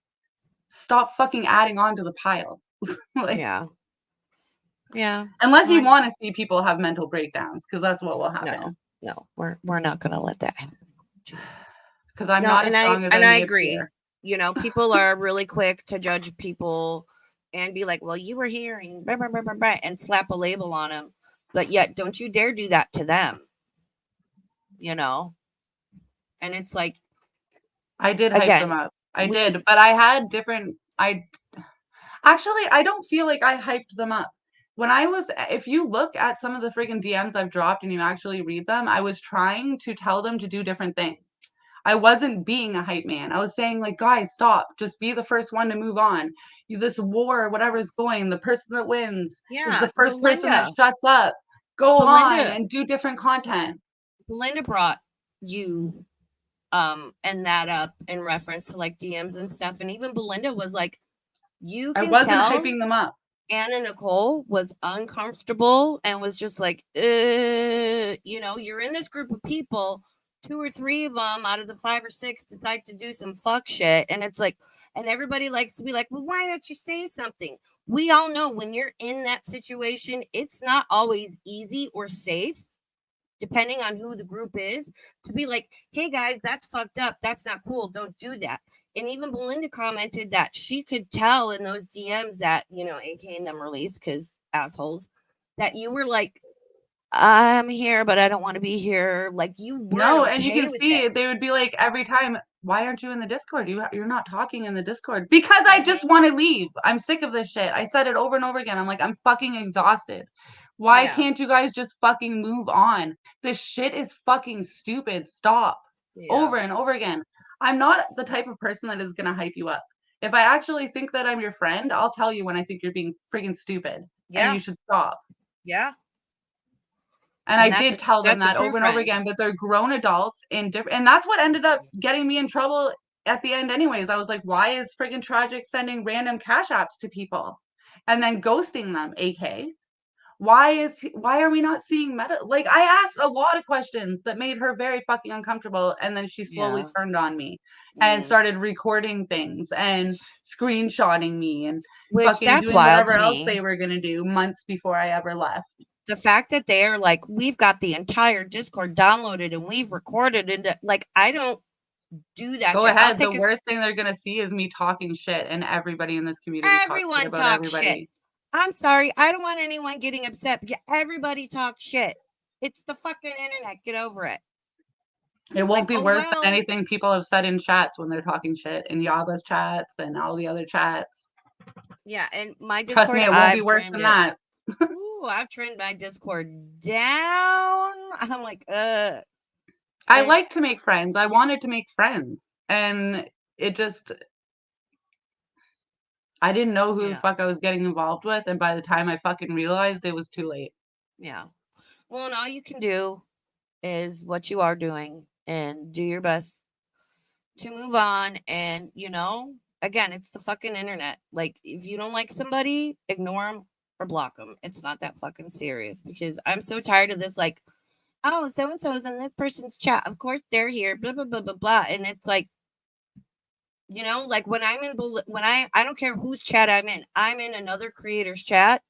stop fucking adding on to the pile. Like, Yeah. Yeah. unless you I- want to see people have mental breakdowns, because that's what will happen. No. We're not gonna let that happen. Because I'm No, not as strong as I I may agree. appear. People are really quick to judge people and be like, "Well, you were here," and blah, blah, blah, blah, blah, and slap a label on them. But yet, don't you dare do that to them. And it's like, I did hype them again, up. I did, but I had different. Actually, I don't feel like I hyped them up. If you look at some of the freaking DMs I've dropped and you actually read them, I was trying to tell them to do different things. I wasn't being a hype man. I was saying, like, guys, stop. Just be the first one to move on. This war, whatever is going, the person that wins is the first person that shuts up. Go on and do different content. Belinda brought you and that up in reference to like DMs and stuff. And even Belinda was like, you can I wasn't tell hyping them up. Anna Nicole was uncomfortable and was just like, you're in this group of people, 2 or 3 of them out of the 5 or 6 decide to do some fuck shit. And it's like, and everybody likes to be like, well, why don't you say something? We all know when you're in that situation, it's not always easy or safe, depending on who the group is, to be like, hey guys, that's fucked up. That's not cool. Don't do that. And even Belinda commented that she could tell in those DMs that, AK and them released, because assholes, that you were like, I'm here, but I don't want to be here. Like, you weren't No, okay and you can with see it. they would be like, every time why aren't you in the Discord? You're not talking in the Discord. Because I just want to leave. I'm sick of this shit. I said it over and over again. I'm like, I'm fucking exhausted. Why can't you guys just fucking move on? This shit is fucking stupid. Stop. Over and over again. I'm not the type of person that is going to hype you up. If I actually think that I'm your friend, I'll tell you when I think you're being freaking stupid. And you should stop. Yeah. And I did tell them that over and over again, but they're grown adults in different, and that's what ended up getting me in trouble at the end anyways. I was like, why is friggin' Tragic sending random cash apps to people and then ghosting them, AK? Why are we not seeing meta? Like, I asked a lot of questions that made her very fucking uncomfortable, and then she slowly turned on me and started recording things and screenshotting me and fucking doing whatever else they were gonna do months before I ever left. The fact that they're like, we've got the entire Discord downloaded and we've recorded it, like, I don't do that. Go ahead. The worst thing they're gonna see is me talking shit, and everybody in this community talks shit. I'm sorry, I don't want anyone getting upset. Everybody talks shit. It's the fucking internet. Get over it. It won't be worse than anything people have said in chats when they're talking shit, in Yaba's chats and all the other chats. Yeah, and my Discord, trust me, it won't be worse than that. Ooh, I've trimmed my Discord down. I'm like, I like to make friends. I wanted to make friends, and it just, I didn't know who the fuck I was getting involved with, and by the time I fucking realized, it was too late. Yeah. Well, and all you can do is what you are doing and do your best to move on. And, you know, again, it's the fucking internet. Like, if you don't like somebody, ignore them or block them. It's not that fucking serious, because I'm so tired of this, like, oh, so-and-so's in this person's chat. Of course they're here, blah, blah, blah, blah, blah. And it's like, you know, like when I'm in, I don't care whose chat I'm in another creator's chat.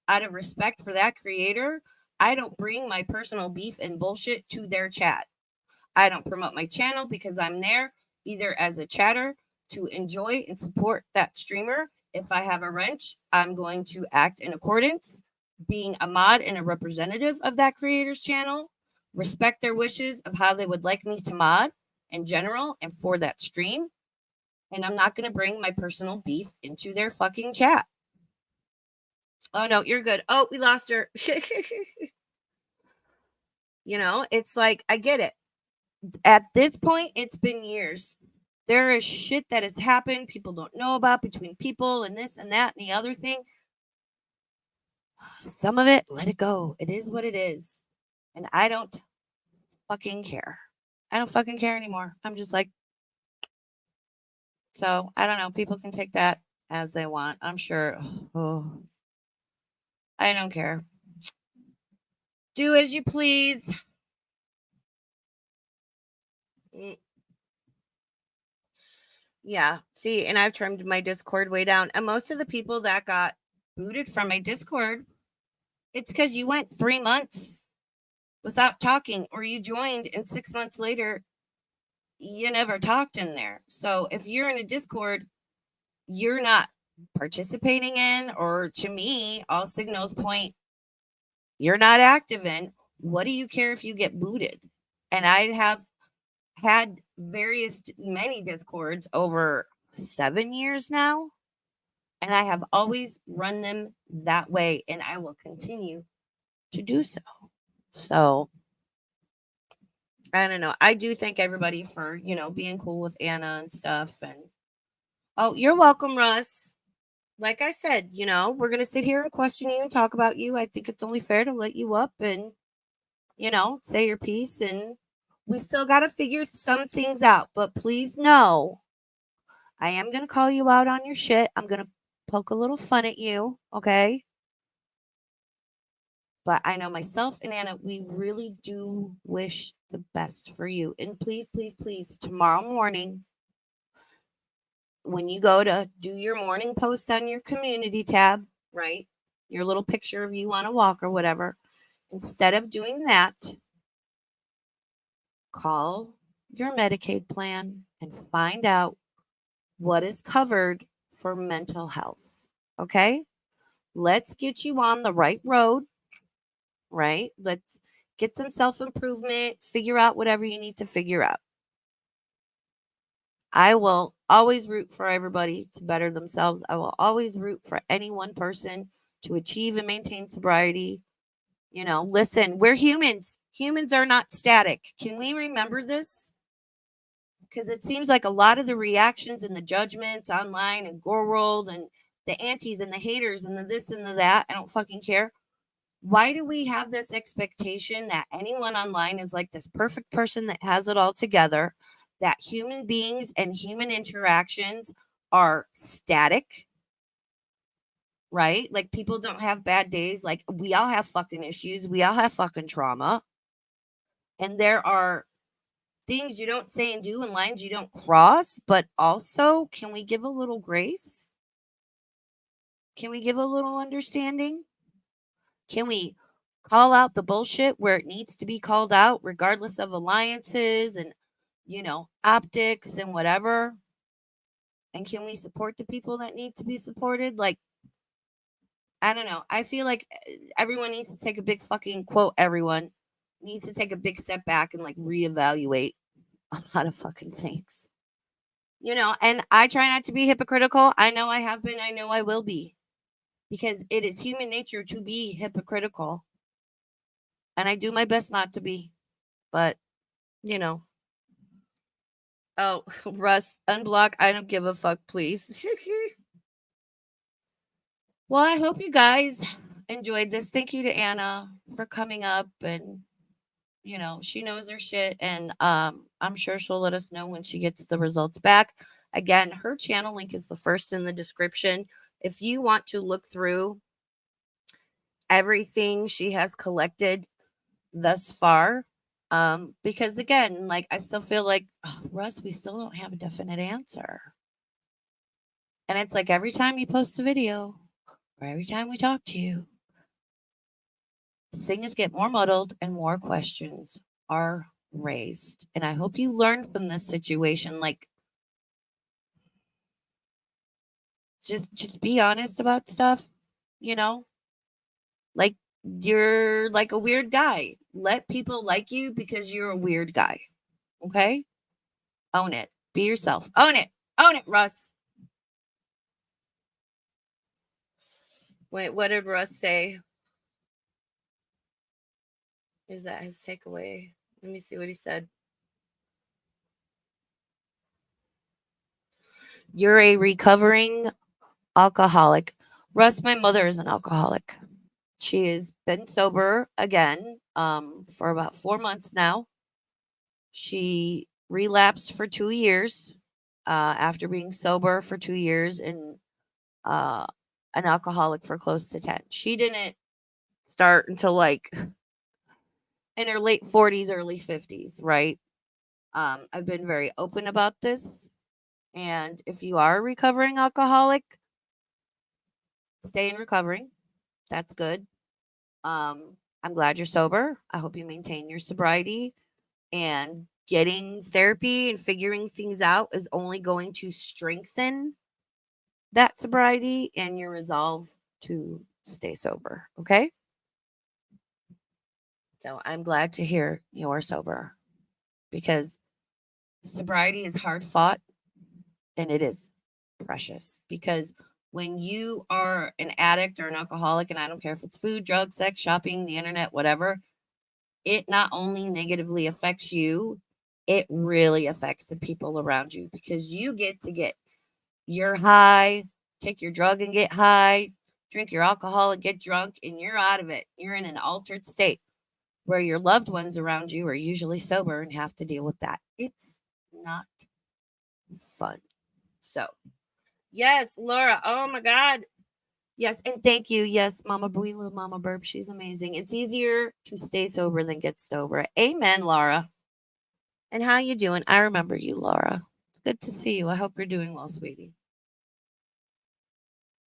Out of respect for that creator, I don't bring my personal beef and bullshit to their chat. I don't promote my channel because I'm there either as a chatter to enjoy and support that streamer. If I have a wrench, I'm going to act in accordance, being a mod and a representative of that creator's channel, respect their wishes of how they would like me to mod in general and for that stream. And I'm not going to bring my personal beef into their fucking chat. Oh, no, you're good. Oh, we lost her. You know, it's like, I get it. At this point, it's been years. There is shit that has happened people don't know about between people and this and that and the other thing. Some of it, let it go. It is what it is. And I don't fucking care. I don't fucking care anymore. I'm just like, so I don't know. People can take that as they want. I'm sure. Oh, I don't care. Do as you please. Yeah. See, and I've trimmed my Discord way down. And most of the people that got booted from my Discord, it's because you went 3 months without talking, or you joined and 6 months later, you never talked in there. So if you're in a Discord, you're not participating in, or to me, all signals point you're not active in. What do you care if you get booted? And I have had many Discords over 7 years now, and I have always run them that way, and I will continue to do so. So I don't know. I do thank everybody for, you know, being cool with Anna and stuff. And oh, you're welcome, Russ. Like I said, you know, we're going to sit here and question you and talk about you. I think it's only fair to let you up and, you know, say your piece. And we still got to figure some things out. But please know, I am going to call you out on your shit. I'm going to poke a little fun at you. Okay. But I know myself and Anna, we really do wish the best for you. And please, please, please, tomorrow morning, when you go to do your morning post on your community tab, right? Your little picture of you on a walk or whatever. Instead of doing that, call your Medicaid plan and find out what is covered for mental health. Okay? Let's get you on the right road, right? Let's get some self-improvement, figure out whatever you need to figure out. I will always root for everybody to better themselves. I will always root for any one person to achieve and maintain sobriety. You know, listen, we're humans. Humans are not static. Can we remember this? Because it seems like a lot of the reactions and the judgments online and Gore World and the antis and the haters and the this and the that, I don't fucking care. Why do we have this expectation that anyone online is like this perfect person that has it all together, that human beings and human interactions are static, right? Like people don't have bad days. Like we all have fucking issues. We all have fucking trauma. And there are things you don't say and do and lines you don't cross, but also, can we give a little grace? Can we give a little understanding? Can we call out the bullshit where it needs to be called out, regardless of alliances and, you know, optics and whatever? And can we support the people that need to be supported? Like, I don't know. I feel like everyone needs to take a big fucking quote. Everyone needs to take a big step back and like reevaluate a lot of fucking things. You know, and I try not to be hypocritical. I know I have been. I know I will be. Because it is human nature to be hypocritical. And I do my best not to be. But, you know. Oh, Russ, unblock. I don't give a fuck, please. Well, I hope you guys enjoyed this. Thank you to Anna for coming up, and you know, she knows her shit, and I'm sure she'll let us know when she gets the results back. Again, her channel link is the first in the description. If you want to look through everything she has collected thus far, because again, like I still feel like, Russ, we still don't have a definite answer. And it's like every time you post a video or every time we talk to you, things get more muddled and more questions are raised. And I hope you learn from this situation. Like, just be honest about stuff, you know? Like, you're like a weird guy. Let people like you because you're a weird guy. Okay? Own it. Be yourself. Own it. Own it, Russ. Wait, what did Russ say? Is that his takeaway? Let me see what he said. You're a recovering alcoholic. Russ, my mother is an alcoholic. She has been sober again for about 4 months now. She relapsed for 2 years after being sober for 2 years and an alcoholic for close to 10. She didn't start until like in her late 40s, early 50s, right? I've been very open about this. And if you are a recovering alcoholic, stay in recovering. That's good. I'm glad you're sober. I hope you maintain your sobriety, and getting therapy and figuring things out is only going to strengthen that sobriety and your resolve to stay sober. Okay. So I'm glad to hear you're sober, because sobriety is hard fought and it is precious, because when you are an addict or an alcoholic, and I don't care if it's food, drugs, sex, shopping, the internet, whatever, it not only negatively affects you, it really affects the people around you, because you get to get your high, take your drug and get high, drink your alcohol and get drunk, and you're out of it. You're in an altered state where your loved ones around you are usually sober and have to deal with that. It's not fun. So, yes, Laura. Oh my God. Yes, and thank you. Yes, Mama Builu, Mama Burp. She's amazing. It's easier to stay sober than get sober. Amen, Laura. And how you doing? I remember you, Laura. It's good to see you. I hope you're doing well, sweetie.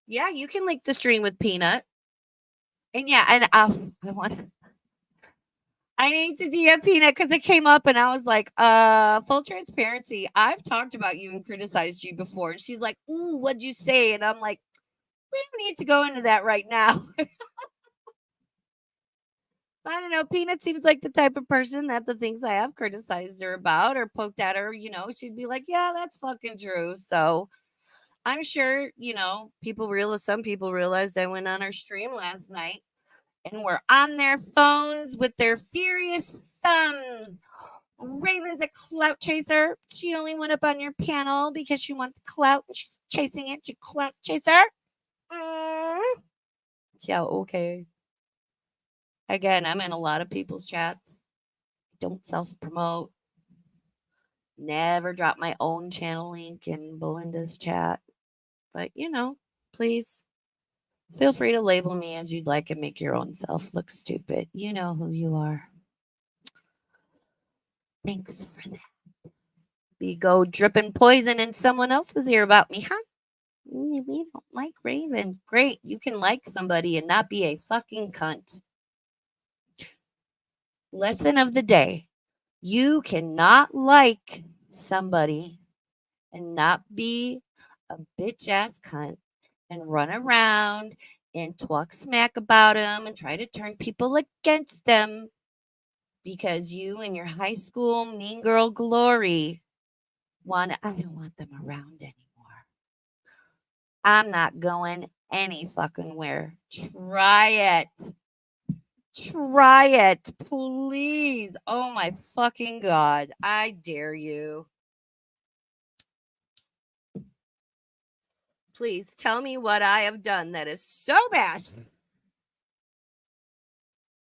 Yeah, you can link the stream with Peanut. And yeah, and I need to DM Peanut because it came up and I was like, full transparency. I've talked about you and criticized you before. And she's like, ooh, what'd you say? And I'm like, we don't need to go into that right now. I don't know. Peanut seems like the type of person that the things I have criticized her about or poked at her, she'd be like, yeah, that's fucking true. So I'm sure, some people realized I went on her stream last night and were on their phones with their furious thumbs. Raven's a clout chaser. She only went up on your panel because she wants clout and she's chasing it. She clout chaser. Yeah, okay. Again, I'm in a lot of people's chats. Don't self-promote. Never drop my own channel link in Belinda's chat. But, please feel free to label me as you'd like and make your own self look stupid. You know who you are. Thanks for that. We go dripping poison in someone else's ear about me, huh? We don't like Raven. Great. You can like somebody and not be a fucking cunt. Lesson of the day. You cannot like somebody and not be a bitch ass cunt and run around and talk smack about them and try to turn people against them because you and your high school mean girl glory I don't want them around anymore. I'm not going any fucking where. Try it. Try it, please. Oh my fucking God. I dare you. Please tell me what I have done that is so bad.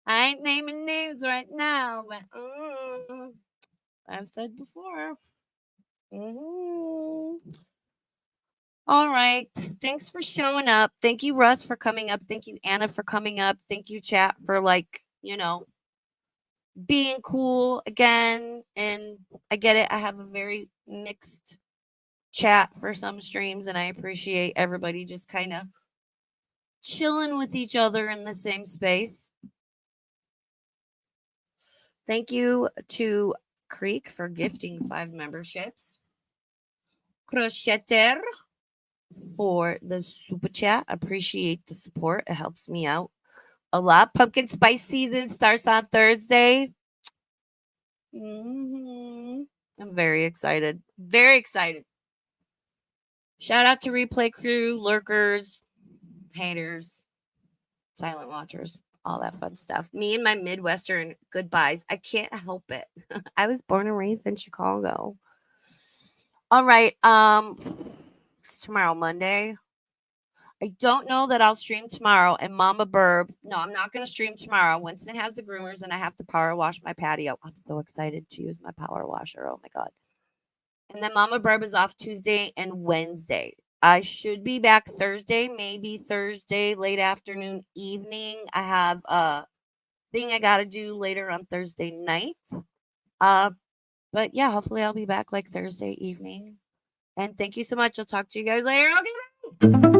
I ain't naming names right now, but I've said before. All right. Thanks for showing up. Thank you, Russ, for coming up. Thank you, Anna, for coming up. Thank you, chat, for being cool again. And I get it. I have a very mixed chat for some streams, and I appreciate everybody just kind of chilling with each other in the same space. Thank you to Creek for gifting 5 memberships. Crocheter for the super chat. Appreciate the support. It helps me out a lot. Pumpkin spice season starts on Thursday. I'm very excited. Very excited. Shout out to Replay Crew, lurkers, haters, silent watchers, all that fun stuff. Me and my Midwestern goodbyes. I can't help it. I was born and raised in Chicago. All right. It's tomorrow, Monday. I don't know that I'll stream tomorrow. And Mama Burb, no, I'm not going to stream tomorrow. Winston has the groomers and I have to power wash my patio. I'm so excited to use my power washer. Oh my God. And then Mama Burb is off Tuesday and Wednesday. I should be back Thursday, maybe Thursday, late afternoon, evening. I have a thing I got to do later on Thursday night. But yeah, hopefully I'll be back like Thursday evening. And thank you so much. I'll talk to you guys later. Okay.